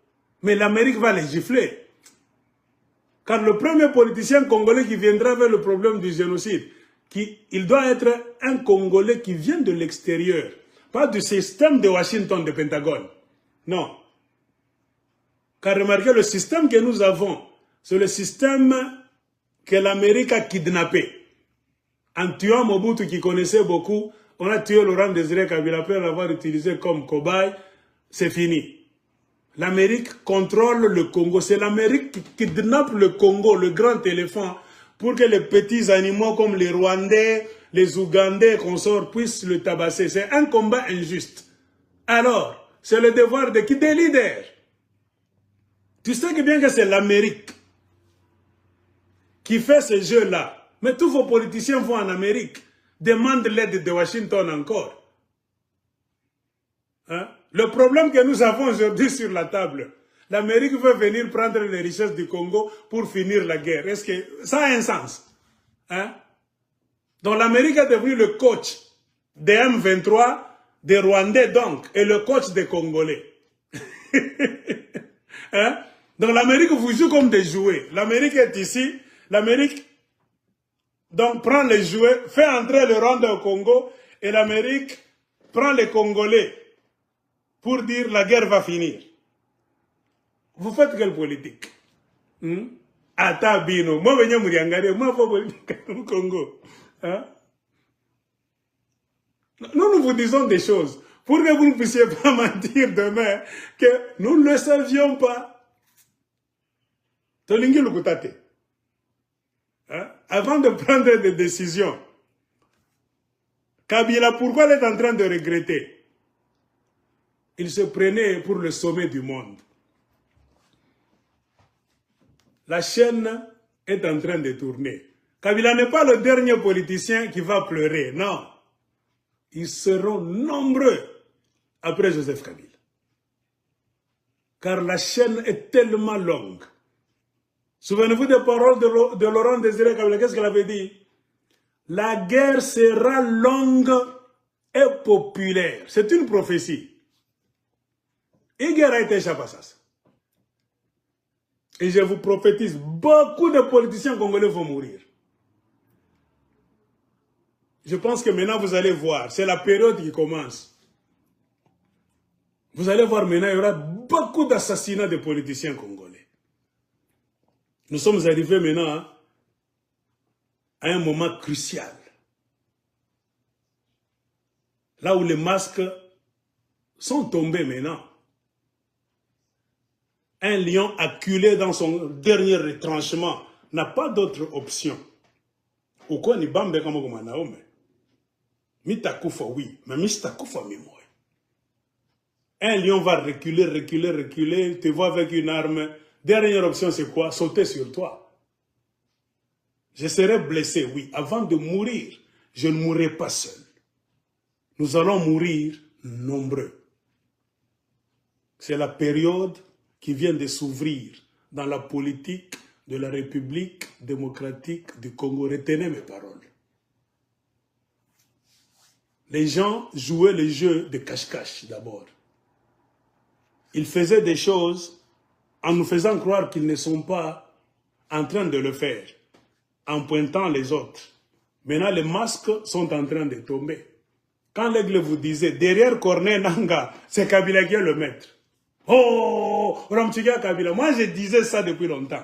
Mais l'Amérique va les gifler. Car le premier politicien congolais qui viendra vers le problème du génocide, il doit être un Congolais qui vient de l'extérieur. Pas du système de Washington, de Pentagone. Non. Car remarquez, le système que nous avons, c'est le système que l'Amérique a kidnappé. En tuant Mobutu qui connaissait beaucoup, on a tué Laurent Désiré Kabila après l'avoir utilisé comme cobaye, c'est fini. L'Amérique contrôle le Congo. C'est l'Amérique qui kidnappe le Congo, le grand éléphant, pour que les petits animaux comme les Rwandais, les Ougandais, consorts puissent le tabasser. C'est un combat injuste. Alors, c'est le devoir de qui? Des leaders. Tu sais que bien que c'est l'Amérique qui fait ce jeu-là. Mais tous vos politiciens vont en Amérique, demandent l'aide de Washington encore. Hein? Le problème que nous avons aujourd'hui sur la table, l'Amérique veut venir prendre les richesses du Congo pour finir la guerre. Est-ce que ça a un sens? Hein? Donc l'Amérique est devenue le coach des M23, des Rwandais donc, et le coach des Congolais. Hein? Donc l'Amérique vous joue comme des jouets. L'Amérique est ici, l'Amérique donc prend les jouets, fait entrer le Rwanda au Congo, et l'Amérique prend les Congolais pour dire la guerre va finir. Vous faites quelle politique? Atabino, moi venez me regarder, moi faut politique au Congo. Hein? Nous vous disons des choses pour que vous ne puissiez pas mentir demain que nous ne le savions pas. Tolingi Lukutate. Hein? Avant de prendre des décisions, Kabila, pourquoi il est en train de regretter? Il se prenait pour le sommet du monde. La chaîne est en train de tourner. Kabila n'est pas le dernier politicien qui va pleurer, non. Ils seront nombreux après Joseph Kabila. Car la chaîne est tellement longue. Souvenez-vous des paroles de Laurent Désiré Kabila. Qu'est-ce qu'elle avait dit? La guerre sera longue et populaire. C'est une prophétie. Et guerre a été Chapassas. Et je vous prophétise, beaucoup de politiciens congolais vont mourir. Je pense que maintenant vous allez voir, c'est la période qui commence. Vous allez voir maintenant, il y aura beaucoup d'assassinats de politiciens congolais. Nous sommes arrivés maintenant à un moment crucial. Là où les masques sont tombés maintenant. Un lion acculé dans son dernier retranchement n'a pas d'autre option. Pourquoi ni bambe comme on Naome? Mitakufa oui, mais Mitakufa mimoy. Un lion va reculer, reculer, reculer, te voit avec une arme. Dernière option c'est quoi? Sauter sur toi. Je serai blessé, oui. Avant de mourir, je ne mourrai pas seul. Nous allons mourir nombreux. C'est la période qui vient de s'ouvrir dans la politique de la République démocratique du Congo. Retenez mes paroles. Les gens jouaient le jeu de cache-cache d'abord. Ils faisaient des choses en nous faisant croire qu'ils ne sont pas en train de le faire, en pointant les autres. Maintenant, les masques sont en train de tomber. Quand l'aigle vous disait, derrière Corneille Nangaa, c'est Kabila qui est le maître. Oh, Ramchiga Kabila. Moi, je disais ça depuis longtemps.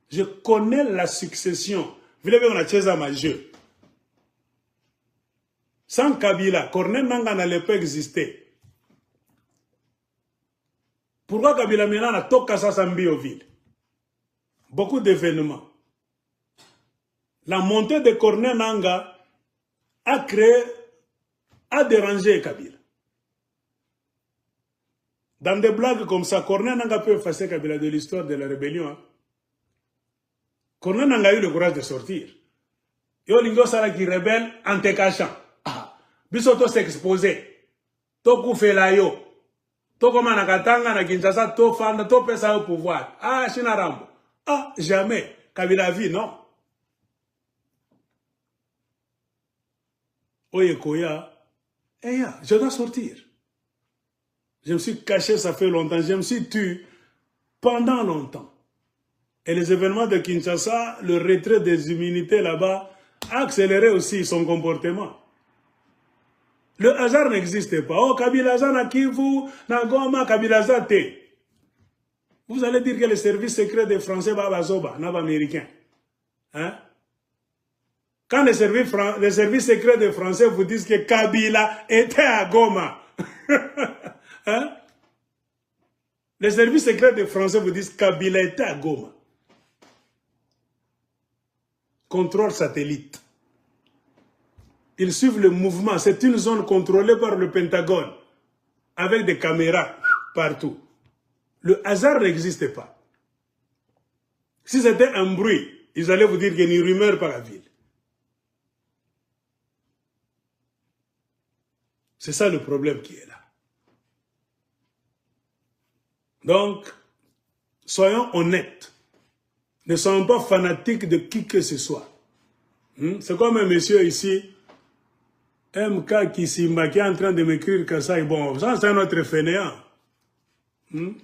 Je connais la succession. Vous l'avez, on a Tcheza Majeu. Sans Kabila, Corneille Nangaa n'allait pas exister. Pourquoi Kabila maintenant a tout cassé Sambi au vide? Beaucoup d'événements. La montée de Corneille Nangaa a dérangé Kabila. Dans des blagues comme ça, Corneille Nangaa peut effacer Kabila de l'histoire de la rébellion. Hein. Corneille Nangaa a eu le courage de sortir. Yo lingo sara qui rebelle en te cachant. Ah, bisoto s'exposer. To koufela yo. To koma na katanga na Kinshasa, to fanda, to pesa au pouvoir. Ah, China Rambo. Ah, jamais. Kabila vie, non. Oye Koya, je dois sortir. Je me suis caché, ça fait longtemps. Je me suis tué pendant longtemps. Et les événements de Kinshasa, le retrait des immunités là-bas, a accéléré aussi son comportement. Le hasard n'existe pas. Oh, Kabilaza na Kivu, na Goma, Kabilaza te. Vous allez dire que les services secrets des Français, Babazoba, n'a pas américain. Hein? Quand les services secrets des Français vous disent que Kabila était à Goma, hein? Les services secrets des Français vous disent que Kabila était à Goma. Contrôle satellite. Ils suivent le mouvement. C'est une zone contrôlée par le Pentagone, avec des caméras partout. Le hasard n'existe pas. Si c'était un bruit, ils allaient vous dire qu'il y a une rumeur par la ville. C'est ça le problème qui est là. Donc, soyons honnêtes. Ne soyons pas fanatiques de qui que ce soit. C'est comme un monsieur ici, MK Kissimba, qui est en train de m'écrire que ça est bon. Ça, c'est un autre fainéant. Moi,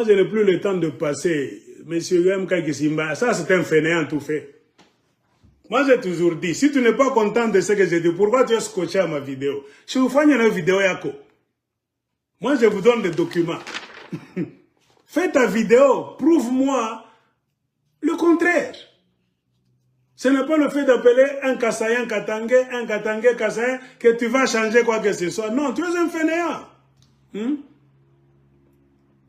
je n'ai plus le temps de passer. Monsieur MK Kissimba, ça, c'est un fainéant tout fait. Moi, j'ai toujours dit, si tu n'es pas content de ce que j'ai dit, pourquoi tu es scotché à ma vidéo? Je vous fais une vidéo, Yako. Moi, je vous donne des documents. Fais ta vidéo, prouve-moi le contraire. Ce n'est pas le fait d'appeler un Kassaïen Katangé, un Katangé Kassaïen, que tu vas changer quoi que ce soit. Non, tu es un fainéant.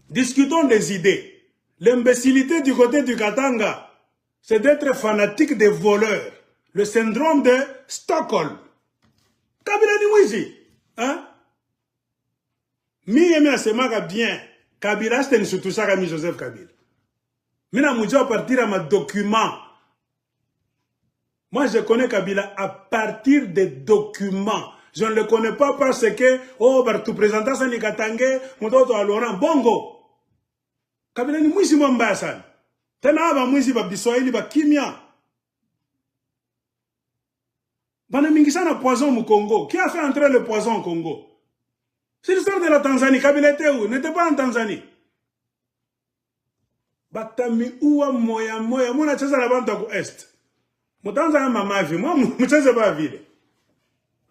Discutons des idées. L'imbécilité du côté du Katanga, c'est d'être fanatique des voleurs. Le syndrome de Stockholm. Kabila Niwizi. Hein? Mi asemaga bien. Kabila, c'était surtout ça qu'a mis Joseph Kabila. Mina Moudjou à partir de mes documents. Moi, je connais Kabila à partir des documents. Je ne le connais pas parce que, oh, tu présentes ça, ni Katangé, mon autre à Laurent, bongo. Kabila ni mwisi mwambasan. Tena aba mwisi ba biswahili ba kimia. Bana mingi sana poison au Congo. Qui a fait entrer le poison au Congo? C'est l'histoire de la Tanzanie. Kabila était où? N'était pas en Tanzanie. Batami uwa moya moya. Mona cheza la banda ku est. Mutanza mama vi. Moi mcheze ba vile.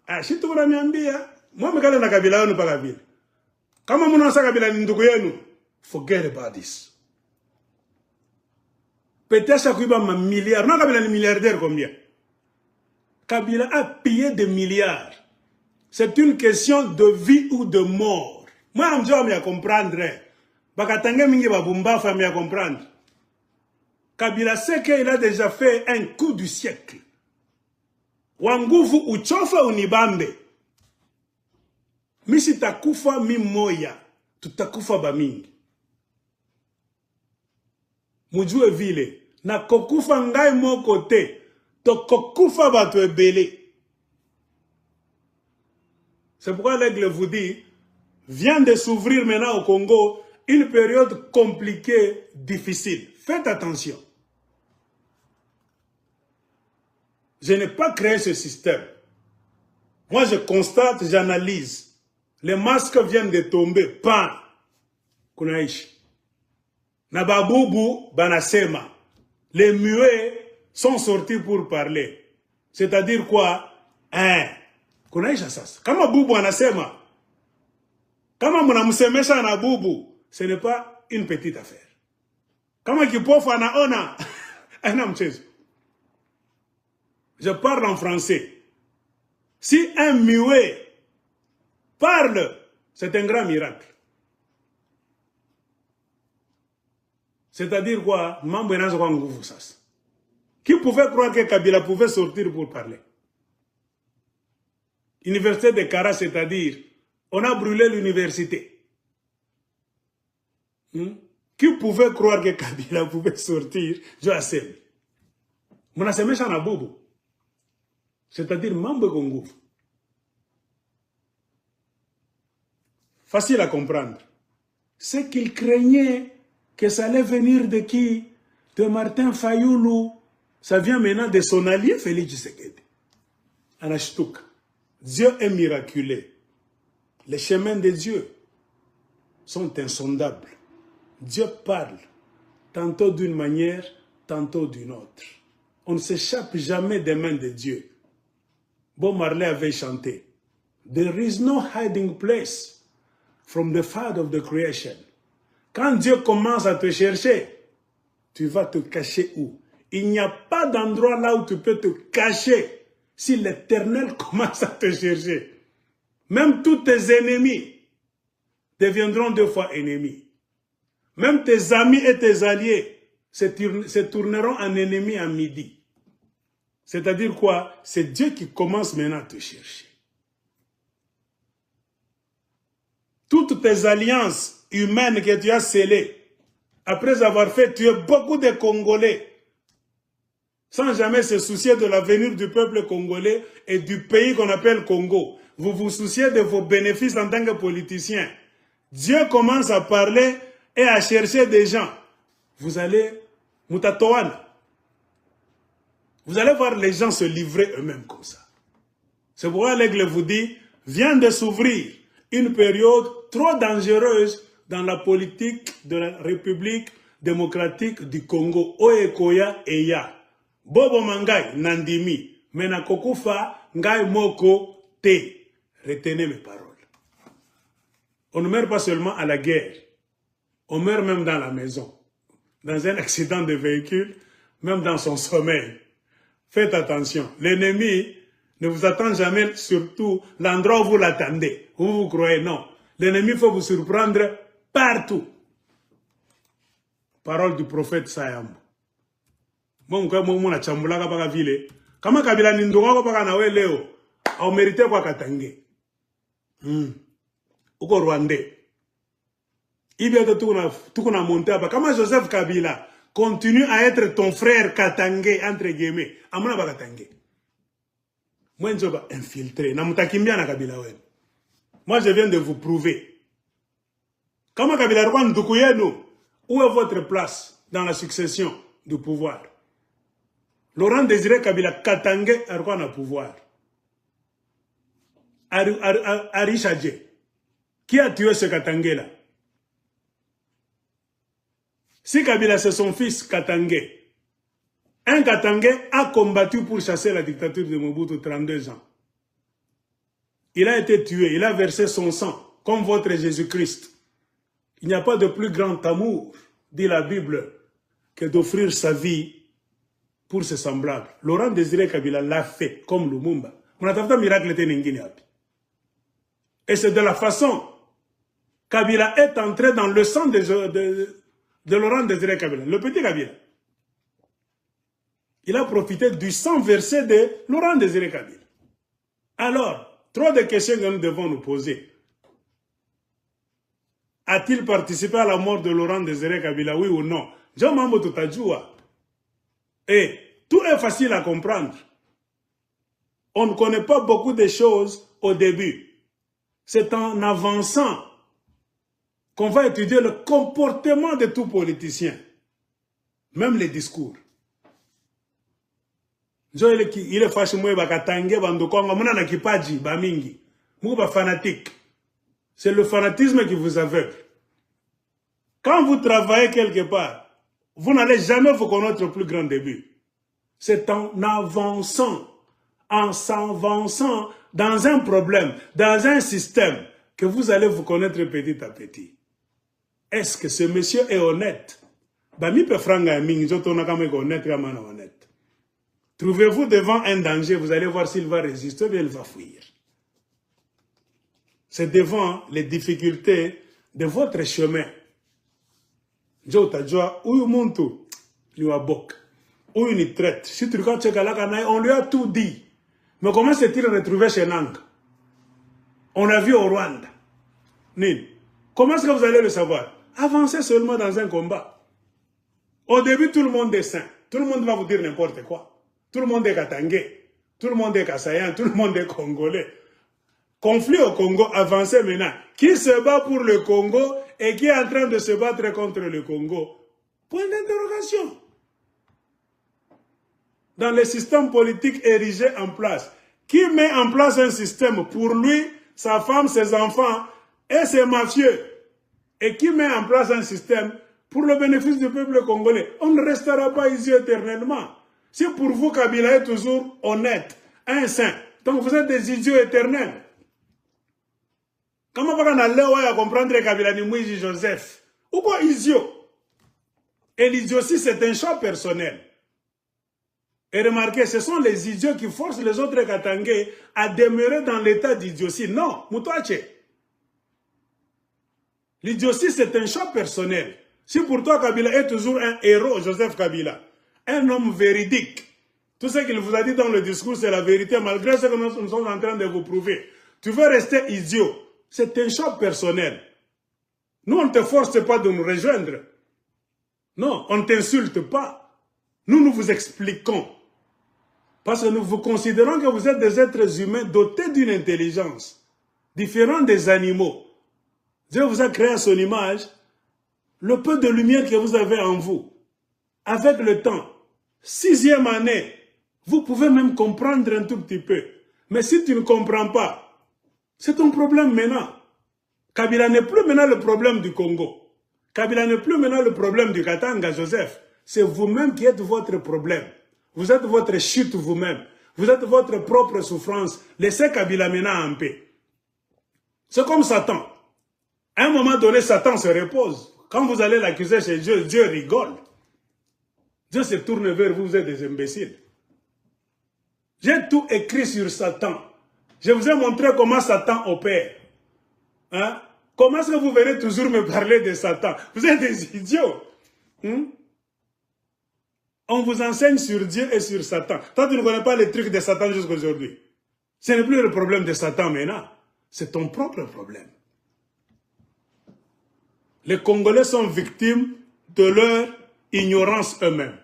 Ah, shitu kuna miambia. Moi mekale na Kabila yenu pa vile. Kama muna sa Kabila ni ndugu yenu. Forget about this. Peut-être qu'il y a un milliard. Non, Kabila est milliardaire combien? Kabila a payé des milliards. C'est une question de vie ou de mort. Moi, je vais comprendre. Bakatanga mingi babumba fa me comprendre. Kabila sait qu'il a déjà fait un coup du siècle. Wanguvu uchofa unibambe. Misi takufa mi moya. Tutakufa bamingi. Mujue vile, na kokufa ngai mo kote, to kokufa bato ebele. C'est pourquoi l'aigle vous dit, vient de s'ouvrir maintenant au Congo une période compliquée, difficile. Faites attention. Je n'ai pas créé ce système. Moi, je constate, j'analyse. Les masques viennent de tomber. Pan. Kunaïchi. Nababoubou, Banasema. Les muets sont sortis pour parler. C'est-à-dire quoi? Hein? Kunaïcha sasa. Kama Boubou anasema. Kama munamusemesha na Boubou. Ce n'est pas une petite affaire. Kama kipofu anaona. Ana mchezo. Je parle en français. Si un muet parle, c'est un grand miracle. C'est-à-dire quoi? Qui pouvait croire que Kabila pouvait sortir pour parler? Université de Kara, c'est-à-dire, on a brûlé l'université. Qui pouvait croire que Kabila pouvait sortir? Je sais. Mon assemblée s'en a bobo. C'est-à-dire, Mambe Kongouf. Facile à comprendre. C'est qu'il craignait que ça allait venir de qui? De Martin Fayoulou. Ça vient maintenant de son allié Félix Tshisekedi. Anashtuka. Dieu est miraculeux. Les chemins de Dieu sont insondables. Dieu parle, tantôt d'une manière, tantôt d'une autre. On ne s'échappe jamais des mains de Dieu. Bob Marley avait chanté, There is no hiding place from the Father of the creation. Quand Dieu commence à te chercher, tu vas te cacher où? Il n'y a pas d'endroit là où tu peux te cacher si l'Éternel commence à te chercher. Même tous tes ennemis deviendront deux fois ennemis. Même tes amis et tes alliés se tourneront en ennemis à midi. C'est-à-dire quoi? C'est Dieu qui commence maintenant à te chercher. Toute tes alliances humaines que tu as scellées, après avoir fait tuer beaucoup de Congolais, sans jamais se soucier de l'avenir du peuple congolais et du pays qu'on appelle Congo. Vous vous souciez de vos bénéfices en tant que politicien. Dieu commence à parler et à chercher des gens. Vous allez, Moutatoana, vous allez voir les gens se livrer eux-mêmes comme ça. C'est pourquoi l'aigle vous dit, vient de s'ouvrir une période trop dangereuse dans la politique de la République démocratique du Congo. Oekoya Eya. Bobo Mangai Nandimi. Menakokufa Ngai Moko Te. Retenez mes paroles. On ne meurt pas seulement à la guerre. On meurt même dans la maison. Dans un accident de véhicule, même dans son sommeil. Faites attention. L'ennemi ne vous attend jamais, surtout l'endroit où vous l'attendez. Où vous croyez, non. L'ennemi faut vous surprendre partout. Parole du prophète Sayam. Mon na chambula ka ville. Kama kabila nindonga ka na we leo. Au mérité kwa katange. Uko Rwandais. Ibia tukuna monter apa. Kama Joseph Kabila continue à être ton frère katangé entre guillemets. Amuna ba katangé. Moi je vais infiltrer. Na mutakimbia na Kabila wenu. Moi je viens de vous prouver. Kama Kabila Rwanda nduku yenu, où est votre place dans la succession du pouvoir? Laurent Désiré Kabila Katangé a le pouvoir. Arishadje. Qui a tué ce Katangé-là? Si Kabila c'est son fils Katangé, un Katangé a combattu pour chasser la dictature de Mobutu 32 ans. Il a été tué, il a versé son sang, comme votre Jésus-Christ. Il n'y a pas de plus grand amour, dit la Bible, que d'offrir sa vie pour ses semblables. Laurent Désiré Kabila l'a fait, comme Lumumba. On a fait un miracle. Et c'est de la façon Kabila est entré dans le sang de Laurent Désiré Kabila, le petit Kabila. Il a profité du sang versé de Laurent Désiré Kabila. Alors, trop de questions que nous devons nous poser. A-t-il participé à la mort de Laurent Désiré Kabila, oui ou non? Jean Mambo Toutajoua. Et tout est facile à comprendre. On ne connaît pas beaucoup de choses au début. C'est en avançant qu'on va étudier le comportement de tout politicien. Même les discours. Il est fâché, fanatique. C'est le fanatisme qui vous aveugle. Quand vous travaillez quelque part, vous n'allez jamais vous connaître au plus grand début. C'est en avançant, en s'avançant dans un problème, dans un système, que vous allez vous connaître petit à petit. Est-ce que ce monsieur est honnête? Trouvez-vous devant un danger, vous allez voir s'il va résister ou il va fuir. C'est devant les difficultés de votre chemin. On lui a tout dit. Mais comment s'est-il retrouvé chez Nang? On l'a vu au Rwanda. Comment est-ce que vous allez le savoir? Avancez seulement dans un combat. Au début, tout le monde est sain. Tout le monde va vous dire n'importe quoi. Tout le monde est Katangé. Tout le monde est Kassayan. Tout le monde est Congolais. Conflit au Congo, avancez maintenant. Qui se bat pour le Congo et qui est en train de se battre contre le Congo? Point d'interrogation. Dans le système politique érigé en place, qui met en place un système pour lui, sa femme, ses enfants et ses mafieux, et qui met en place un système pour le bénéfice du peuple congolais? On ne restera pas ici éternellement. Si pour vous, Kabila est toujours honnête, un saint, donc vous êtes des idiots éternels. Comment on a comprendre Kabila ni Moïse Joseph? Ou quoi idiot? Et l'idiotie, c'est un choix personnel. Et remarquez, ce sont les idiots qui forcent les autres Katangais à demeurer dans l'état d'idiotie. Non, Moutouache. L'idiotie, c'est un choix personnel. Si pour toi, Kabila est toujours un héros, Joseph Kabila, un homme véridique, tout ce qu'il vous a dit dans le discours, c'est la vérité, malgré ce que nous sommes en train de vous prouver. Tu veux rester idiot. C'est un choix personnel. Nous, on ne te force pas de nous rejoindre. Non, on ne t'insulte pas. Nous vous expliquons. Parce que nous vous considérons que vous êtes des êtres humains dotés d'une intelligence, différente des animaux. Dieu vous a créé à son image. Le peu de lumière que vous avez en vous, avec le temps, 6e année, vous pouvez même comprendre un tout petit peu. Mais si tu ne comprends pas, c'est ton problème maintenant. Kabila n'est plus maintenant le problème du Congo. Kabila n'est plus maintenant le problème du Katanga, Joseph. C'est vous-même qui êtes votre problème. Vous êtes votre chute vous-même. Vous êtes votre propre souffrance. Laissez Kabila maintenant en paix. C'est comme Satan. À un moment donné, Satan se repose. Quand vous allez l'accuser chez Dieu, Dieu rigole. Dieu se tourne vers vous, vous êtes des imbéciles. J'ai tout écrit sur Satan. Je vous ai montré comment Satan opère. Hein? Comment est-ce que vous venez toujours me parler de Satan? Vous êtes des idiots. On vous enseigne sur Dieu et sur Satan. Toi, tu ne connais pas les trucs de Satan jusqu'à aujourd'hui. Ce n'est plus le problème de Satan maintenant. C'est ton propre problème. Les Congolais sont victimes de leur ignorance eux-mêmes.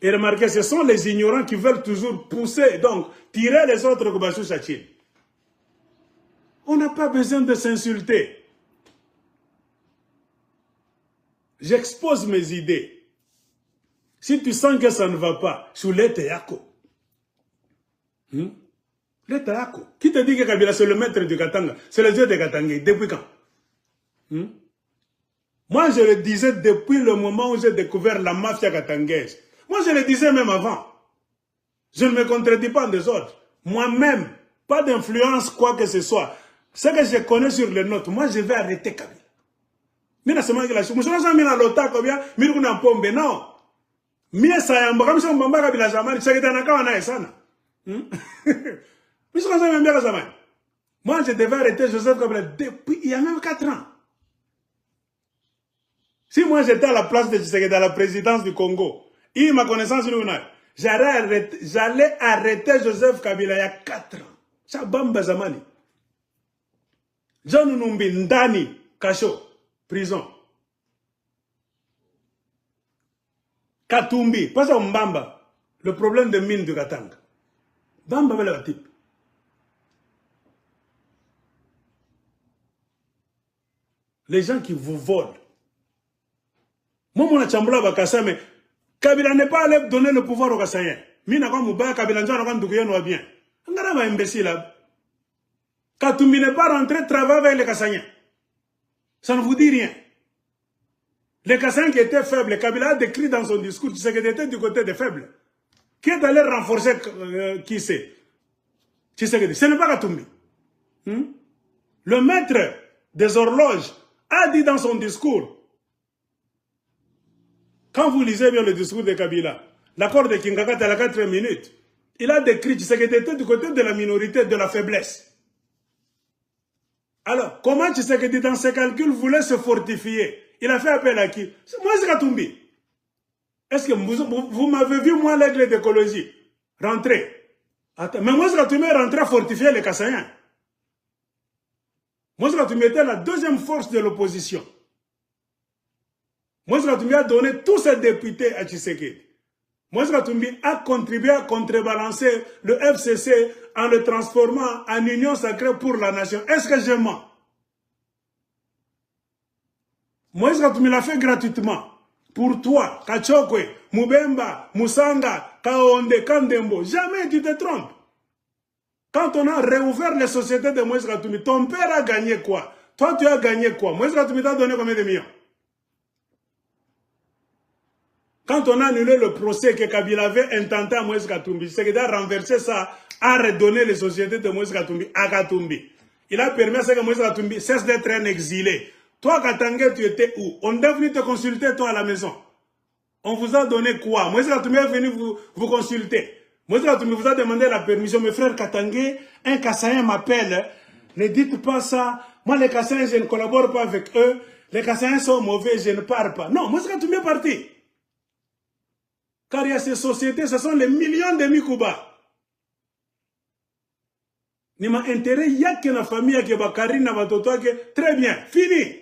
Et remarquez, ce sont les ignorants qui veulent toujours pousser, donc tirer les autres comme Bachou Chachine. On n'a pas besoin de s'insulter. J'expose mes idées. Si tu sens que ça ne va pas, sous l'Eteyako. L'Eteyako. Qui te dit que Kabila c'est le maître du Katanga? C'est le dieu de Katanga. Depuis quand? Moi, je le disais depuis le moment où j'ai découvert la mafia katangaise. Moi, je le disais même avant. Je ne me contredis pas en désordre. Moi-même, pas d'influence, quoi que ce soit. Ce que je connais sur les notes, moi, je vais arrêter Kabila. Mais la semaine que la chose, je ne sais pas l'ota combien, mais je ne pombe, non. Mais ça y est, comme ça, on va Kabila Zaman, c'est que tu n'as qu'à ça. Mais je ne sais pas bien Zaman. Moi, je devais arrêter Joseph Kabila depuis, il y a même 4 ans. Si moi j'étais à la place de Tshisekedi à la présidence du Congo, il ma connaissance j'allais arrêter Joseph Kabila il y a 4 ans. Ça bamba zamani. John Numbi Ndani, Kacho, prison. Katumbi, pas ça Mbamba, le problème de mine du Katanga. Bamba le type. Les gens qui vous volent. Moi, mon achambula bakasa, mais Kabila n'est pas allé donner le pouvoir au Kassayen. Mina kwa mubaya, Kabila n'jana kwa ndukuyen wa bien. Ngara ma imbécile. Katumbi n'est pas rentré travailler avec les Kassayen. Ça ne vous dit rien. Les Kassayen qui étaient faibles, Kabila a décrit dans son discours, tu sais qu'il était du côté des faibles. Qui est allé renforcer qui c'est? Tu sais que ce n'est pas Katumbi. Le maître des horloges a dit dans son discours, quand vous lisez bien le discours de Kabila, l'accord de Kinshasa à la 4 minutes, il a décrit Tshisekedi était du côté de la minorité, de la faiblesse. Alors, comment Tshisekedi dans ses calculs voulait se fortifier? Il a fait appel à qui? Moi, c'est Katumbi. Est-ce que vous m'avez vu, moi, l'aigle d'écologie, rentrer? Attends, mais moi, c'est Katumbi est rentré à fortifier les Kassaïens. Moi, c'est Katumbi était la deuxième force de l'opposition. Moïse Katumbi a donné tous ses députés à Tshisekedi. Moïse Katumbi a contribué à contrebalancer le FCC en le transformant en union sacrée pour la nation. Est-ce que je mens? Moïse Katumbi l'a fait gratuitement. Pour toi, Kachokwe, Mubemba, Musanga, Kaonde, Kandembo. Jamais tu te trompes. Quand on a réouvert les sociétés de Moïse Katumbi, ton père a gagné quoi? Toi, tu as gagné quoi? Moïse Katumbi t'a donné combien de millions? Quand on a annulé le procès que Kabila avait intenté à Moïse Katumbi, c'est qu'il a renversé ça, a redonné les sociétés de Moïse Katumbi à Katumbi. Il a permis à ce que Moïse Katumbi cesse d'être un exilé. Toi, Katanga, tu étais où? On est venu te consulter, toi, à la maison. On vous a donné quoi? Moïse Katumbi est venu vous consulter. Moïse Katumbi vous a demandé la permission. Mes frères Katanga, un Kassaïen m'appelle. Ne dites pas ça. Moi, les Kassaïens, je ne collabore pas avec eux. Les Kassaïens sont mauvais, je ne pars pas. Non, Moïse Katumbi est parti. Car il y a ces sociétés, ce sont les millions de Mikuba. Ni ma intérêt, il y a que la famille qui va cariner, très bien, fini.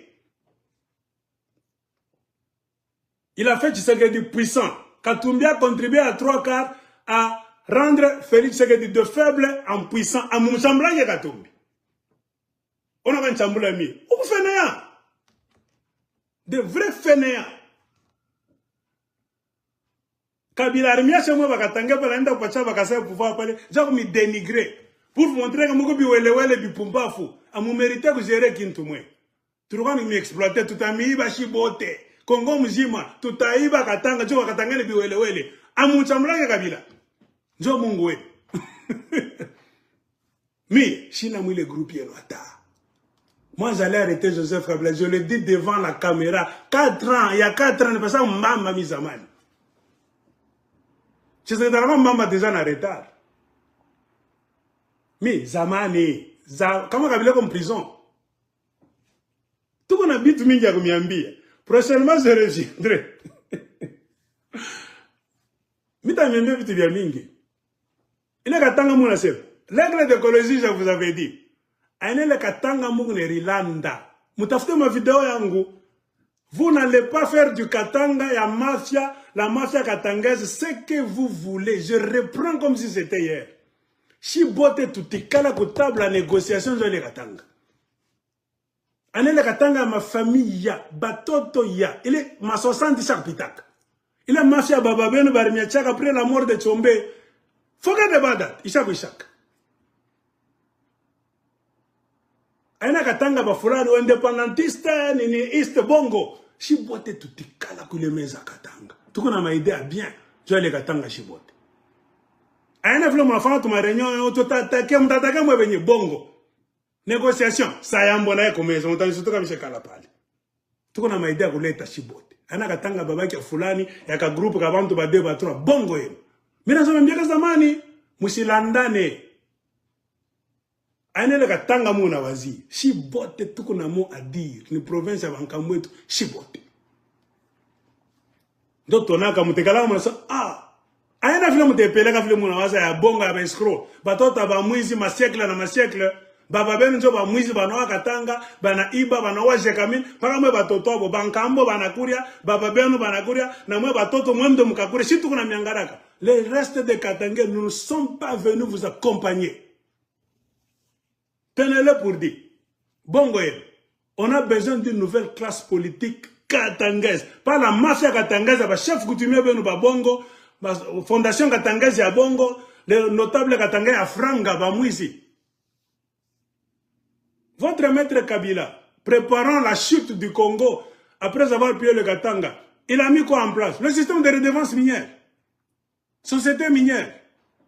Il a fait Tshisekedi puissant. Katumbi a contribué à 3/4 à rendre Félix Tshisekedi de faible en puissant. À mon semblant, Katumbi. On a un chamboula mis. Ou fainéants. De vrais fainéants. Kabila Armia, c'est moi, Bakatanga, Balanda, Pacha, Bakasa, pouvoir parler. J'ai me dénigrer. Pour vous montrer que je suis wele bipumba fou. À mon mérite que gérer Kintumwe. Tout le monde m'exploiter, tout a mis Bachibote. Congo Mzima, tout a eu Bakatanga, Joe Bakatanga, le biwele. À mon chambla, Kabila. Joe Mungwe. Mais, China mou le groupe Yelwata. Moi, j'allais arrêter Joseph Kabila. Je le dis devant la caméra. 4 ans, il y a 4 ans, parce que maman mis à man. Je sais que maman déjà en retard. Mais Zamani, comment Kabila comme prison? Tout qu'on habite Mingia comme Yambi. Prochainement, je reviendrai. Mita Miambi vite bien Mingi. Il est Katanga Mounasep. L'aigle d'écologie, je vous avais dit. Il est Katanga Mounirilanda. Moutafte ma vidéo yangu. Vous n'allez pas faire du Katanga et la mafia katangaise, ce que vous voulez. Je reprends comme si c'était hier. Si bote tutikala ko table la négociation de les Katanga. Ane le Katanga ma famille ya, batoto ya, il est ma 60 chaque pitak. Il est mafia bababeno barmiachak après la mort de Tchombe. Faut que de badat, ishak. Ane Katanga ba fulani indépendantiste ni East Bongo. Si bote tutikala ko le meza Katanga. Tout qu'on a ma idée à bien, je les Katanga si bote. Aïna vle ma femme ma réunion tout attaquer moi venir bongo négociation ça yambona comme ils ont entendu surtout comme chez Kalapali tout qu'on a ma idée à kuleta shibote ana katanga babaki ya fulani ya ka groupe ka bantu ba deux ba trois bongo yenu mimi nasema miaka zamani musilandane aïna le katanga muna wazi shibote tout qu'on a mot à dire ni province ya bankamwetu shibote d'autona ka mutekala mo ça Aïna vile mutepele ka vile muna waza ya bonga ya escroc. Batota ba mwizi ma siècle na ma siècle. Baba benu njo ba mwizi bana wakatanga, bana iba bana waje kamini, para mwe batoto abo bankambo bana kuria, baba benu bana kuria, na mwe batoto mwemdo mukakure, si tukuna miangaraka. Les restes de Katanga, nous ne sommes pas venus vous accompagner. Tenez-le pour dire. Bongo, on a besoin d'une nouvelle classe politique katangaise. Pas la mafia katangaise, ba chef coutumier benu ba bongo, Fondation Katangaise ya Bongo, le notable Katanga ya Franga Bamouizi. Votre maître Kabila, préparant la chute du Congo, après avoir pillé le Katanga, il a mis quoi en place? Le système de redevance minière. Société minière.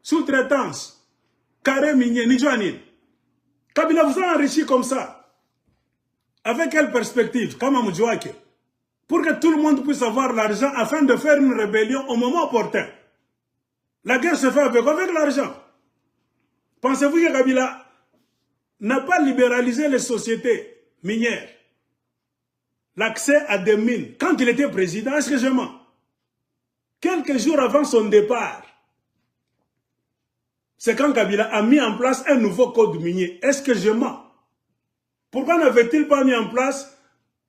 Sous-traitance. Carré minier. Nijouanine. Kabila vous a enrichi comme ça. Avec quelle perspective? Comme Amoudjouake. Pour que tout le monde puisse avoir l'argent afin de faire une rébellion au moment opportun. La guerre se fait avec l'argent. Pensez-vous que Kabila n'a pas libéralisé les sociétés minières? L'accès à des mines, quand il était président, est-ce que je mens? Quelques jours avant son départ, c'est quand Kabila a mis en place un nouveau code minier. Est-ce que je mens? Pourquoi n'avait-il pas mis en place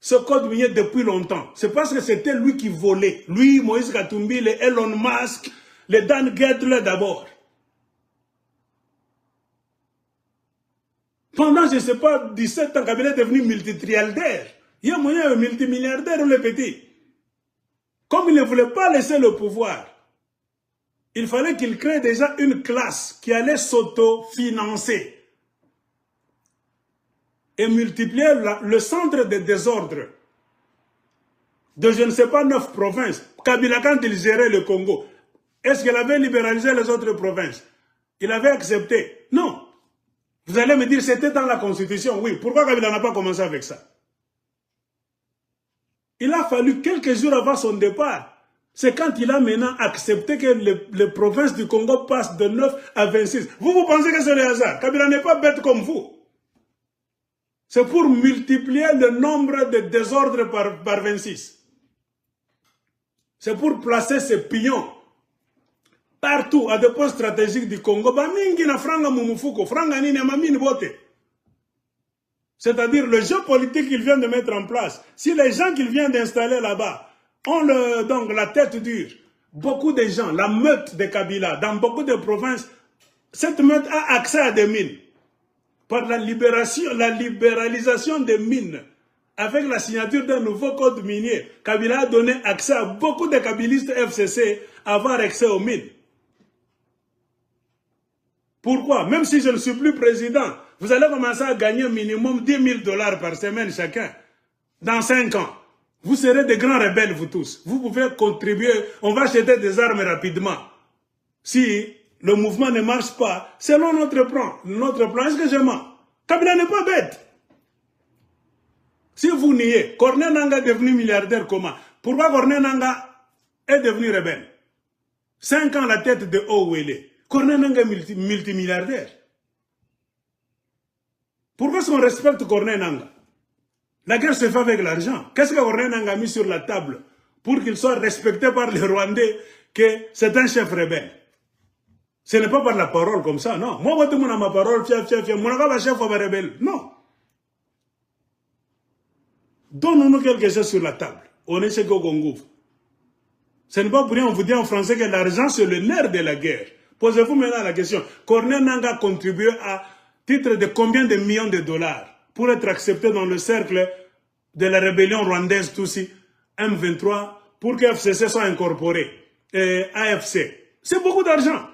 ce code minier depuis longtemps? C'est parce que c'était lui qui volait. Lui, Moïse Katumbi, les Elon Musk, les Dan Gedler d'abord. Pendant, je ne sais pas, 17 ans, Kabila est devenu multitrialdaire. Il y a moyen de multimilliardaire, le petit. Comme il ne voulait pas laisser le pouvoir, il fallait qu'il crée déjà une classe qui allait s'auto-financer et multiplier le centre de désordre de je ne sais pas 9 provinces. Kabila, quand il gérait le Congo, est-ce qu'il avait libéralisé les autres provinces? Il avait accepté? Non. Vous allez me dire, c'était dans la Constitution. Oui. Pourquoi Kabila n'a pas commencé avec ça? Il a fallu quelques jours avant son départ. C'est quand il a maintenant accepté que les provinces du Congo passent de 9 à 26. Vous pensez que c'est le hasard? Kabila n'est pas bête comme vous. C'est pour multiplier le nombre de désordres par 26. C'est pour placer ses pions partout à des postes stratégiques du Congo. C'est-à-dire le jeu politique qu'il vient de mettre en place. Si les gens qu'il vient d'installer là-bas donc la tête dure. Beaucoup de gens, la meute de Kabila, dans beaucoup de provinces, cette meute a accès à des mines. Par la libéralisation des mines, avec la signature d'un nouveau code minier, Kabila a donné accès à beaucoup de kabilistes FCC à avoir accès aux mines. Pourquoi? Même si je ne suis plus président, vous allez commencer à gagner minimum 10 000 $ par semaine chacun. Dans 5 ans, vous serez des grands rebelles, vous tous. Vous pouvez contribuer, on va acheter des armes rapidement. Si le mouvement ne marche pas, selon notre plan, est-ce que je mens? Kabila n'est pas bête. Si vous niez, Corneille Nangaa est devenu milliardaire comment? Pourquoi Corneille Nangaa est devenu rebelle? 5 ans la tête de Owele. Corneille Nangaa est multimilliardaire. Pourquoi est-ce qu'on respecte Corneille Nangaa? La guerre se fait avec l'argent. Qu'est-ce que Corneille Nangaa a mis sur la table pour qu'il soit respecté par les Rwandais que c'est un chef rebelle? Ce n'est pas par la parole comme ça, non. Moi, quand je ma parole, mon chef rebelle. Non. Donne-nous quelque chose sur la table. On est chez Gogongouf. Ce n'est pas pour rien, on vous dit en français que l'argent, c'est le nerf de la guerre. Posez-vous maintenant la question. Corneille Nangaa a contribué à titre de combien de millions de dollars pour être accepté dans le cercle de la rébellion rwandaise Tutsi M23 pour que FCC soit incorporé. AFC. C'est beaucoup d'argent.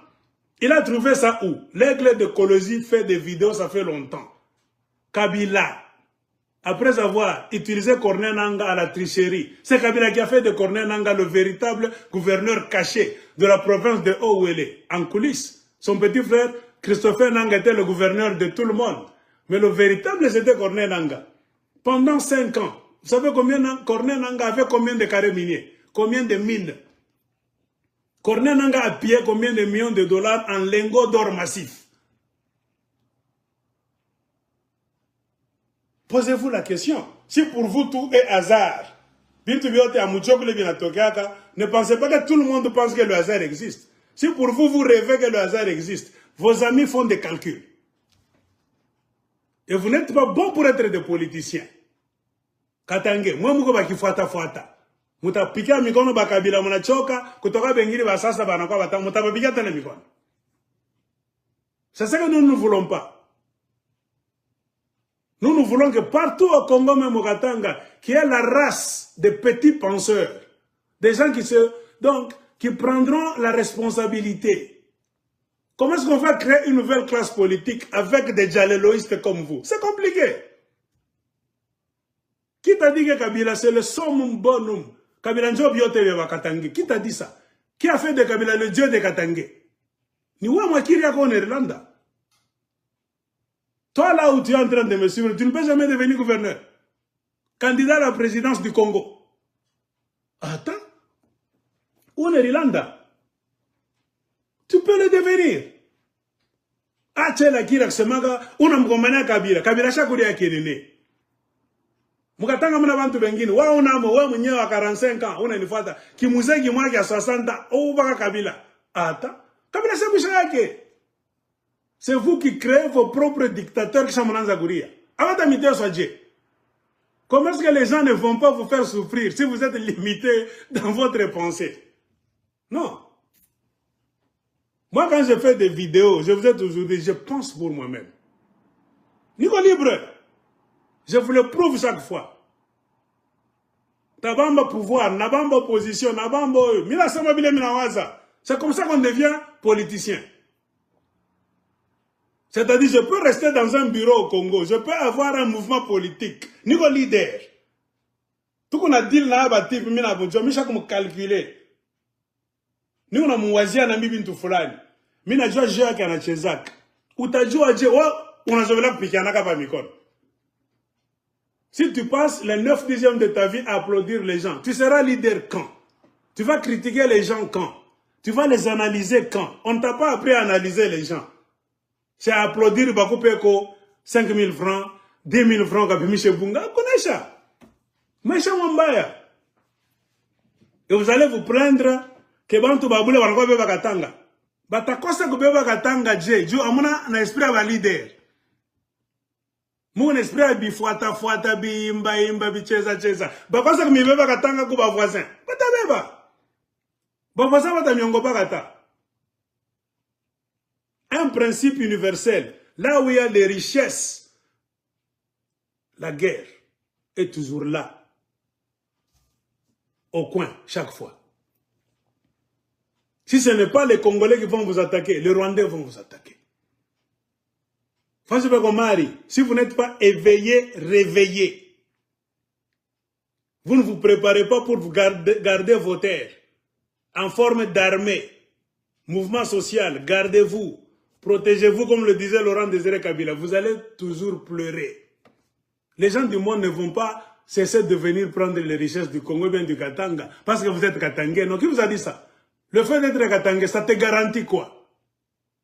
Il a trouvé ça où? L'aigle de Kolosi fait des vidéos, ça fait longtemps. Kabila, après avoir utilisé Corneille Nangaa à la tricherie, c'est Kabila qui a fait de Corneille Nangaa le véritable gouverneur caché de la province de Owele, en coulisses. Son petit frère, Christopher Nangaa, était le gouverneur de tout le monde. Mais le véritable, c'était Corneille Nangaa. Pendant 5 ans, vous savez combien Corneille Nangaa avait combien de carrés miniers? Combien de mines? Corneille Nangaa a pillé combien de millions de dollars en lingots d'or massif? Posez-vous la question. Si pour vous tout est hasard, ne pensez pas que tout le monde pense que le hasard existe. Si pour vous, vous rêvez que le hasard existe, vos amis font des calculs. Et vous n'êtes pas bon pour être des politiciens. Katange, moi, je suis muta pika mikono bakabila munachoka kutoka bengine basasa banakwa bata mutabapika tena mikono. C'est ça que nous ne voulons pas. Nous ne voulons que partout au Congo, même au Katanga, qu'il y ait la race de petits penseurs, des gens qui prendront la responsabilité. Comment est-ce qu'on va créer une nouvelle classe politique avec des djaleloïstes comme vous? C'est compliqué. Qui t'a dit que Kabila c'est le summum bonum? Kabila njo biote wa Katange. Qui t'a dit ça? Qui a fait de Kabila le dieu de Katange? Ni wa mwakiri yako en Irlanda. Toi là où tu es en train de me suivre, tu ne peux jamais devenir gouverneur. Candidat à la présidence du Congo. Attends. Où en Irlanda? Tu peux le devenir. Ah, tu es là qui est là, on a mgombana Kabila. Kabila chakuri ya kienene. Mukatanga muna bantu bengine wa unamo wa mwenyewe wa 45 ans unanifuata kimuzeki mwake ya 60 au baka Kabila ata Kabila c'est mwisho yake. C'est vous qui créez vos propres dictateurs qui sont mnanza kuria avata miteo soje. Comment est-ce que les gens ne vont pas vous faire souffrir si vous êtes limité dans votre pensée? Non. Moi quand je fais des vidéos, je vous ai toujours dit, je pense pour moi-même. Nico libre. Je vous le prouve chaque fois. Tabamba pouvoir, nabamba opposition, nabamba mina sama bile mina waza. C'est comme ça qu'on devient politicien. C'est-à-dire, je peux rester dans un bureau au Congo, je peux avoir un mouvement politique, niveau leader. Tout qu'on a dit là, bâti, mina bonjour, mina comme calculer. Nous on a mouazia na mbintu fulani. Mina jua jua kana chezak. Utajua je, on a joué là pikana kapa mikono. Si tu passes les 9/10 de ta vie à applaudir les gens, tu seras leader quand? Tu vas critiquer les gens quand? Tu vas les analyser quand? On ne t'a pas appris à analyser les gens. C'est à applaudir Bakupeko, 5 000 francs, 10 000 francs, Kapimiche Bunga, connais ça. Maïcha Mambaya. Et vous allez vous prendre que Bantu Baboule Wanko Beba Katanga. Batakosa Kubeba Katanga, Dje, Dieu, Amona, n'a esprit à leader. Mon esprit a bifuata fuata bimba imba bicheza cheza. Baba sa mi beba katanga ku ba voisin. Bata beba. Ba voisin bata miongo ba kata. Un principe universel. Là où il y a les richesses, la guerre est toujours là. Au coin, chaque fois. Si ce n'est pas les Congolais qui vont vous attaquer, les Rwandais vont vous attaquer. Si vous n'êtes pas éveillé, réveillé, vous ne vous préparez pas pour vous garder vos terres en forme d'armée, mouvement social, gardez-vous, protégez-vous comme le disait Laurent Désiré Kabila, vous allez toujours pleurer. Les gens du monde ne vont pas cesser de venir prendre les richesses du Congo, bien du Katanga, parce que vous êtes Katangais. Non, qui vous a dit ça? Le fait d'être Katangais, ça te garantit quoi?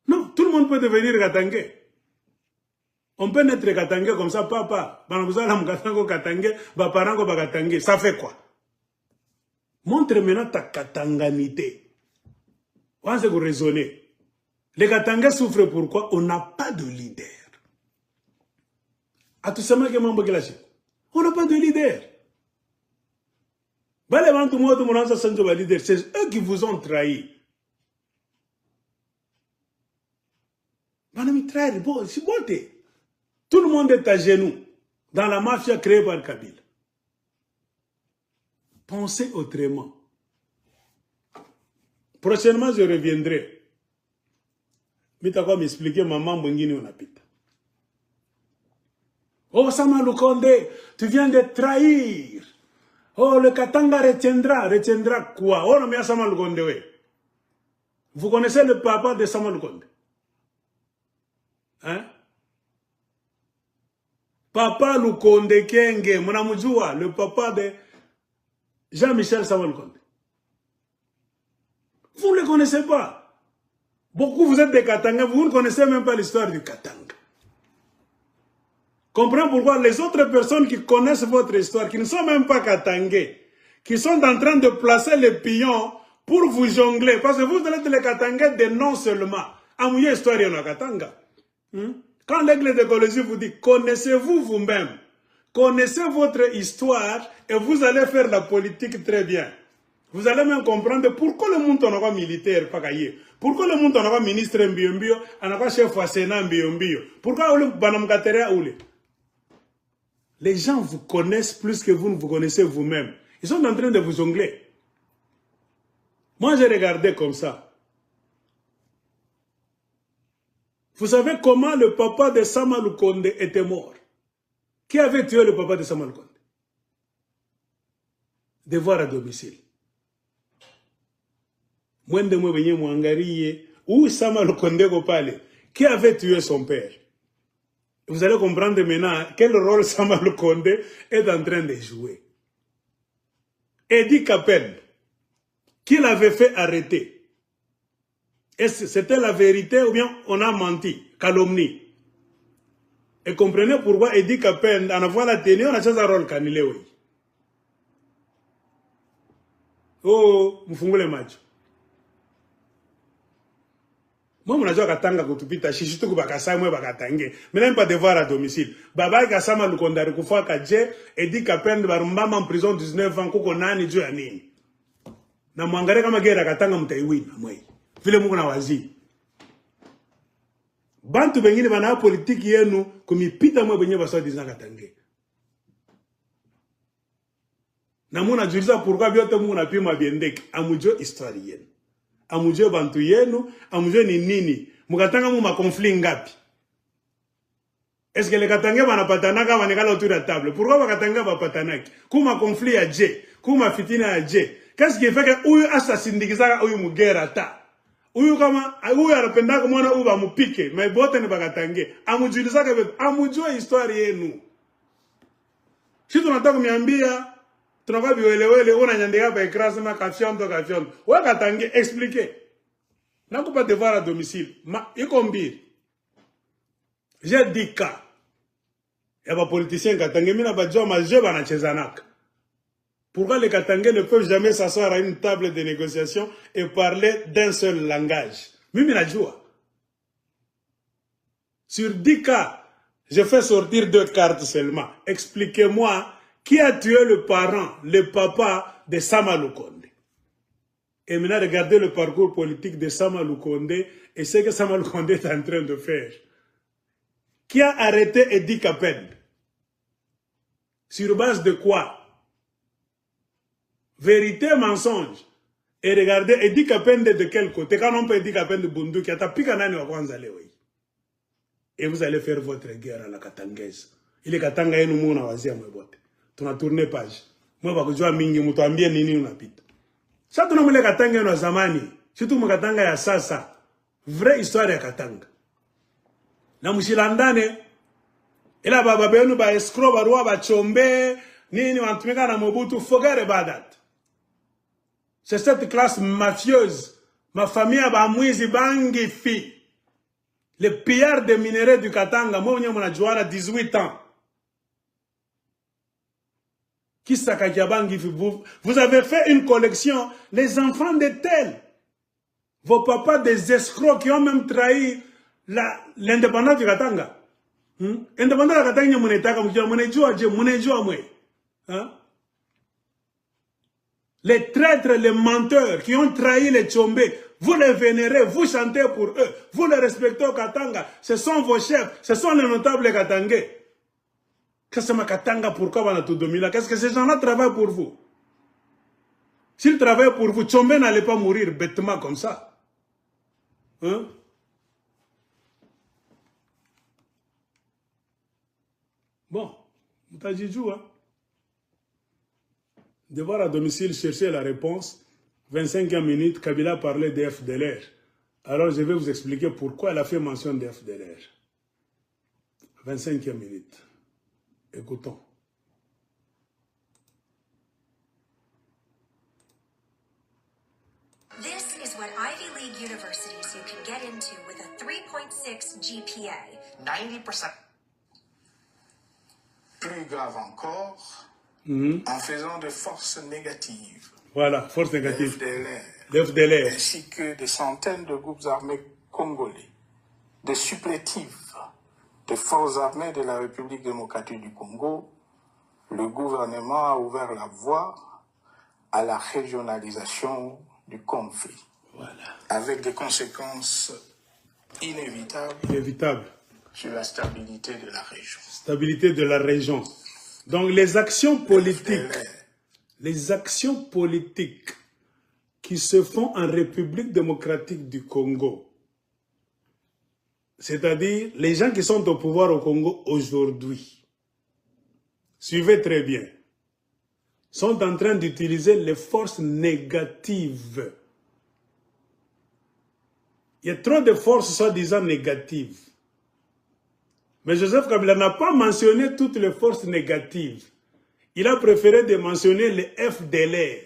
Non, tout le monde peut devenir Katangais. On peut naître Katangais comme ça, papa. Ça fait quoi? Montre maintenant ta Katanganité. On sait que vous raisonnez. Les Katangais souffrent pourquoi? On n'a pas de leader. On n'a pas de leader. C'est eux qui vous ont trahi. Tout le monde est à genoux dans la mafia créée par Kabila. Pensez autrement. Prochainement, je reviendrai. Mais tu vas m'expliquer, maman, Bongini, on habite. Oh, Sama Lukonde, tu viens de trahir. Oh, le Katanga retiendra. Retiendra quoi? Oh, non, mais Sama Lukonde, oui. Vous connaissez le papa de Sama Lukonde? Hein? Papa Lukonde Kenge, Monamujua, le papa de Jean-Michel Sama Lukonde. Vous ne le connaissez pas. Beaucoup vous êtes des Katanga, vous ne connaissez même pas l'histoire du Katanga. Comprenez pourquoi les autres personnes qui connaissent votre histoire, qui ne sont même pas Katangais, qui sont en train de placer les pions pour vous jongler, parce que vous êtes les Katangais de non seulement. Amouye histoire en Katanga. Quand l'aigle d'écologie vous dit, connaissez-vous vous-même, connaissez votre histoire et vous allez faire la politique très bien. Vous allez même comprendre pourquoi le monde n'a pas militaire, pas caillé. Pourquoi le monde n'a pas ministre Mbiombio, n'a pas chef au Sénat Mbiombio. Pourquoi le Banamkateria Oule. Les gens vous connaissent plus que vous ne vous connaissez vous-même. Ils sont en train de vous jongler. Moi, j'ai regardé comme ça. Vous savez comment le papa de Sama Lukonde était mort? Qui avait tué le papa de Sama Lukonde? Devoir à domicile. Mwende mwenye mwangariye, où Sama Lukonde Kopale, qui avait tué son père? Vous allez comprendre maintenant quel rôle Sama Lukonde est en train de jouer. Edi Kapel, qui l'avait fait arrêter? Est-ce que c'était la vérité ou bien on a menti, calomnie? Et comprenez pourquoi Edi Kapel, en avoir la tenue, on a chose à rôle canilé. Oh, mfungule macho. Moi, je suis Katanga Kutupita, je suis Bakasa, moi, Bakatange. Mais même pas devoir à domicile. Baba Kasama Lukonda, Kufa Kadje, Edi Kapel, Barumbama en prison 19 ans, Koko Nani, Dieu Anini. Na Mangare kama guerre Katanga Mtaiwin, moi. Vile Mungu na wazi. Bantu bengine bana politiki yenu kumipita mwe benye baswa dizina Katange. Na muna juliza pourquoi biote Mungu na pima biendeki. Amujo histoire yenu. Amujo bantu yenu, amujo ni nini. Mukatanga mu makonflit ngapi. Est-ce que les Katangais banapatanaka banekala autour de la table? Pourquoi Bakatanga bapatanaki? Kuma conflit ya je, kuma fitina ya je. Qu'est-ce qui fait que uyu assassindikiza uyu mugera ta? Uyu kama uyu anapenda kumwona uyu bamupike, mais bote ni Bakatange. Amujuliza kwa amujua histoire yenu. Si tunataka kumiambia tunakuwa biwelewele unanyandika pa écran ma kafiondo. Wewe Katange expliquer. Nakupa devoir à domicile. Ma ikombiri. J'ai dit ka. Il y a des politiciens Katangais, mais il y a des gens qui ont pourquoi les Katangais ne peuvent jamais s'asseoir à une table de négociation et parler d'un seul langage? Même la joie. Sur 10 cas, Je fais sortir 2 cartes seulement. Expliquez-moi qui a tué le parent, le papa de Sama Lukonde. Et maintenant, regardez le parcours politique de Sama Lukonde et ce que Sama Lukonde est en train de faire. Qui a arrêté Edi Kapende? Sur base de quoi? Vérité, mensonge. Et regardez, Edi Kapende de quel côté? Quand on peut Edi Kapende Bundu, qui a tapé Kanani Wakanzale, oui. Et vous allez faire votre guerre à la Katangaise. Il est Katanga et nous mouna wazia mwebote. Tu as tourné page. Moi, je vais jouer à Mingi, je vais bien nini unapita. Ça, tu n'as pas Katanga na zamani. Surtout mu Katanga ya sasa. Vraie histoire ya Katanga. Na mushilandane. Ela baba benu ba escrow barua ba chombe. Nini wantumika na Mobutu. Forget about that. C'est cette classe mafieuse. Ma famille a ba mwizi bangi fi. Les pillards de minerais du Katanga, moi, je 18 ans. Vous avez fait une collection, les enfants de tels. Vos papas des escrocs qui ont même trahi l'indépendance du Katanga. L'indépendance du Katanga, les traîtres, les menteurs qui ont trahi les Tchombe, vous les vénérez, vous chantez pour eux, vous les respectez au Katanga. Ce sont vos chefs, ce sont les notables Katangais. Qu'est-ce que c'est Katanga, pourquoi on a tout dominé? Qu'est-ce que ces gens-là travaillent pour vous? S'ils travaillent pour vous, Tchombe n'allait pas mourir bêtement comme ça. Hein? Bon, Moutajidjou, hein? Devoir à domicile chercher la réponse. 25e minute, Kabila parlait des FDLR. Alors je vais vous expliquer pourquoi elle a fait mention des FDLR. 25e minute. Écoutons. This is what Ivy League universities you can get into with a 3.6 GPA. 90%. Plus grave encore, en faisant des forces négatives. Voilà, forces négatives. Les FDLR. Ainsi que des centaines de groupes armés congolais, des supplétifs des forces armées de la République démocratique du Congo, le gouvernement a ouvert la voie à la régionalisation du conflit. Voilà. Avec des conséquences inévitables sur la stabilité de la région. Stabilité de la région. Donc les actions politiques qui se font en République démocratique du Congo, c'est-à-dire les gens qui sont au pouvoir au Congo aujourd'hui, suivez très bien, sont en train d'utiliser les forces négatives. Il y a trop de forces soi-disant négatives. Mais Joseph Kabila n'a pas mentionné toutes les forces négatives. Il a préféré de mentionner les FDLR,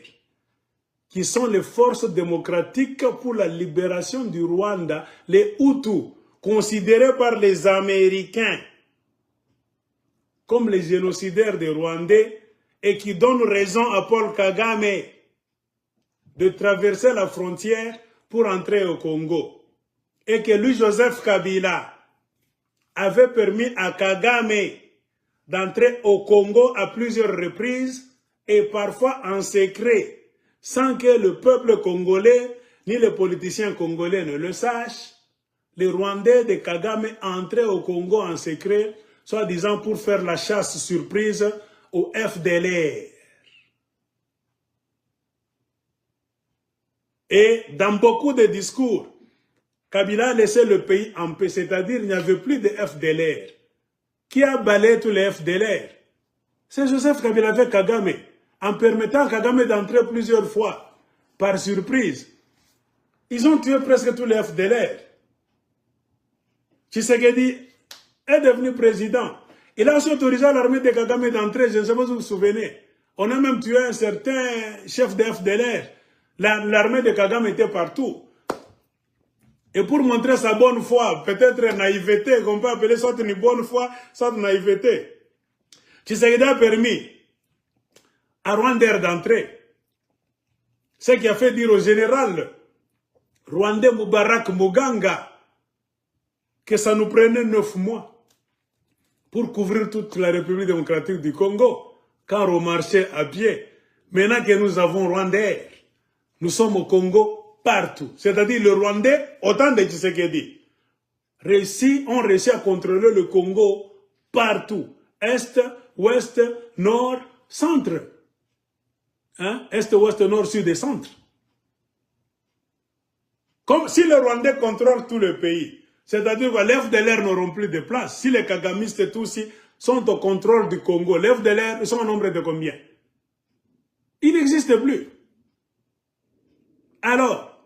qui sont les forces démocratiques pour la libération du Rwanda, les Hutus, considérés par les Américains comme les génocidaires des Rwandais et qui donnent raison à Paul Kagame de traverser la frontière pour entrer au Congo. Et que lui, Joseph Kabila, avait permis à Kagame d'entrer au Congo à plusieurs reprises et parfois en secret, sans que le peuple congolais ni les politiciens congolais ne le sachent. Les Rwandais de Kagame entraient au Congo en secret, soi-disant pour faire la chasse surprise au FDLR. Et dans beaucoup de discours, Kabila a laissé le pays en paix, c'est-à-dire qu'il n'y avait plus de FDLR. Qui a balayé tous les FDLR? C'est Joseph Kabila avec Kagame, en permettant à Kagame d'entrer plusieurs fois, par surprise. Ils ont tué presque tous les FDLR. Tshisekedi est devenu président. Il a aussi autorisé l'armée de Kagame d'entrer, je ne sais pas si vous vous souvenez. On a même tué un certain chef de FDLR. L'armée de Kagame était partout. Et pour montrer sa bonne foi, peut-être naïveté, qu'on peut appeler soit une bonne foi, soit une naïveté, Tshisekedi a permis à Rwanda d'entrer. Ce qui a fait dire au général rwandais Moubarak Muganga que ça nous prenait 9 mois. pour couvrir toute la République démocratique du Congo, quand on marchait à pied. Maintenant que nous avons Rwandais, nous sommes au Congo partout. C'est-à-dire le Rwandais, autant de Tshisekedi, ont réussi à contrôler le Congo partout. Est, ouest, nord, centre. Hein? Est, ouest, nord, sud et centre. Comme si les Rwandais contrôlent tout le pays. C'est-à-dire que les FDLR n'auront plus de place. Si les Kagamistes et tous sont au contrôle du Congo, les FDLR sont au nombre de combien? Ils n'existent plus. Alors,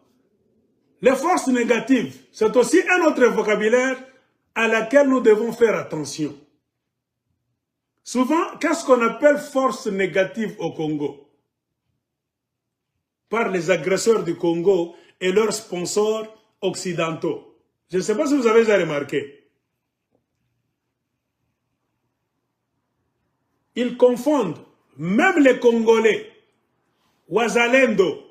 les forces négatives, c'est aussi un autre vocabulaire à laquelle nous devons faire attention. Souvent, qu'est-ce qu'on appelle force négative au Congo? Par les agresseurs du Congo et leurs sponsors occidentaux. Je ne sais pas si vous avez déjà remarqué. Ils confondent même les Congolais, Ouazalendo,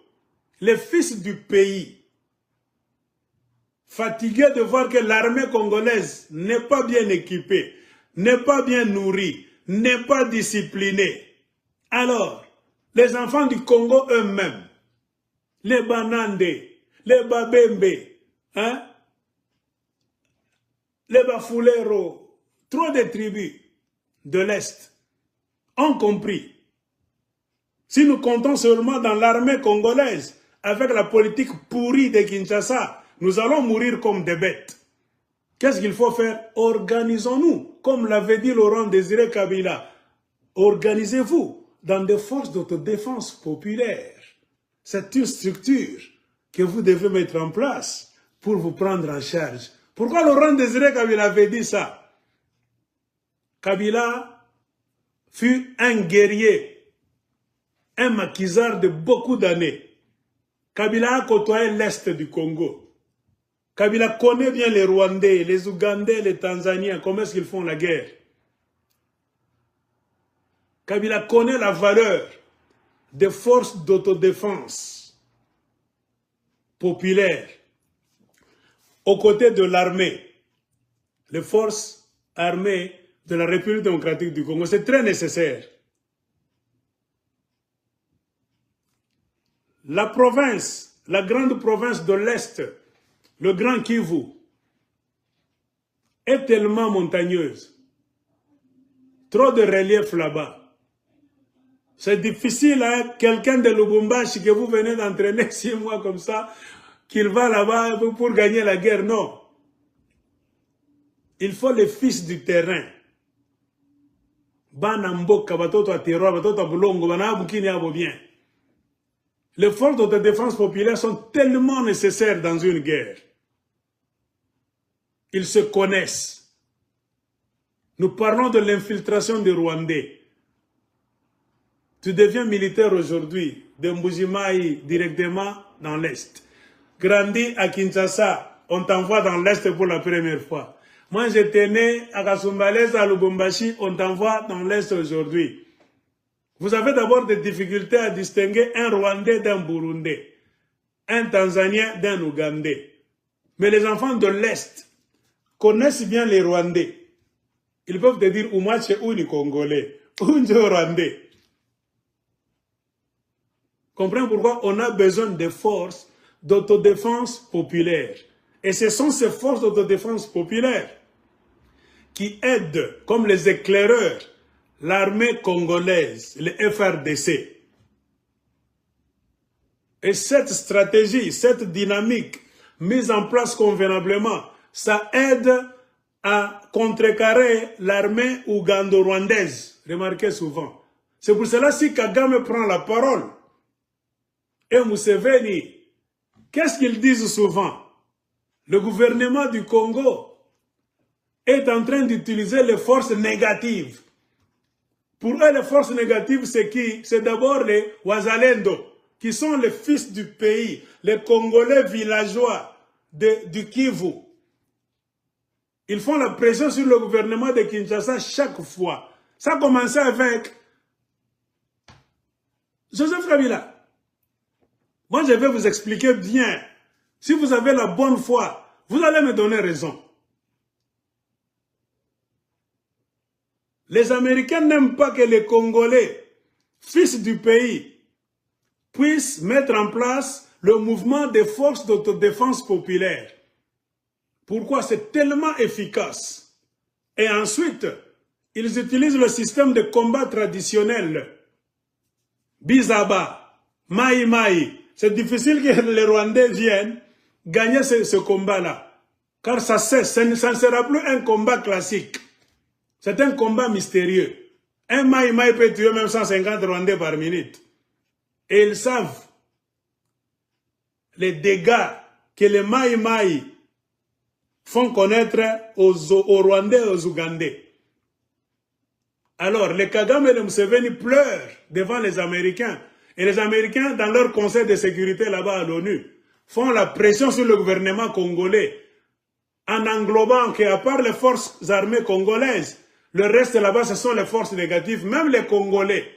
les fils du pays, fatigués de voir que l'armée congolaise n'est pas bien équipée, n'est pas bien nourrie, n'est pas disciplinée. Alors, les enfants du Congo eux-mêmes, les Banande, les Babembe, hein, les Bafulero, trop de tribus de l'Est ont compris. Si nous comptons seulement dans l'armée congolaise, avec la politique pourrie de Kinshasa, nous allons mourir comme des bêtes. Qu'est-ce qu'il faut faire? Organisons-nous, comme l'avait dit Laurent Désiré Kabila. Organisez-vous dans des forces d'autodéfense populaire. C'est une structure que vous devez mettre en place pour vous prendre en charge. Pourquoi Laurent Désiré Kabila avait dit ça? Kabila fut un guerrier, un maquisard de beaucoup d'années. Kabila a côtoyé l'Est du Congo. Kabila connaît bien les Rwandais, les Ougandais, les Tanzaniens, comment est-ce qu'ils font la guerre. Kabila connaît la valeur des forces d'autodéfense populaires aux côtés de l'armée, les forces armées de la République démocratique du Congo. C'est très nécessaire. La province, la grande province de l'Est, le Grand Kivu, est tellement montagneuse. Trop de relief là-bas. C'est difficile, hein, quelqu'un de Lubumbashi que vous venez d'entraîner 6 mois comme ça, qu'il va là-bas pour gagner la guerre. Non. Il faut les fils du terrain. Les forces de défense populaire sont tellement nécessaires dans une guerre. Ils se connaissent. Nous parlons de l'infiltration des Rwandais. Tu deviens militaire aujourd'hui, de Mbujimaï directement dans l'Est. Grandi à Kinshasa, on t'envoie dans l'Est pour la première fois. Moi, j'étais né à Kasumbalesa, à Lubumbashi, on t'envoie dans l'Est aujourd'hui. Vous avez d'abord des difficultés à distinguer un Rwandais d'un Burundais, un Tanzanien d'un Ougandais. Mais les enfants de l'Est connaissent bien les Rwandais. Ils peuvent te dire, Oumache ou ni Congolais, ou ni Rwandais. Comprenez pourquoi on a besoin de forces d'autodéfense populaire. Et ce sont ces forces d'autodéfense populaire qui aident, comme les éclaireurs, l'armée congolaise, le FRDC. Et cette stratégie, cette dynamique mise en place convenablement, ça aide à contrecarrer l'armée ougando-rwandaise. Remarquez souvent. C'est pour cela si Kagame prend la parole, et Museveni, qu'est-ce qu'ils disent souvent? Le gouvernement du Congo est en train d'utiliser les forces négatives. Pour eux, les forces négatives, c'est qui? C'est d'abord les Ouazalendo, qui sont les fils du pays, les Congolais villageois du Kivu. Ils font la pression sur le gouvernement de Kinshasa chaque fois. Ça a commencé avec Joseph Kabila. Moi, je vais vous expliquer bien. Si vous avez la bonne foi, vous allez me donner raison. Les Américains n'aiment pas que les Congolais, fils du pays, puissent mettre en place le mouvement des forces d'autodéfense populaire. Pourquoi? C'est tellement efficace. Et ensuite, ils utilisent le système de combat traditionnel. Bizaba, Maï Maï. C'est difficile que les Rwandais viennent gagner ce combat-là. Car ça cesse, ça ne sera plus un combat classique. C'est un combat mystérieux. Un Maï Maï peut tuer même 150 Rwandais par minute. Et ils savent les dégâts que les Maï Maï font connaître aux Rwandais et aux Ougandais. Alors, les Kagame et les Museveni pleurent devant les Américains. Et les Américains, dans leur conseil de sécurité là-bas à l'ONU, font la pression sur le gouvernement congolais en englobant qu'à part les forces armées congolaises, le reste là-bas, ce sont les forces négatives, même les Congolais.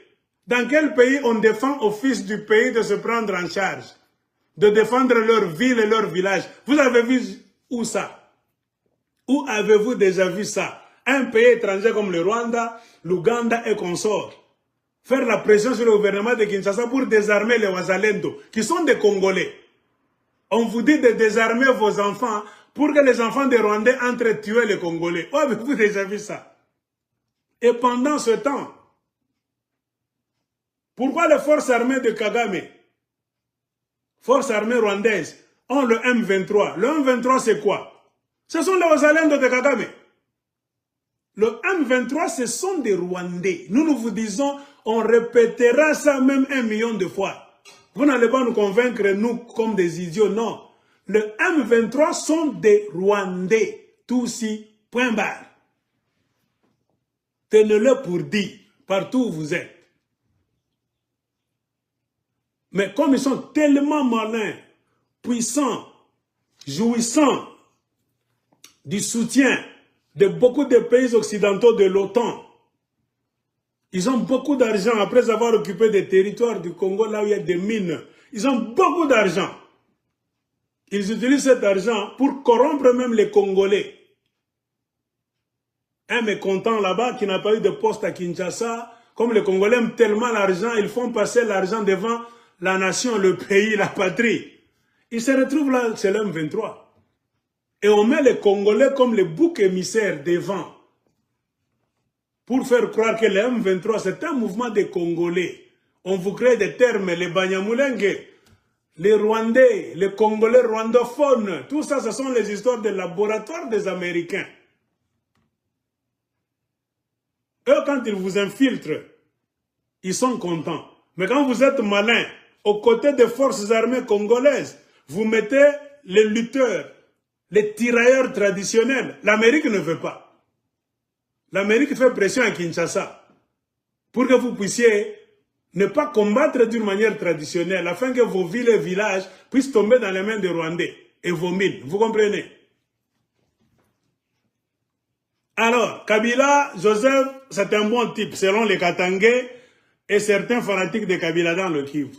Dans quel pays on défend aux fils du pays de se prendre en charge, de défendre leur ville et leur village? Vous avez vu où ça? Où avez-vous déjà vu ça? Un pays étranger comme le Rwanda, l'Ouganda et consorts faire la pression sur le gouvernement de Kinshasa pour désarmer les Wazalendo, qui sont des Congolais. On vous dit de désarmer vos enfants pour que les enfants des Rwandais entrent tuer les Congolais. Où avez-vous déjà vu ça? Et pendant ce temps, pourquoi les forces armées de Kagame, forces armées rwandaises, ont le M23? Le M23, c'est quoi? Ce sont les Wazalendo de Kagame. Le M23, ce sont des Rwandais. Nous vous disons, on répétera ça même 1 million de fois. Vous n'allez pas nous convaincre, nous, comme des idiots, non. Le M23 sont des Rwandais. Tutsi, point barre. Tenez-le pour dit, partout où vous êtes. Mais comme ils sont tellement malins, puissants, jouissant du soutien de beaucoup de pays occidentaux de l'OTAN, ils ont beaucoup d'argent après avoir occupé des territoires du Congo là où il y a des mines. Ils ont beaucoup d'argent. Ils utilisent cet argent pour corrompre même les Congolais. Un mécontent là-bas qui n'a pas eu de poste à Kinshasa, comme les Congolais aiment tellement l'argent, ils font passer l'argent devant la nation, le pays, la patrie. Ils se retrouvent là, c'est l'M23. Et on met les Congolais comme les boucs émissaires devant. Pour faire croire que le M23, c'est un mouvement des Congolais. On vous crée des termes, les Banyamulenge, les Rwandais, les Congolais rwandophones. Tout ça, ce sont les histoires des laboratoires des Américains. Eux, quand ils vous infiltrent, ils sont contents. Mais quand vous êtes malin, aux côtés des forces armées congolaises, vous mettez les lutteurs, les tirailleurs traditionnels. L'Amérique ne veut pas. L'Amérique fait pression à Kinshasa pour que vous puissiez ne pas combattre d'une manière traditionnelle afin que vos villes et villages puissent tomber dans les mains des Rwandais et vos mines. Vous comprenez? Alors, Kabila, Joseph, c'est un bon type selon les Katangais et certains fanatiques de Kabila dans le Kivu.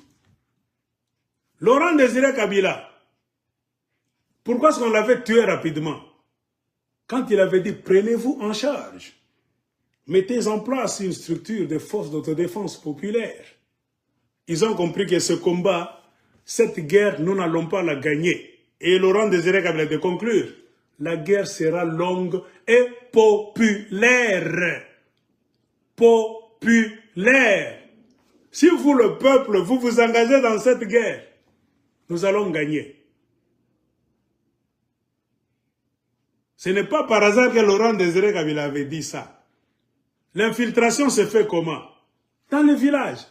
Laurent Désiré Kabila, pourquoi est-ce qu'on l'avait tué rapidement? Quand il avait dit, prenez-vous en charge. Mettez en place une structure de forces d'autodéfense populaire. Ils ont compris que ce combat, cette guerre, nous n'allons pas la gagner. Et Laurent Désiré Kabila de conclure, la guerre sera longue et populaire. Populaire. Si vous, le peuple, vous vous engagez dans cette guerre, nous allons gagner. Ce n'est pas par hasard que Laurent Désiré Kabila avait dit ça. L'infiltration se fait comment? Dans les villages.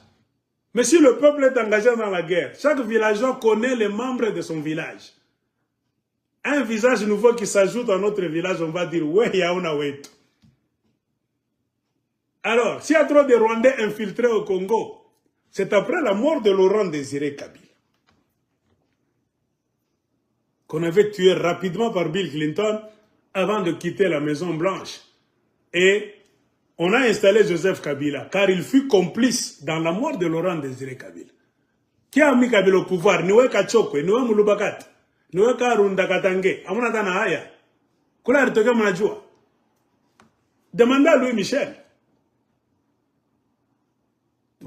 Mais si le peuple est engagé dans la guerre, chaque villageois connaît les membres de son village. Un visage nouveau qui s'ajoute à notre village, on va dire, ouais, yaouna wetu. Alors, s'il y a trop de Rwandais infiltrés au Congo, c'est après la mort de Laurent Désiré Kabila qu'on avait tué rapidement par Bill Clinton avant de quitter la Maison Blanche. Et on a installé Joseph Kabila, car il fut complice dans la mort de Laurent Désiré Kabila. Qui a mis Kabila au pouvoir? Niwe Kachokwe, Niwe Mulubakat, Niwe Karunda Katange, Amunatana Haya. Kula Ritoke Manajua. Demandez à Louis Michel.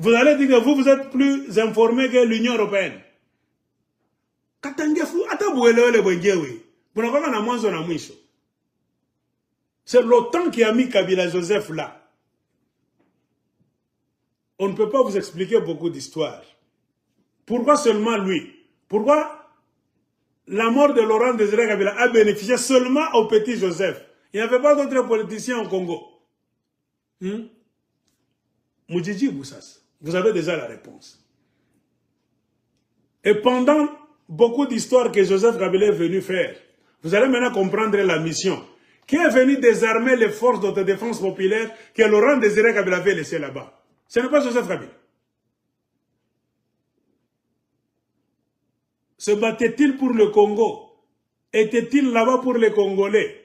Vous allez dire que vous êtes plus informé que l'Union européenne. C'est l'OTAN qui a mis Kabila Joseph là. On ne peut pas vous expliquer beaucoup d'histoires. Pourquoi seulement lui? Pourquoi la mort de Laurent Désiré Kabila a bénéficié seulement au petit Joseph? Il n'y avait pas d'autres politiciens au Congo. Moudjidji Boussas, vous avez déjà la réponse. Et pendant beaucoup d'histoires que Joseph Kabila est venu faire, vous allez maintenant comprendre la mission. Qui est venu désarmer les forces d'autodéfense populaire que Laurent Désiré Kabila avait laissé là-bas? Ce n'est pas Joseph Kabila. Se battait-il pour le Congo? Était-il là-bas pour les Congolais?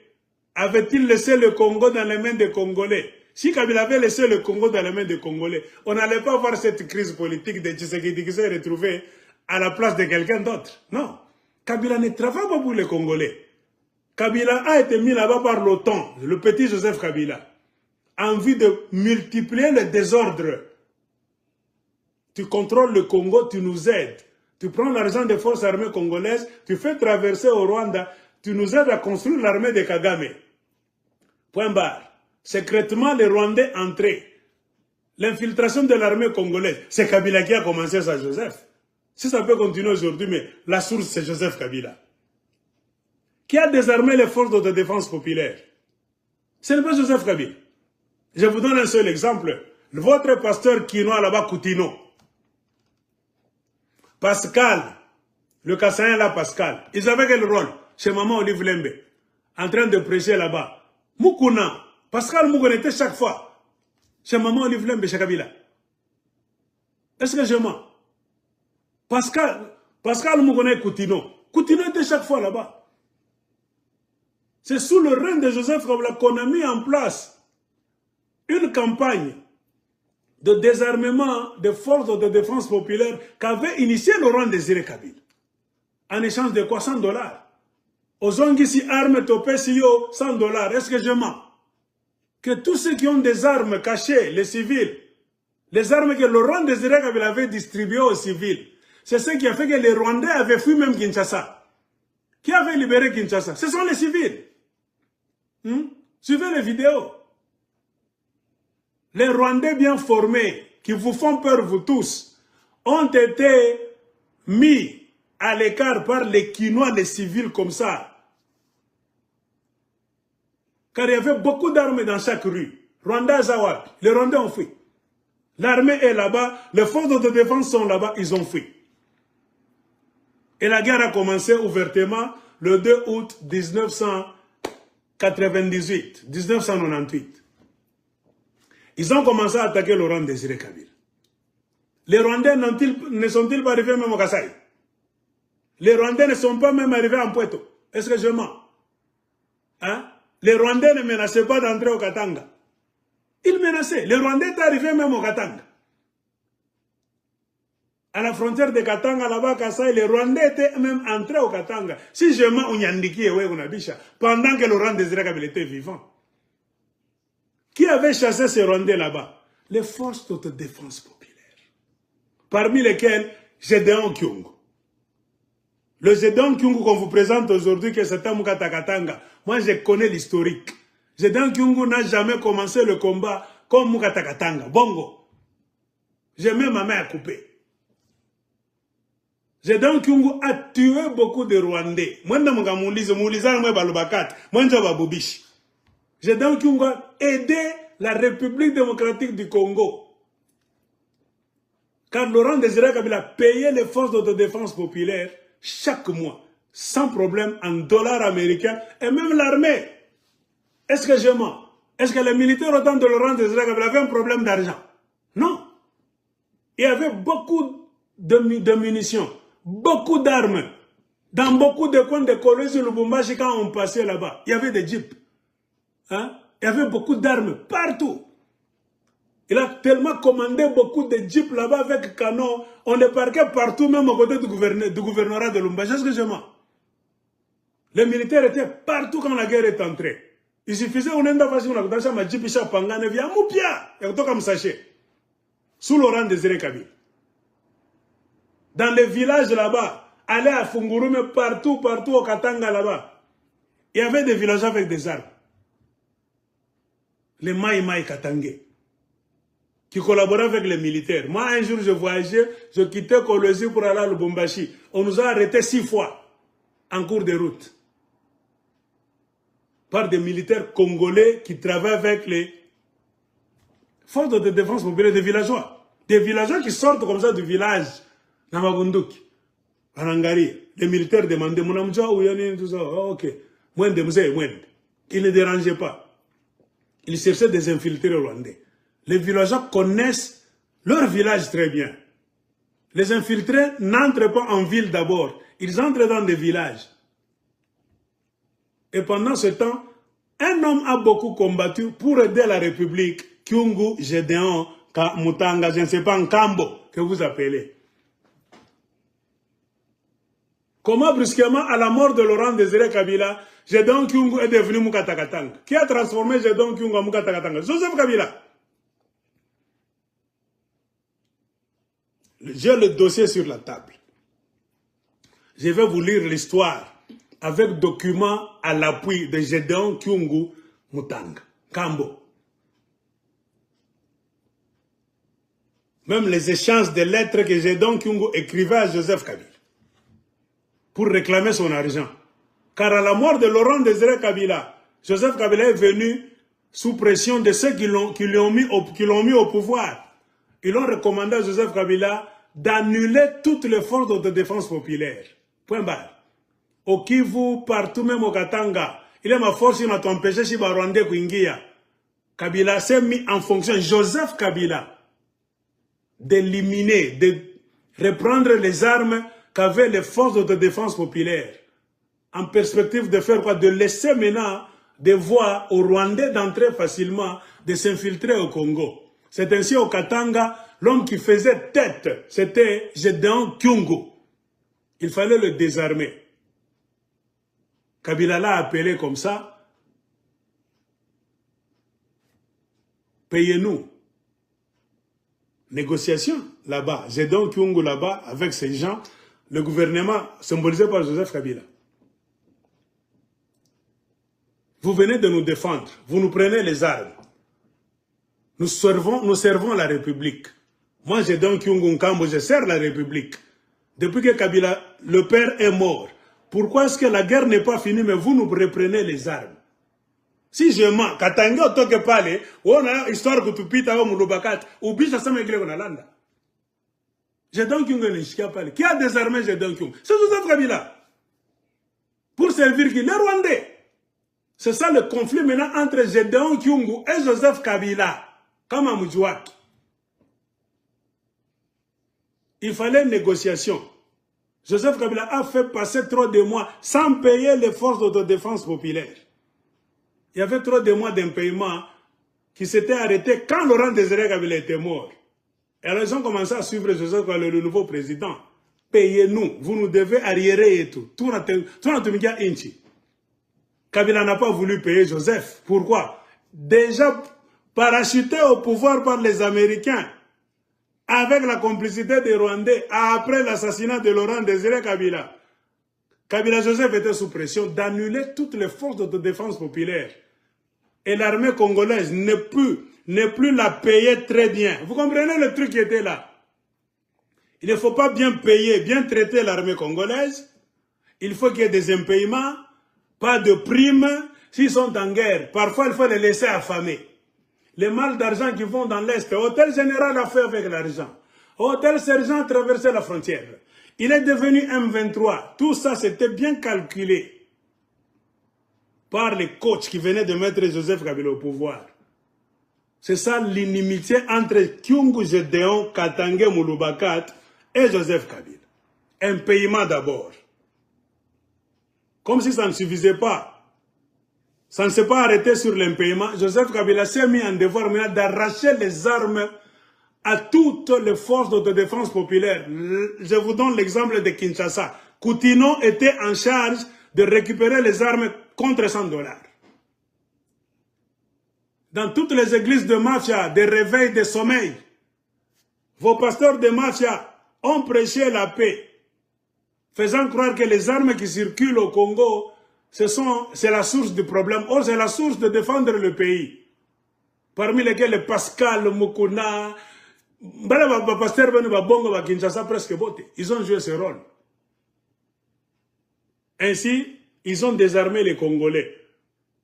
Avait-il laissé le Congo dans les mains des Congolais? Si Kabila avait laissé le Congo dans les mains des Congolais, on n'allait pas voir cette crise politique de Tshisekedi qui s'est retrouvé à la place de quelqu'un d'autre. Non. Kabila ne travaille pas pour les Congolais. Kabila a été mis là-bas par l'OTAN, le petit Joseph Kabila, en vue de multiplier le désordre. Tu contrôles le Congo, tu nous aides. Tu prends l'argent des forces armées congolaises, tu fais traverser au Rwanda, tu nous aides à construire l'armée de Kagame. Point barre. Secrètement, les Rwandais entraient. L'infiltration de l'armée congolaise, c'est Kabila qui a commencé ça, Joseph. Si ça peut continuer aujourd'hui, mais la source, c'est Joseph Kabila. Qui a désarmé les forces de défense populaire? Ce n'est pas Joseph Kabila. Je vous donne un seul exemple. Votre pasteur quinois là-bas, Koutino. Pascal, le Kassaïen là, Pascal, ils avaient quel rôle? Chez Maman Olive Lembe, en train de prêcher là-bas. Moukouna, Pascal Moukouna était chaque fois chez Maman Olive Lembe, chez Kabila. Est-ce que je mens? Pascal Moukouna et Koutino. Koutino était chaque fois là-bas. C'est sous le règne de Joseph Kabila qu'on a mis en place une campagne de désarmement des forces de défense populaire qu'avait initié Laurent Désiré Kabila. En échange de quoi? 100 $. Aux Ongisi armes topé si yo 100 $. Est-ce que je mens? Que tous ceux qui ont des armes cachées, les civils, les armes que Laurent Désiré Kabila avait distribuées aux civils, c'est ce qui a fait que les Rwandais avaient fui même Kinshasa. Qui avait libéré Kinshasa? Ce sont les civils. Suivez les vidéos. Les Rwandais bien formés, qui vous font peur vous tous, ont été mis à l'écart par les Quinois, les civils comme ça. Car il y avait beaucoup d'armes dans chaque rue. Rwanda, Zawad, les Rwandais ont fui. L'armée est là-bas, les forces de défense sont là-bas, ils ont fui. Et la guerre a commencé ouvertement le 2 août 1998. Ils ont commencé à attaquer Laurent Désiré Kabila. Les Rwandais ne sont-ils pas arrivés même au Kasaï? Les Rwandais ne sont pas même arrivés en Poitou. Est-ce que je mens? Hein? Les Rwandais ne menaçaient pas d'entrer au Katanga. Ils menaçaient. Les Rwandais étaient arrivés même au Katanga. À la frontière de Katanga, là-bas, Kasaï, les Rwandais étaient même entrés au Katanga. Si je mens, on y indiquait, pendant que Laurent Désiré Kabila était vivant. Qui avait chassé ces Rwandais là-bas? Les forces de défense populaire. Parmi lesquelles, Gédéon Kyungu. Le Gédéon Kyungu qu'on vous présente aujourd'hui, que c'est un Moukatakatanga. Moi, je connais l'historique. Gédéon Kyungu n'a jamais commencé le combat comme Moukatakatanga. Bongo. J'ai mis ma main à couper. Gédéon Kyungu a tué beaucoup de Rwandais. Moi, je suis Gédéon Kyungu a aidé la République démocratique du Congo. Car Laurent Désiré Kabila payait les forces de défense populaire chaque mois, sans problème, en dollars américains, et même l'armée. Est-ce que je mens? Est-ce que les militaires au temps de Laurent Désiré Kabila avaient un problème d'argent? Non. Il y avait beaucoup de munitions, beaucoup d'armes. Dans beaucoup de coins de Corée sur Lubumbashi, quand on passait là-bas, il y avait des jeeps. Hein? Il y avait beaucoup d'armes partout. Il a tellement commandé beaucoup de jeeps là-bas avec canons. On les parquait partout, même au côté du gouvernorat de Lubumbashi. Est-ce que je mens? Les militaires étaient partout quand la guerre est entrée. Il suffisait on enda facile on a ma jeep isha pangane via mupia. Et comme sachet. sous Laurent Désiré Kabila. Dans les villages là-bas, aller à Fungurume, partout au Katanga là-bas, il y avait des villageois avec des armes. Les Maï Katangais, qui collaboraient avec les militaires. Moi, un jour, je voyageais, je quittais Kolwezi pour aller à Lubumbashi. On nous a arrêtés 6 fois en cours de route. Par des militaires congolais qui travaillent avec les forces de défense populaire des villageois. Des villageois qui sortent comme ça du village, dans Mabunduki, en Angari. Les militaires demandaient, mon amdja, ou yani, tout ça. Oh, ok. Mwende, mzee, mwende. Ils ne dérangeaient pas. Ils cherchaient des infiltrés rwandais. Les villageois connaissent leur village très bien. Les infiltrés n'entrent pas en ville d'abord. Ils entrent dans des villages. Et pendant ce temps, un homme a beaucoup combattu pour aider la République. Kyungu, Gédéon, Mutanga, je ne sais pas, Nkambo, que vous appelez. Comment brusquement, à la mort de Laurent Désiré Kabila, Gédéon Kyungu est devenu Mukatakatanga? Qui a transformé Gédéon Kyungu en Mukatakatanga? Joseph Kabila. J'ai le dossier sur la table. Je vais vous lire l'histoire avec documents à l'appui de Gédéon Kyungu Mutanga, Kambo. Même les échanges de lettres que Gédéon Kyungu écrivait à Joseph Kabila pour réclamer son argent. Car à la mort de Laurent Désiré Kabila, Joseph Kabila est venu sous pression de ceux qui l'ont mis au pouvoir. Ils ont recommandé à Joseph Kabila d'annuler toutes les forces de défense populaire. Point barre. Au Kivu, partout, même au Katanga, il est ma force qui m'a empêché si Rwandais Kuingia. Kabila s'est mis en fonction, Joseph Kabila, d'éliminer, de reprendre les armes qu'avaient les forces de défense populaire. En perspective de faire quoi? De laisser maintenant des voies aux Rwandais d'entrer facilement, de s'infiltrer au Congo. C'est ainsi au Katanga, l'homme qui faisait tête, c'était Gédéon Kyungu. Il fallait le désarmer. Kabila l'a appelé comme ça. Payez-nous. Négociation là-bas. Gédéon Kyungu là-bas, avec ces gens, le gouvernement symbolisé par Joseph Kabila. Vous venez de nous défendre, vous nous prenez les armes. Nous servons la République. Moi, Gédéon Kyungu Nkambo, je sers la République. Depuis que Kabila, le père, est mort, pourquoi est-ce que la guerre n'est pas finie, mais vous nous reprenez les armes? Si je mens, Katanga otoke pale, on a histoire que tu pita au Mouloubakat, ou bisha samegre on alanda. Gédéon Kyungu n'ishika pale. Qui a désarmé Gédéon Kyungu? C'est Joseph Kabila. Pour servir qui? Les Rwandais. C'est ça le conflit maintenant entre Gédéon Kyungu et Joseph Kabila. Comme à Moudjouak. Il fallait une négociation. Joseph Kabila a fait passer trop de mois sans payer les forces de défense populaire. Il y avait trop de mois d'impayement qui s'étaient arrêtés quand Laurent Désiré Kabila était mort. Et alors ils ont commencé à suivre Joseph Kabila, le nouveau président. Payez-nous, vous nous devez arriérer et tout. Tout n'a inchi. Kabila n'a pas voulu payer Joseph. Pourquoi? Déjà parachuté au pouvoir par les Américains, avec la complicité des Rwandais, après l'assassinat de Laurent Désiré Kabila. Kabila Joseph était sous pression d'annuler toutes les forces de défense populaire. Et l'armée congolaise ne plus la payer très bien. Vous comprenez le truc qui était là? Il ne faut pas bien payer, bien traiter l'armée congolaise. Il faut qu'il y ait des impayements, pas de primes. S'ils sont en guerre, parfois il faut les laisser affamer. Les mal d'argent qui vont dans l'Est, Hôtel Général a fait avec l'argent. Hôtel Sergent a traversé la frontière. Il est devenu M23. Tout ça, c'était bien calculé par les coachs qui venaient de mettre Joseph Kabila au pouvoir. C'est ça l'inimitié entre Kyungu Gédéon, Katanga Mouloubakat et Joseph Kabila. Un paiement d'abord. Comme si ça ne suffisait pas. Ça ne s'est pas arrêté sur l'impayement. Joseph Kabila s'est mis en devoir maintenant d'arracher les armes à toutes les forces de défense populaire. Je vous donne l'exemple de Kinshasa. Koutino était en charge de récupérer les armes contre $100. Dans toutes les églises de mafia, des réveils, des sommeils, Vos pasteurs de mafia ont prêché la paix, faisant croire que les armes qui circulent au Congo, c'est la source du problème. Or, c'est la source de défendre le pays. Parmi lesquels les Pascal, Mukuna, ils ont joué ce rôle. Ainsi, ils ont désarmé les Congolais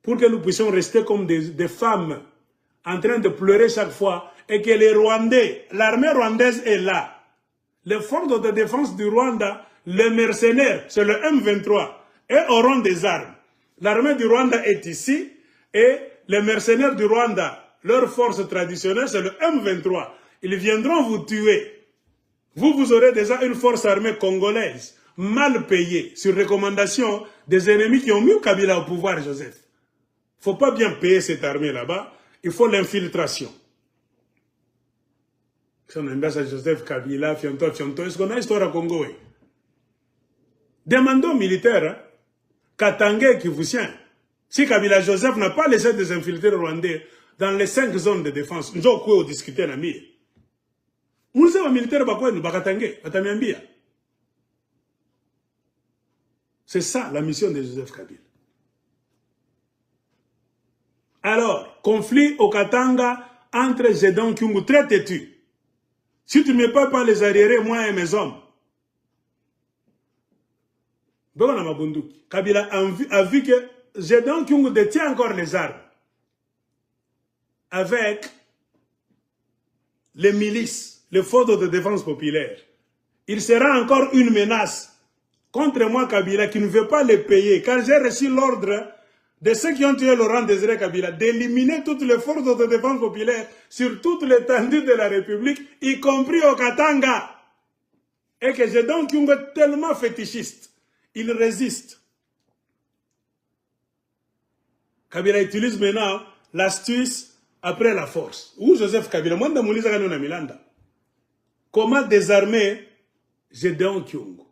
pour que nous puissions rester comme des femmes en train de pleurer chaque fois et que les Rwandais, l'armée rwandaise est là. Les forces de défense du Rwanda, les mercenaires, c'est le M23, et auront des armes. L'armée du Rwanda est ici et les mercenaires du Rwanda, leur force traditionnelle, c'est le M23. Ils viendront vous tuer. Vous aurez déjà une force armée congolaise, mal payée, sur recommandation des ennemis qui ont mis Kabila au pouvoir, Joseph. Il ne faut pas bien payer cette armée là-bas, il faut l'infiltration. Si on aime ça, Joseph Kabila, Fionto, est-ce qu'on a histoire à Congo? Demandons aux militaires, hein, Katangé qui vous tient. Si Kabila Joseph n'a pas laissé des infiltrés rwandais dans les 5 zones de défense, nous avons discuté dans la nous sommes militaires, c'est ça la mission de Joseph Kabila. Alors, conflit au Katanga entre Zedong Kyungu, très têtu. Si tu ne mets pas les arriérés, moi et mes hommes. Kabila a vu que Zedong Kyungu détient encore les armes. Avec les milices, les forces de défense populaire. Il sera encore une menace contre moi, Kabila, qui ne veut pas les payer. Car j'ai reçu l'ordre de ceux qui ont tué Laurent Désiré Kabila d'éliminer toutes les forces de défense populaire sur toute l'étendue de la République, y compris au Katanga. Et que Zedong Kyungu est tellement fétichiste. Il résiste. Kabila utilise maintenant l'astuce après la force. Ou Joseph Kabila, comment désarmer Zedong Kyungu?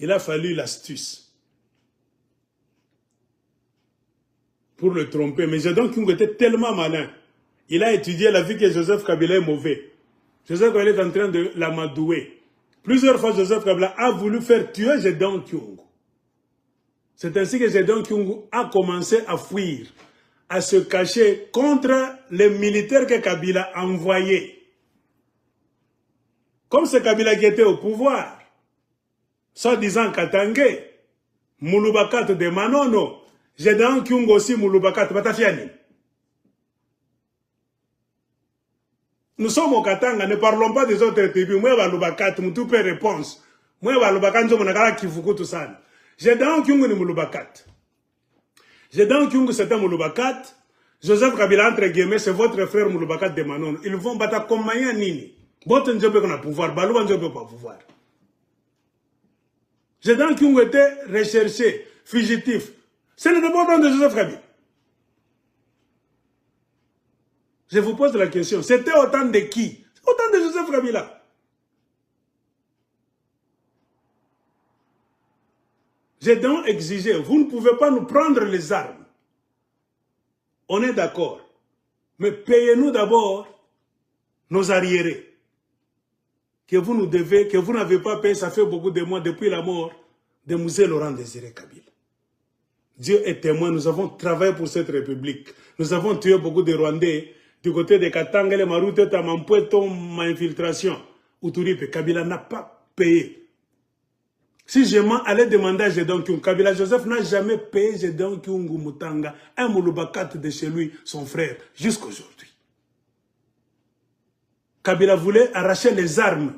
Il a fallu l'astuce pour le tromper. Mais Zedong Kyungu était tellement malin. Il a étudié la vie que Joseph Kabila est mauvais. Joseph Kabila est en train de l'amadouer. Plusieurs fois, Joseph Kabila a voulu faire tuer Zedong Kyungu. C'est ainsi que Zedong Kyungu a commencé à fuir, à se cacher contre les militaires que Kabila a envoyés. Comme c'est Kabila qui était au pouvoir, soi-disant Katangé, Mouloubakat de Manono, Zedong Kyungu aussi Mouloubakat, Batafiani. Nous sommes au Katanga, ne parlons pas des autres tribus. Moi, Mouloubakat, tout peut réponse. Moi, Mouloubakat, je suis Kifuku, tout ça. Zedong Kyungu ni Mouloubakat. Zedong Kyungu c'est un Mouloubakat. Joseph Kabila, entre guillemets, c'est votre frère Mouloubakat de Manon. Ils vont battre comme Maya Nini. Bote Njobe qu'on a pouvoir, Balouba Njobe pas pouvoir. Zedong Kyungu était recherché, fugitif. C'est le demandant de Joseph Kabila. Je vous pose la question, c'était autant de qui? Autant de Joseph Kabila. J'ai donc exigé, vous ne pouvez pas nous prendre les armes. On est d'accord. Mais payez-nous d'abord nos arriérés. Que vous nous devez, que vous n'avez pas payé, ça fait beaucoup de mois depuis la mort de Mouzé Laurent Désiré Kabila. Dieu est témoin, nous avons travaillé pour cette république. Nous avons tué beaucoup de Rwandais du côté de Katanga, les Maroute, Tamampueto, ma infiltration. Outuripe, Kabila n'a pas payé. Si je m'en allais demander à Zedong Kyungu, Kabila Joseph n'a jamais payé Zedong Kyungu Mutanga, un Mouloubakat de chez lui, son frère, jusqu'aujourd'hui. Kabila voulait arracher les armes.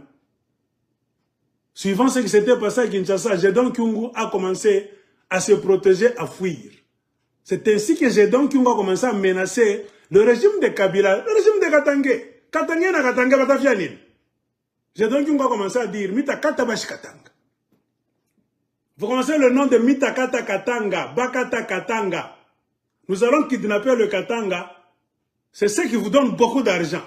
Suivant ce qui s'était passé à Kinshasa, Zedong Kyungu a commencé à se protéger, à fuir. C'est ainsi que Zedong Kyungu a commencé à menacer le régime de Kabila, le régime de Katangé. Katangé na Katangé batafianine. Zedong Kyungu a commencé à dire, Mita Katabashi Katanga. Vous connaissez le nom de Mitakata Katanga, Bakata Katanga. Nous allons kidnapper le Katanga. C'est ce qui vous donne beaucoup d'argent.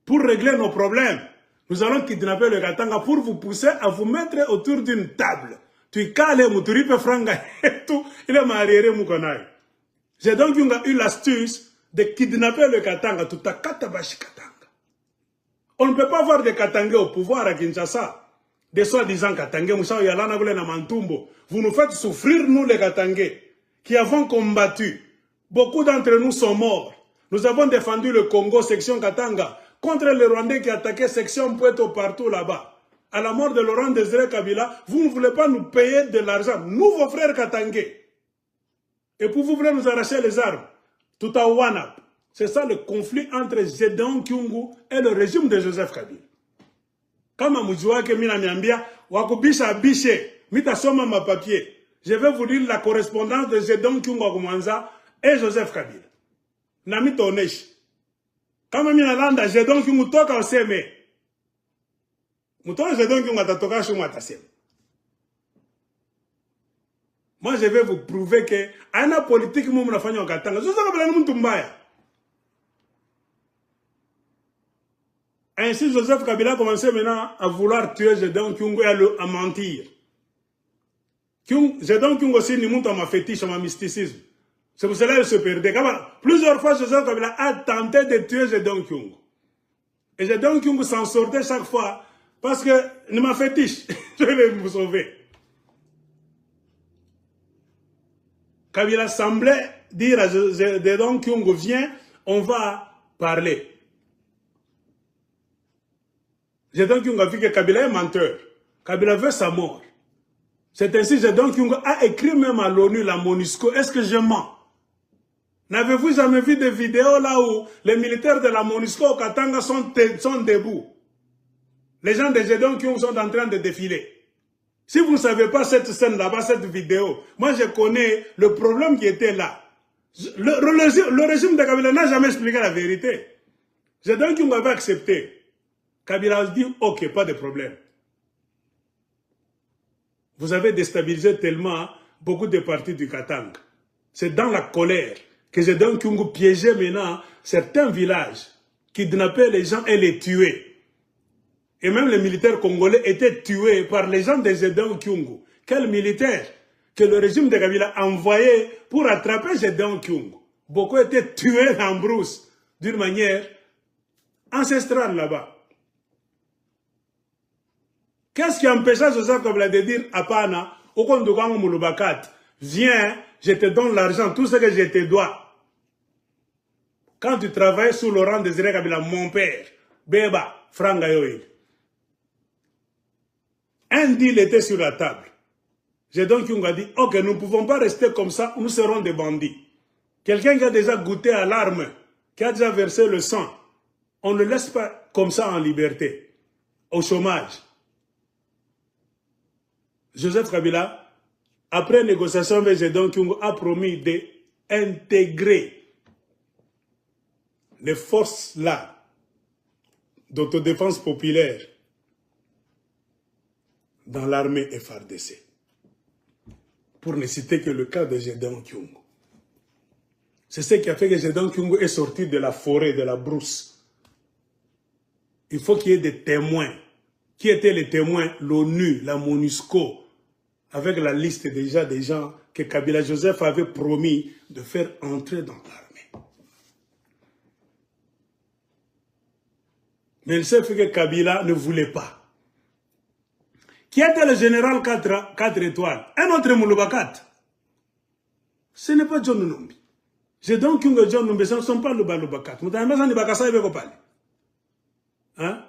Pour régler nos problèmes, nous allons kidnapper le Katanga pour vous pousser à vous mettre autour d'une table. Tu cales, Mouturipe Franga et tout. Il est marié, Moukonaï. J'ai donc eu l'astuce de kidnapper le Katanga, tout à Katabashi Katanga. On ne peut pas avoir des Katangais au pouvoir à Kinshasa, des soi-disant Katangais, Moussa Yalana Goulena Mantumbo. Vous nous faites souffrir, nous les Katangais, qui avons combattu. Beaucoup d'entre nous sont morts. Nous avons défendu le Congo, section Katanga, contre les Rwandais qui attaquaient section Puerto partout là-bas. À la mort de Laurent Désiré Kabila, vous ne voulez pas nous payer de l'argent, nous, vos frères Katangais. Et pour vous voulez nous arracher les armes, tout à Wanap. C'est ça le conflit entre Gédéon Kyungu et le régime de Joseph Kabila. Kama mujua ke mina niambia, wakubisha bishe, mita soma ma papier. Je vais vous lire la correspondance de Gédéon Kyungu Akumanza et Joseph Kabila. Nami tonesh. Kama mina landa Gédéon Kyungu toka oseme. Mutona Gédéon Kyungu atatoka shumu ataseme. Moi, je vais vous prouver que ana politique mumu nafanya wakatanga. Joseph Kabila ni mtu mbaya. Ainsi, Joseph Kabila a commencé maintenant à vouloir tuer Gédéon Kyungu et à mentir. Gédéon Kyungu aussi ni monte à ma fétiche, à ma mysticisme. C'est pour cela qu'il se perdait. Plusieurs fois, Joseph Kabila a tenté de tuer Gédéon Kyungu. Et Gédéon Kyungu s'en sortait chaque fois parce que ni ma fétiche, je vais vous sauver. Kabila semblait dire à Gédéon Kyungu, viens, on va parler. Gédéon Kyungu a vu que Kabila est menteur. Kabila veut sa mort. C'est ainsi que Gédéon Kyungu a écrit même à l'ONU, la MONUSCO, est-ce que je mens? N'avez-vous jamais vu des vidéos là où les militaires de la MONUSCO au Katanga sont debout? Les gens de Gédéon Kyungu sont en train de défiler. Si vous ne savez pas cette scène là-bas, cette vidéo, moi je connais le problème qui était là. Le régime de Kabila n'a jamais expliqué la vérité. Gédéon Kyungu avait accepté. Kabila a dit, ok, pas de problème. Vous avez déstabilisé tellement beaucoup de partis du Katanga. C'est dans la colère que Gédéon Kyungu piégeait maintenant certains villages, kidnappait les gens et les tuait. Et même les militaires congolais étaient tués par les gens de Gédéon Kyungu. Quels militaires que le régime de Kabila a envoyé pour attraper Gédéon Kyungu. Beaucoup étaient tués en brousse d'une manière ancestrale là-bas. Qu'est-ce qui empêcha Joseph Kabila de dire à Pana, au compte de Kwango Mouloubakat, viens, je te donne l'argent, tout ce que je te dois. Quand tu travailles sous Laurent Désiré Kabila, mon père, Beba, Frangayoï. Un deal était sur la table. Gédéon Kyungu a dit, ok, nous ne pouvons pas rester comme ça, nous serons des bandits. Quelqu'un qui a déjà goûté à l'arme, qui a déjà versé le sang, on ne le laisse pas comme ça en liberté, au chômage. Joseph Kabila, après négociation avec Gédéon Kyungu, a promis d'intégrer les forces là d'autodéfense populaire dans l'armée FARDC. Pour ne citer que le cas de Gédéon Kyungu. C'est ce qui a fait que Gédéon Kyungu est sorti de la forêt, de la brousse. Il faut qu'il y ait des témoins. Qui étaient les témoins? L'ONU, la MONUSCO, avec la liste déjà des gens que Kabila Joseph avait promis de faire entrer dans l'armée. Mais il s'est fait que Kabila ne voulait pas. Qui était le général 4 étoiles? Un autre Mouloubakat. Ce n'est pas John Numbi. Gédéon Kyungu et John Numbi, ce ne sont pas Mouloubakat. Hein?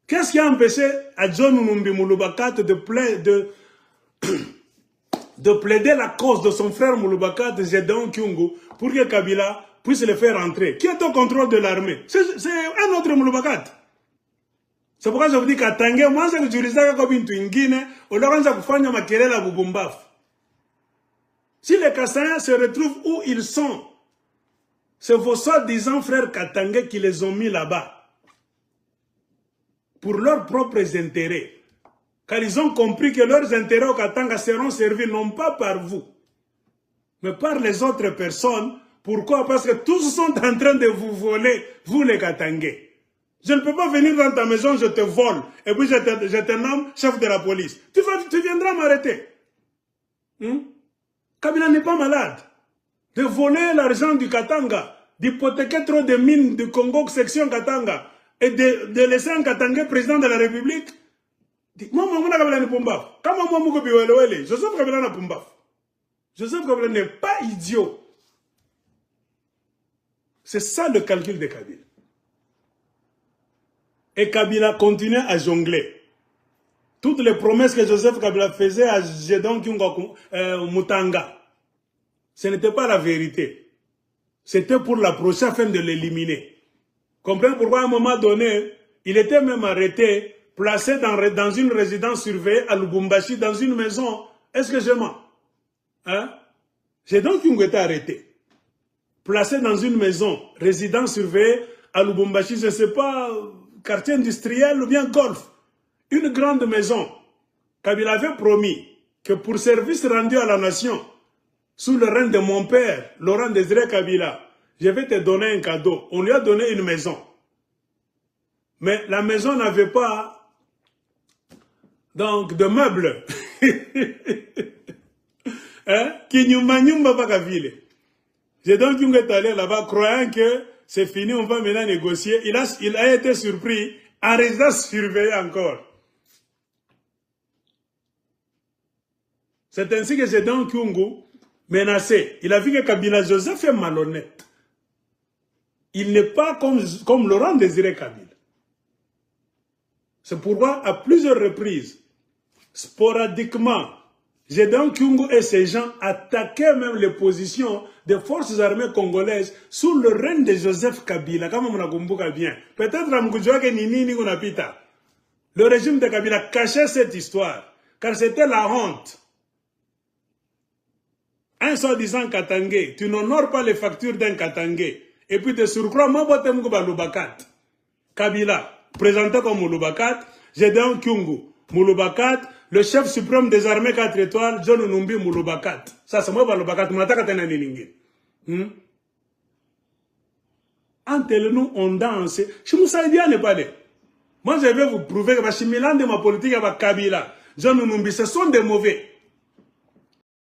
Qu'est-ce qui a empêché à John Numbi Mouloubakat de plaider la cause de son frère Mouloubakat, Gédéon Kyungu, pour que Kabila puisse le faire entrer? Qui est au contrôle de l'armée? C'est un autre Mouloubakat. C'est pourquoi je vous dis qu'à Tanguay, moi, je suis comme une Guinée, on leur a fait ma querelle à Boubombaf. Si les Kassayens se retrouvent où ils sont, c'est vos soi-disant frères Katangais qui les ont mis là-bas. Pour leurs propres intérêts. Car ils ont compris que leurs intérêts au Katanga seront servis non pas par vous, mais par les autres personnes. Pourquoi? Parce que tous sont en train de vous voler, vous les Katangais. Je ne peux pas venir dans ta maison, je te vole, et puis je te nomme chef de la police. Tu viendras m'arrêter. Kabila n'est pas malade. de voler l'argent du Katanga, d'hypothéquer trop de mines du Congo, section Katanga, et de laisser un Katanga président de la République. Moi, Joseph Kabila n'a pas. Joseph Kabila n'est pas idiot. C'est ça le calcul de Kabila. Et Kabila continue à jongler. Toutes les promesses que Joseph Kabila faisait à Gédon Mutanga, ce n'était pas la vérité. C'était pour l'approcher afin de l'éliminer. Comprenez pourquoi à un moment donné, il était même arrêté, placé dans une résidence surveillée à Lubumbashi, dans une maison. Est-ce que je mens? Hein? Gédon Kyungu était arrêté. Placé dans une maison, résidence surveillée à Lubumbashi, je ne sais pas, quartier industriel ou bien golf. Une grande maison. Kabila avait promis que pour service rendu à la nation, sous le règne de mon père, Laurent Désiré Kabila, je vais te donner un cadeau. On lui a donné une maison. Mais la maison n'avait pas donc de meubles. Hein? J'ai donc allé là-bas croyant que c'est fini, on va maintenant négocier. Il a été surpris en résidence surveillée encore. C'est ainsi que Gédéon Kyungu menacé. Il a vu que Kabila Joseph est malhonnête. Il n'est pas comme Laurent Désiré Kabila. C'est pourquoi, à plusieurs reprises, sporadiquement, Gédéon Kyungu et ses gens attaquaient même les positions des forces armées congolaises sous le règne de Joseph Kabila, comme on a compris bien. Peut-être le régime de Kabila cachait cette histoire, car c'était la honte. Un soi-disant Katangé, tu n'honores pas les factures d'un Katangé, et puis te surcroît, Mouloubakat. Kabila, présenté comme Mouloubakat, Gédéon Kyungu, Mouloubakat, le chef suprême des armées 4 étoiles, John Numbi Mouloubakat. Ça, c'est moi, Mouloubakat, entre nous, on danse. Je me sais bien, moi, je vais vous prouver que Milan de ma politique avec Kabila, John Numbi, ce sont des mauvais.